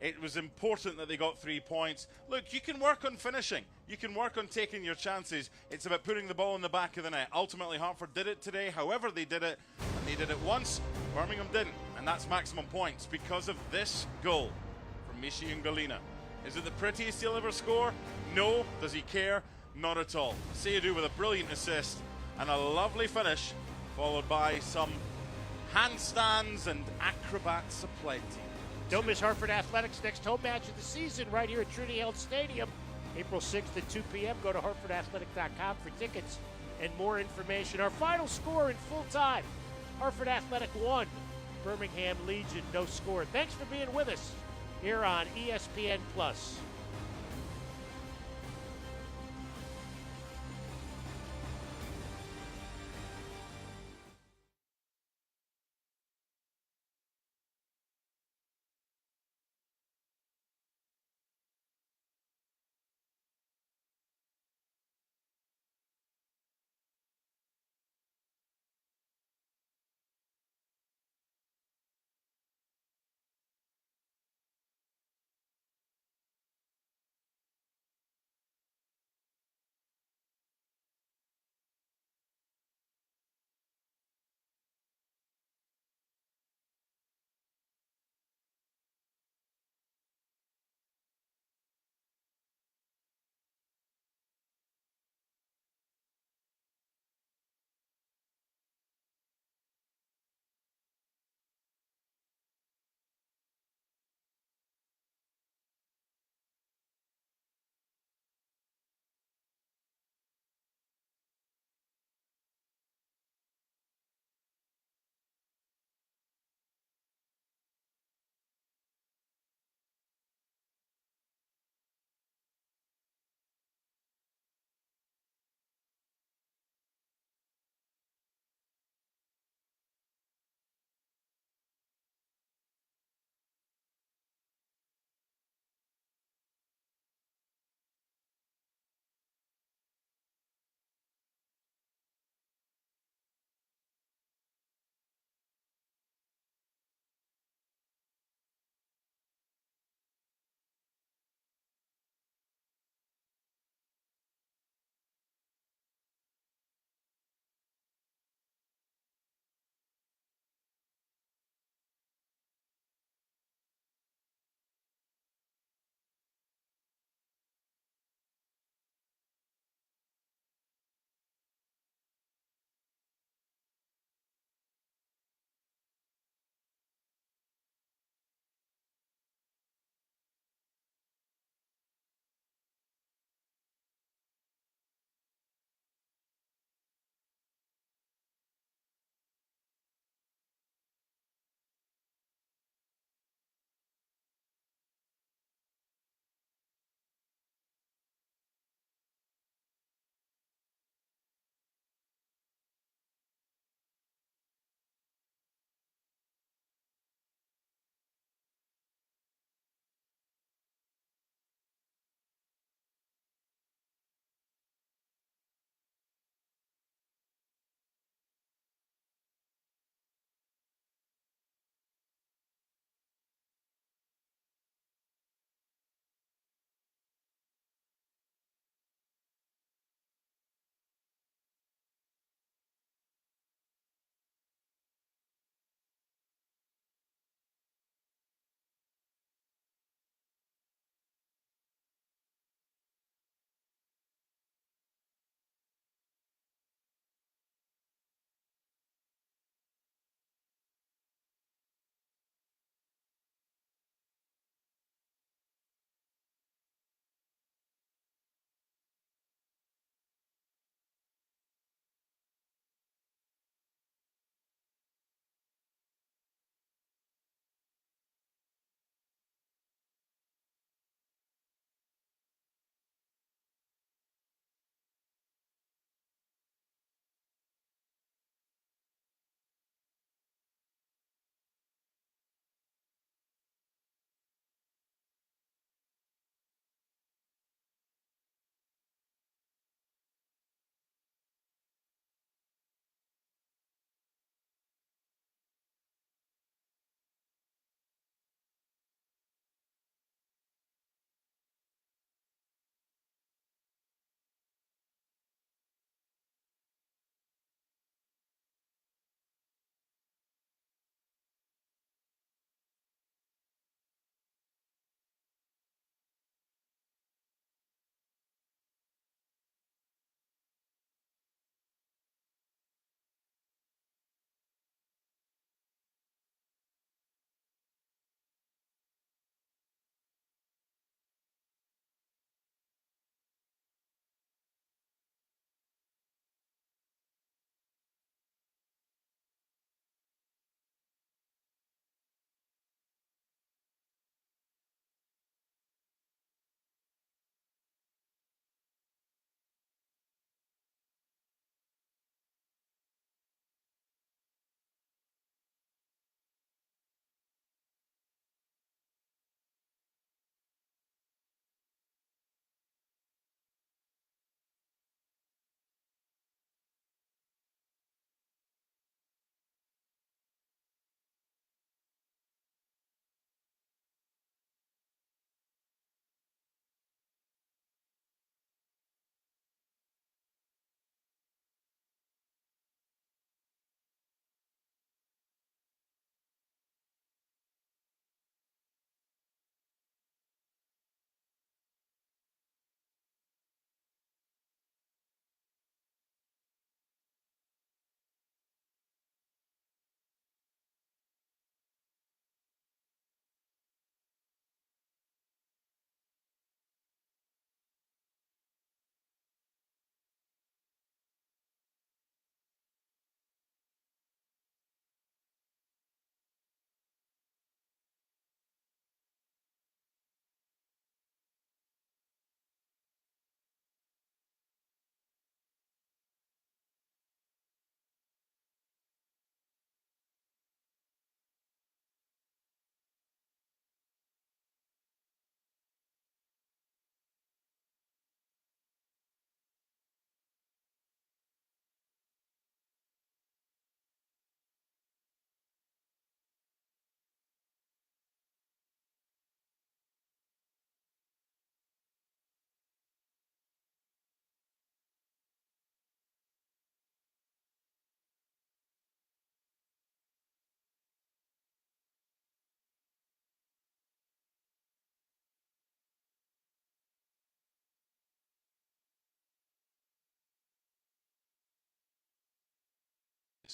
B: It was important that they got 3 points. Look, you can work on finishing. You can work on taking your chances. It's about putting the ball in the back of the net. Ultimately, Hartford did it today. However they did it, and they did it once, Birmingham didn't. And that's maximum points because of this goal from Michi Ngalina. Is it the prettiest he'll ever score? No. Does he care? Not at all. Seydou with a brilliant assist and a lovely finish, followed by some handstands and acrobats aplenty.
A: Don't miss Hartford Athletics' next home match of the season right here at Trinity Health Stadium, April 6th at 2 p.m. Go to hartfordathletic.com for tickets and more information. Our final score in full time, Hartford Athletic 1, Birmingham Legion no score. Thanks for being with us here on ESPN+.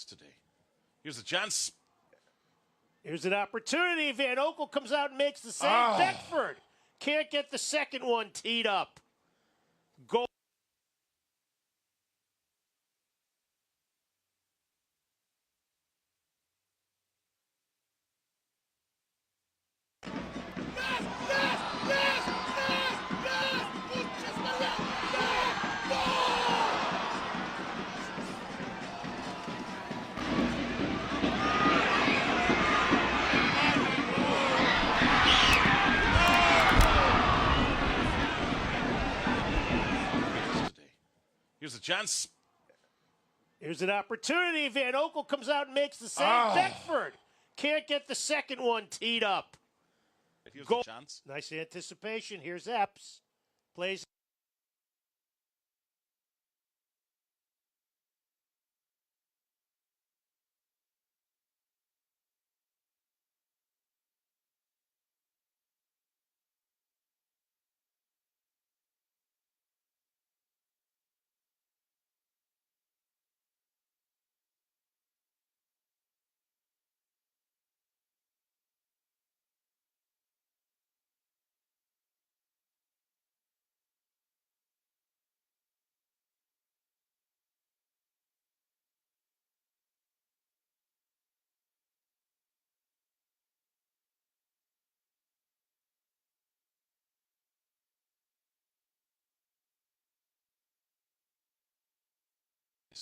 B: Today. Here's a chance.
A: Here's an opportunity. Van Oekel comes out and makes the save. Beckford can't get the second one teed up. Goal.
B: Here's a chance.
A: Here's an opportunity. Van Oekel comes out and makes the save. Beckford can't get the second one teed up.
B: Here's
A: Goal.
B: a chance.
A: Nice anticipation. Here's Epps. Plays.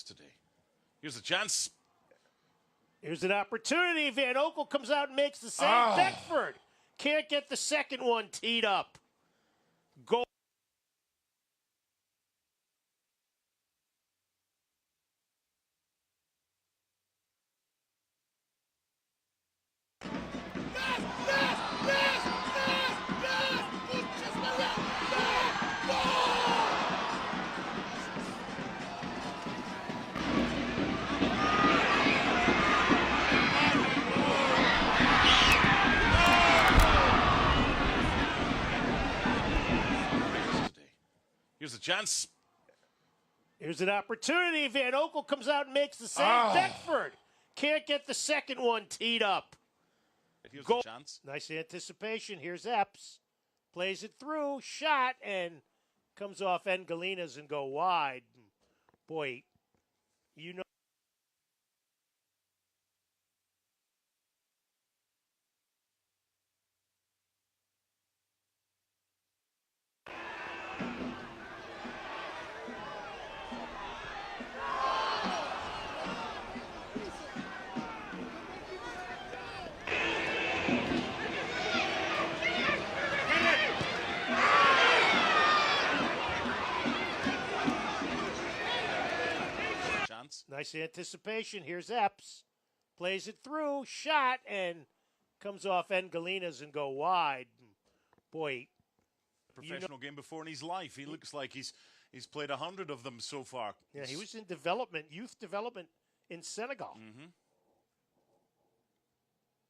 B: Today. Here's a chance.
A: Here's an opportunity. Van Oekel comes out and makes the save. Beckford can't get the second one teed up. Goal.
B: Here's a chance.
A: Here's an opportunity. Van Oekel comes out and makes the save. Beckford can't get the second one teed up.
B: Here's
A: Goal.
B: a chance.
A: Nice anticipation. Here's Epps. Plays it through. Shot and comes off Engelinas and go wide. Boy, you know. Nice anticipation. Here's Epps. Plays it through. Shot and comes off Engelinas and go wide. Boy,
B: Professional game before in his life. He looks like he's played 100 of them so far.
A: Yeah, he was in development, youth development in Senegal.
B: Mm-hmm.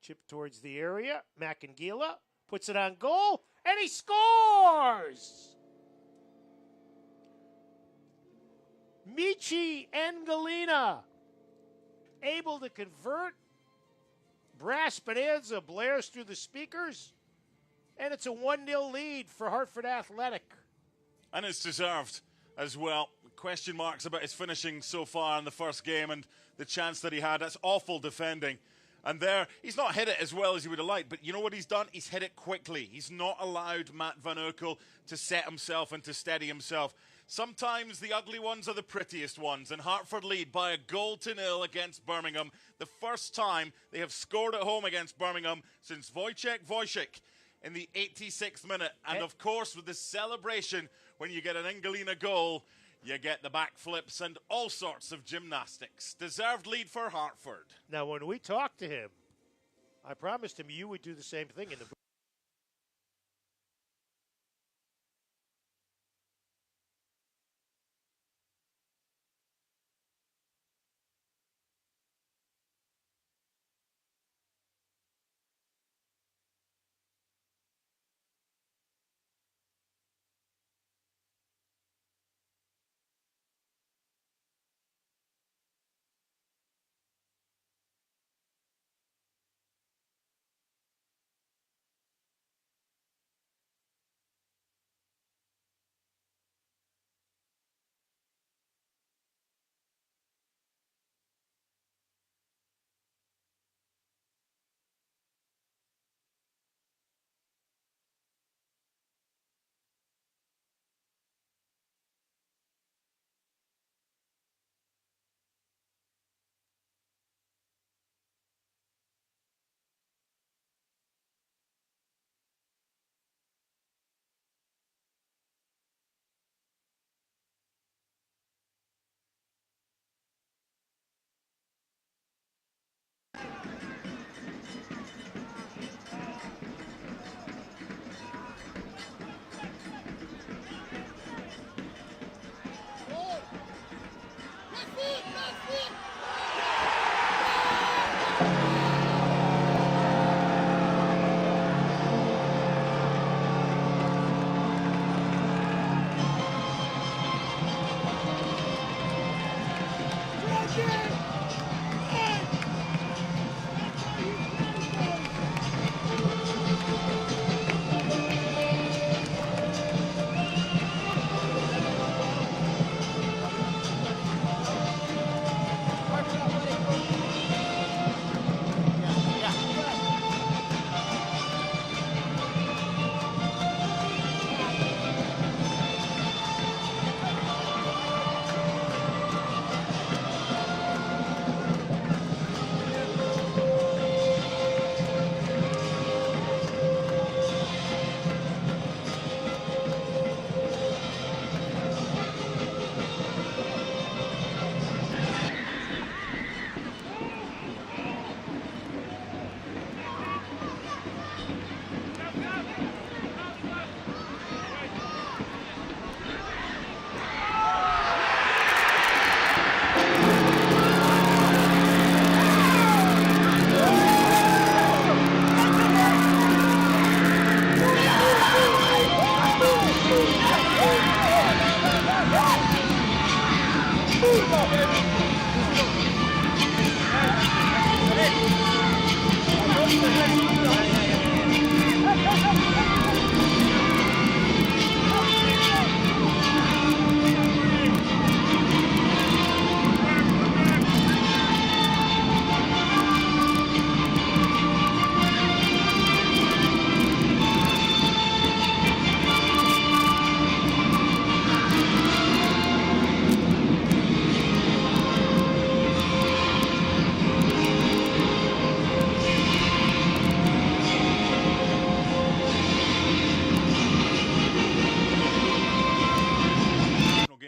A: Chip towards the area. Macangila puts it on goal, and he scores! Michi Engelina able to convert. Brass Bonanza blares through the speakers, and it's a 1-0 lead for Hartford Athletic.
B: And it's deserved as well. Question marks about his finishing so far in the first game and the chance that he had. That's awful defending. And there, he's not hit it as well as he would have liked, but you know what he's done? He's hit it quickly. He's not allowed Matt Van Oekel to set himself and to steady himself. Sometimes the ugly ones are the prettiest ones, and Hartford lead by a 1-0 against Birmingham. The first time they have scored at home against Birmingham since Wojciech in the 86th minute. And of course, with the celebration, when you get an Engelina goal, you get the backflips and all sorts of gymnastics. Deserved lead for Hartford.
A: Now, when we talked to him, I promised him you would do the same thing in the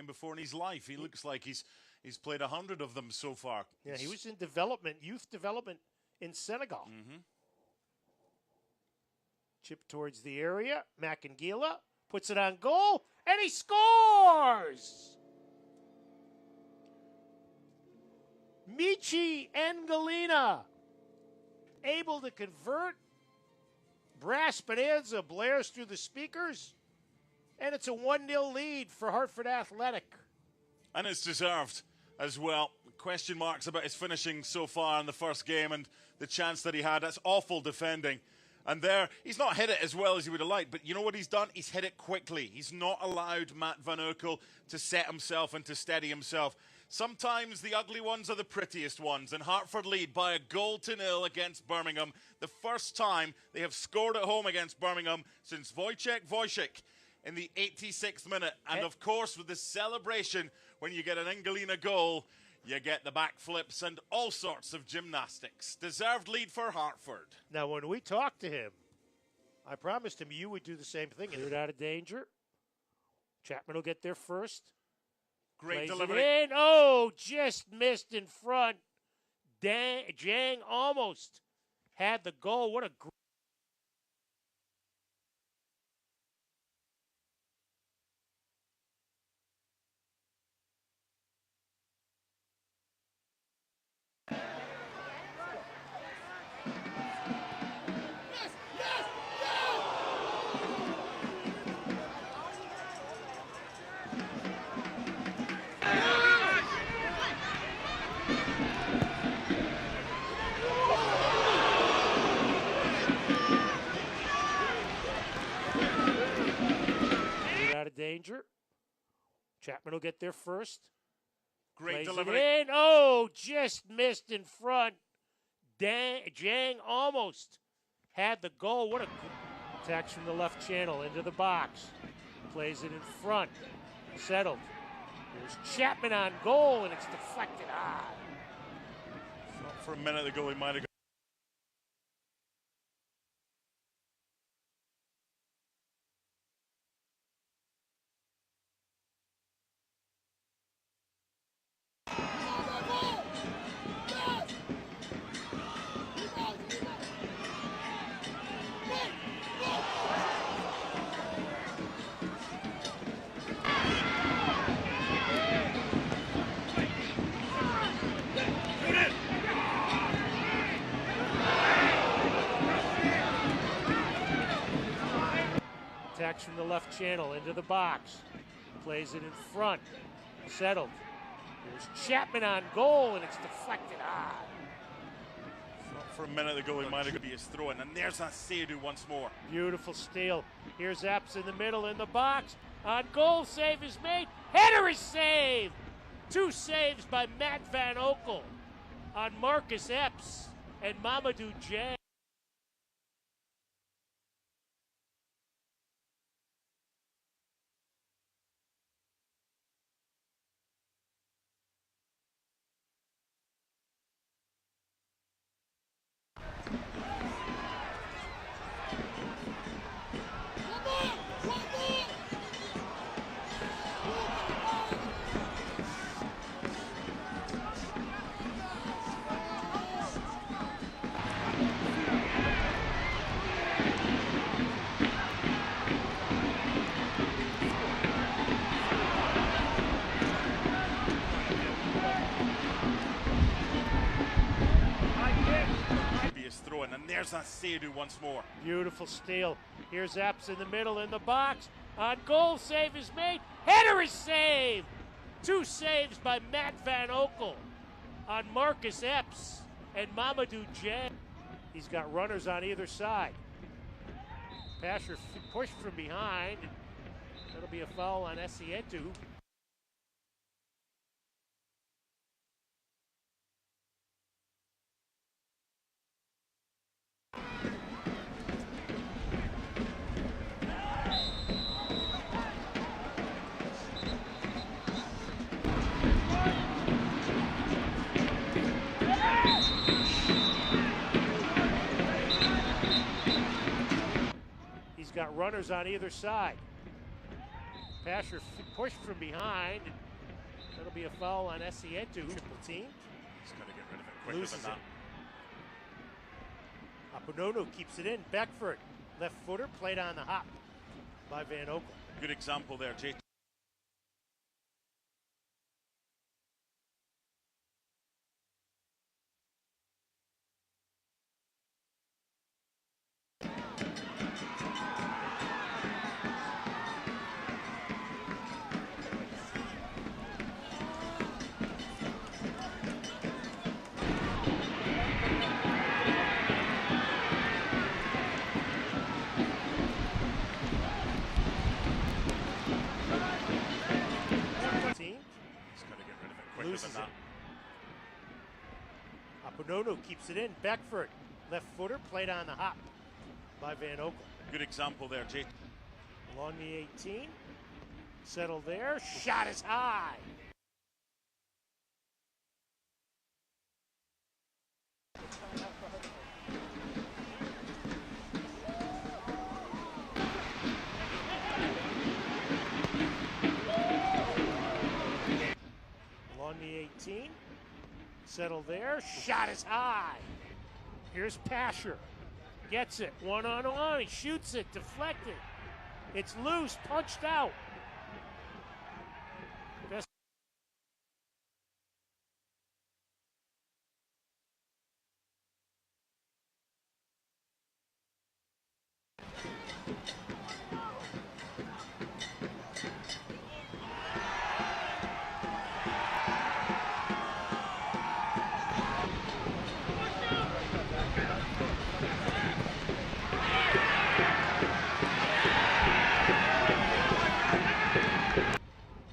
B: Before in his life, he looks like he's played 100 of them so far.
A: Yeah, he was in development, youth development in Senegal. Chip towards the area. Makangila puts it on goal, and he scores! Michi Ngalina able to convert. Brass Bonanza blares through the speakers. And it's a 1-0 lead for Hartford Athletic.
B: And it's deserved as well. Question marks about his finishing so far in the first game and the chance that he had. That's awful defending. And there, he's not hit it as well as he would have liked, but you know what he's done? He's hit it quickly. He's not allowed Matt Van Urkel to set himself and to steady himself. Sometimes the ugly ones are the prettiest ones, and Hartford lead by a 1-0 against Birmingham. The first time they have scored at home against Birmingham since Wojciech in the 86th minute. And of course, with the celebration, when you get an Ngalina goal, you get the backflips and all sorts of gymnastics. Deserved lead for Hartford.
A: Now, when we talked to him, I promised him you would do the same thing. Cleared out of danger. Chapman will get there first.
B: Great
A: Plays
B: delivery.
A: It in. Oh, just missed in front. Jang almost had the goal. What a great. Out of danger. Chapman will get there first.
B: Great
A: Plays
B: delivery.
A: It in. Oh, just missed in front. Jang almost had the goal. What a attacks from the left channel into the box. Plays it in front. Settled. There's Chapman on goal, and it's deflected.
B: For a minute, the goalie might have gone.
A: Attacks from the left channel into the box. Plays it in front. Settled. Here's Chapman on goal, and it's deflected.
B: For a minute, the goalie might have be his throw in, and there's Seidu once more.
A: Beautiful steal. Here's Epps in the middle in the box. On goal, save is made. Header is saved. 2 saves by Matt Van Okel on Marcus Epps and Mamadou J.
B: And there's Seidu once more.
A: Beautiful steal. Here's Epps in the middle in the box. On goal, save is made. Header is saved. 2 saves by Matt Van Okel on Marcus Epps and Mamadou J. He's got runners on either side. Pasher pushed from behind. That'll be a foul on Esietu. Got runners on either side. Pasher pushed from behind. That'll be a foul on Esietu. Triple team.
B: He's got to get rid of it quicker
A: Loses
B: than that.
A: Aponono keeps it in. Beckford, left footer, played on the hop by Van Okel.
B: Good example there, Jay.
A: Loses it. Aponono keeps it in. Beckford, left footer, played on the hop by Van Okel.
B: Good example there, Jay.
A: Along the 18. Settled there. Shot is high. Along the 18. Settled there. Shot is high. Here's Pasher. Gets it. 1-on-1. He shoots it. Deflected. It's loose. Punched out.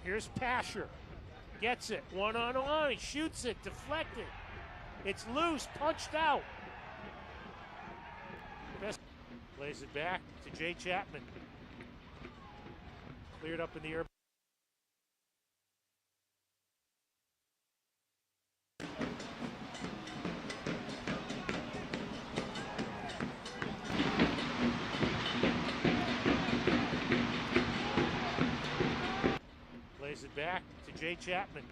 A: Here's Pasher. Gets it. 1-on-1. He shoots it. Deflected. It's loose. Punched out. Plays it back to Jay Chapman. Cleared up in the air. Plays it back to Jay Chapman.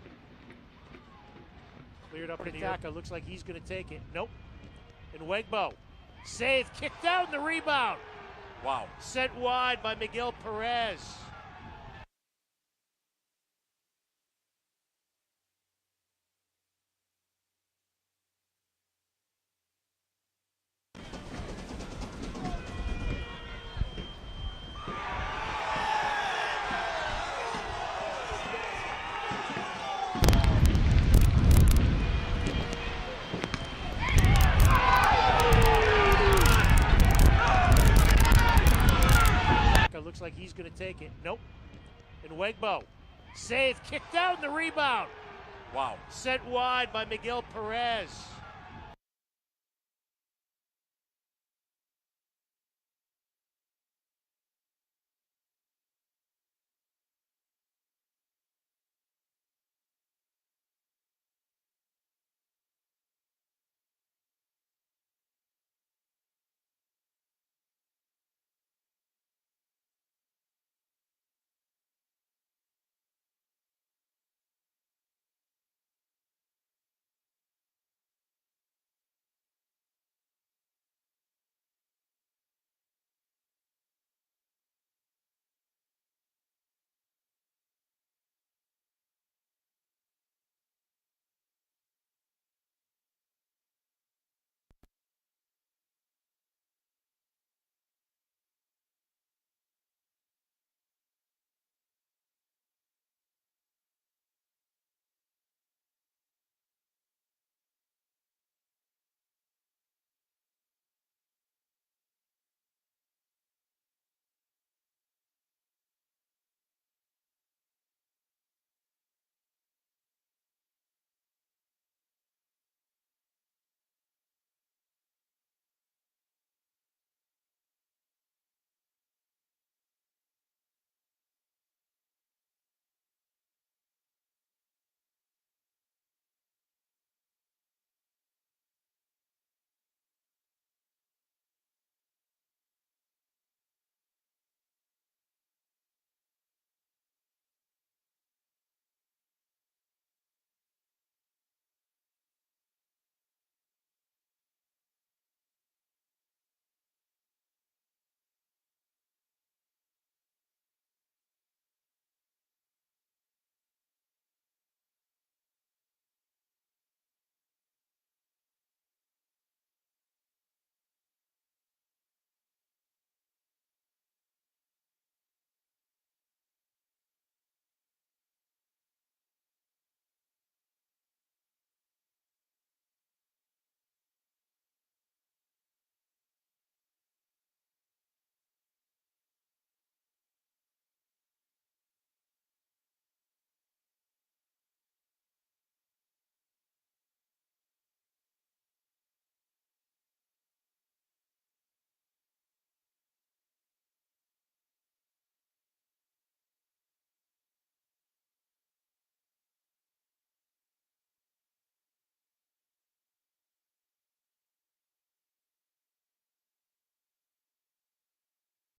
A: Cleared up in the air. Looks like he's going to take it. Nope. And Wegbo. Save, kicked out, and the rebound.
B: Wow.
A: Sent wide by Miguel Perez. Looks like he's going to take it. Nope. And Wegbo. Save, kicked down the rebound.
B: Wow.
A: Sent wide by Miguel Perez.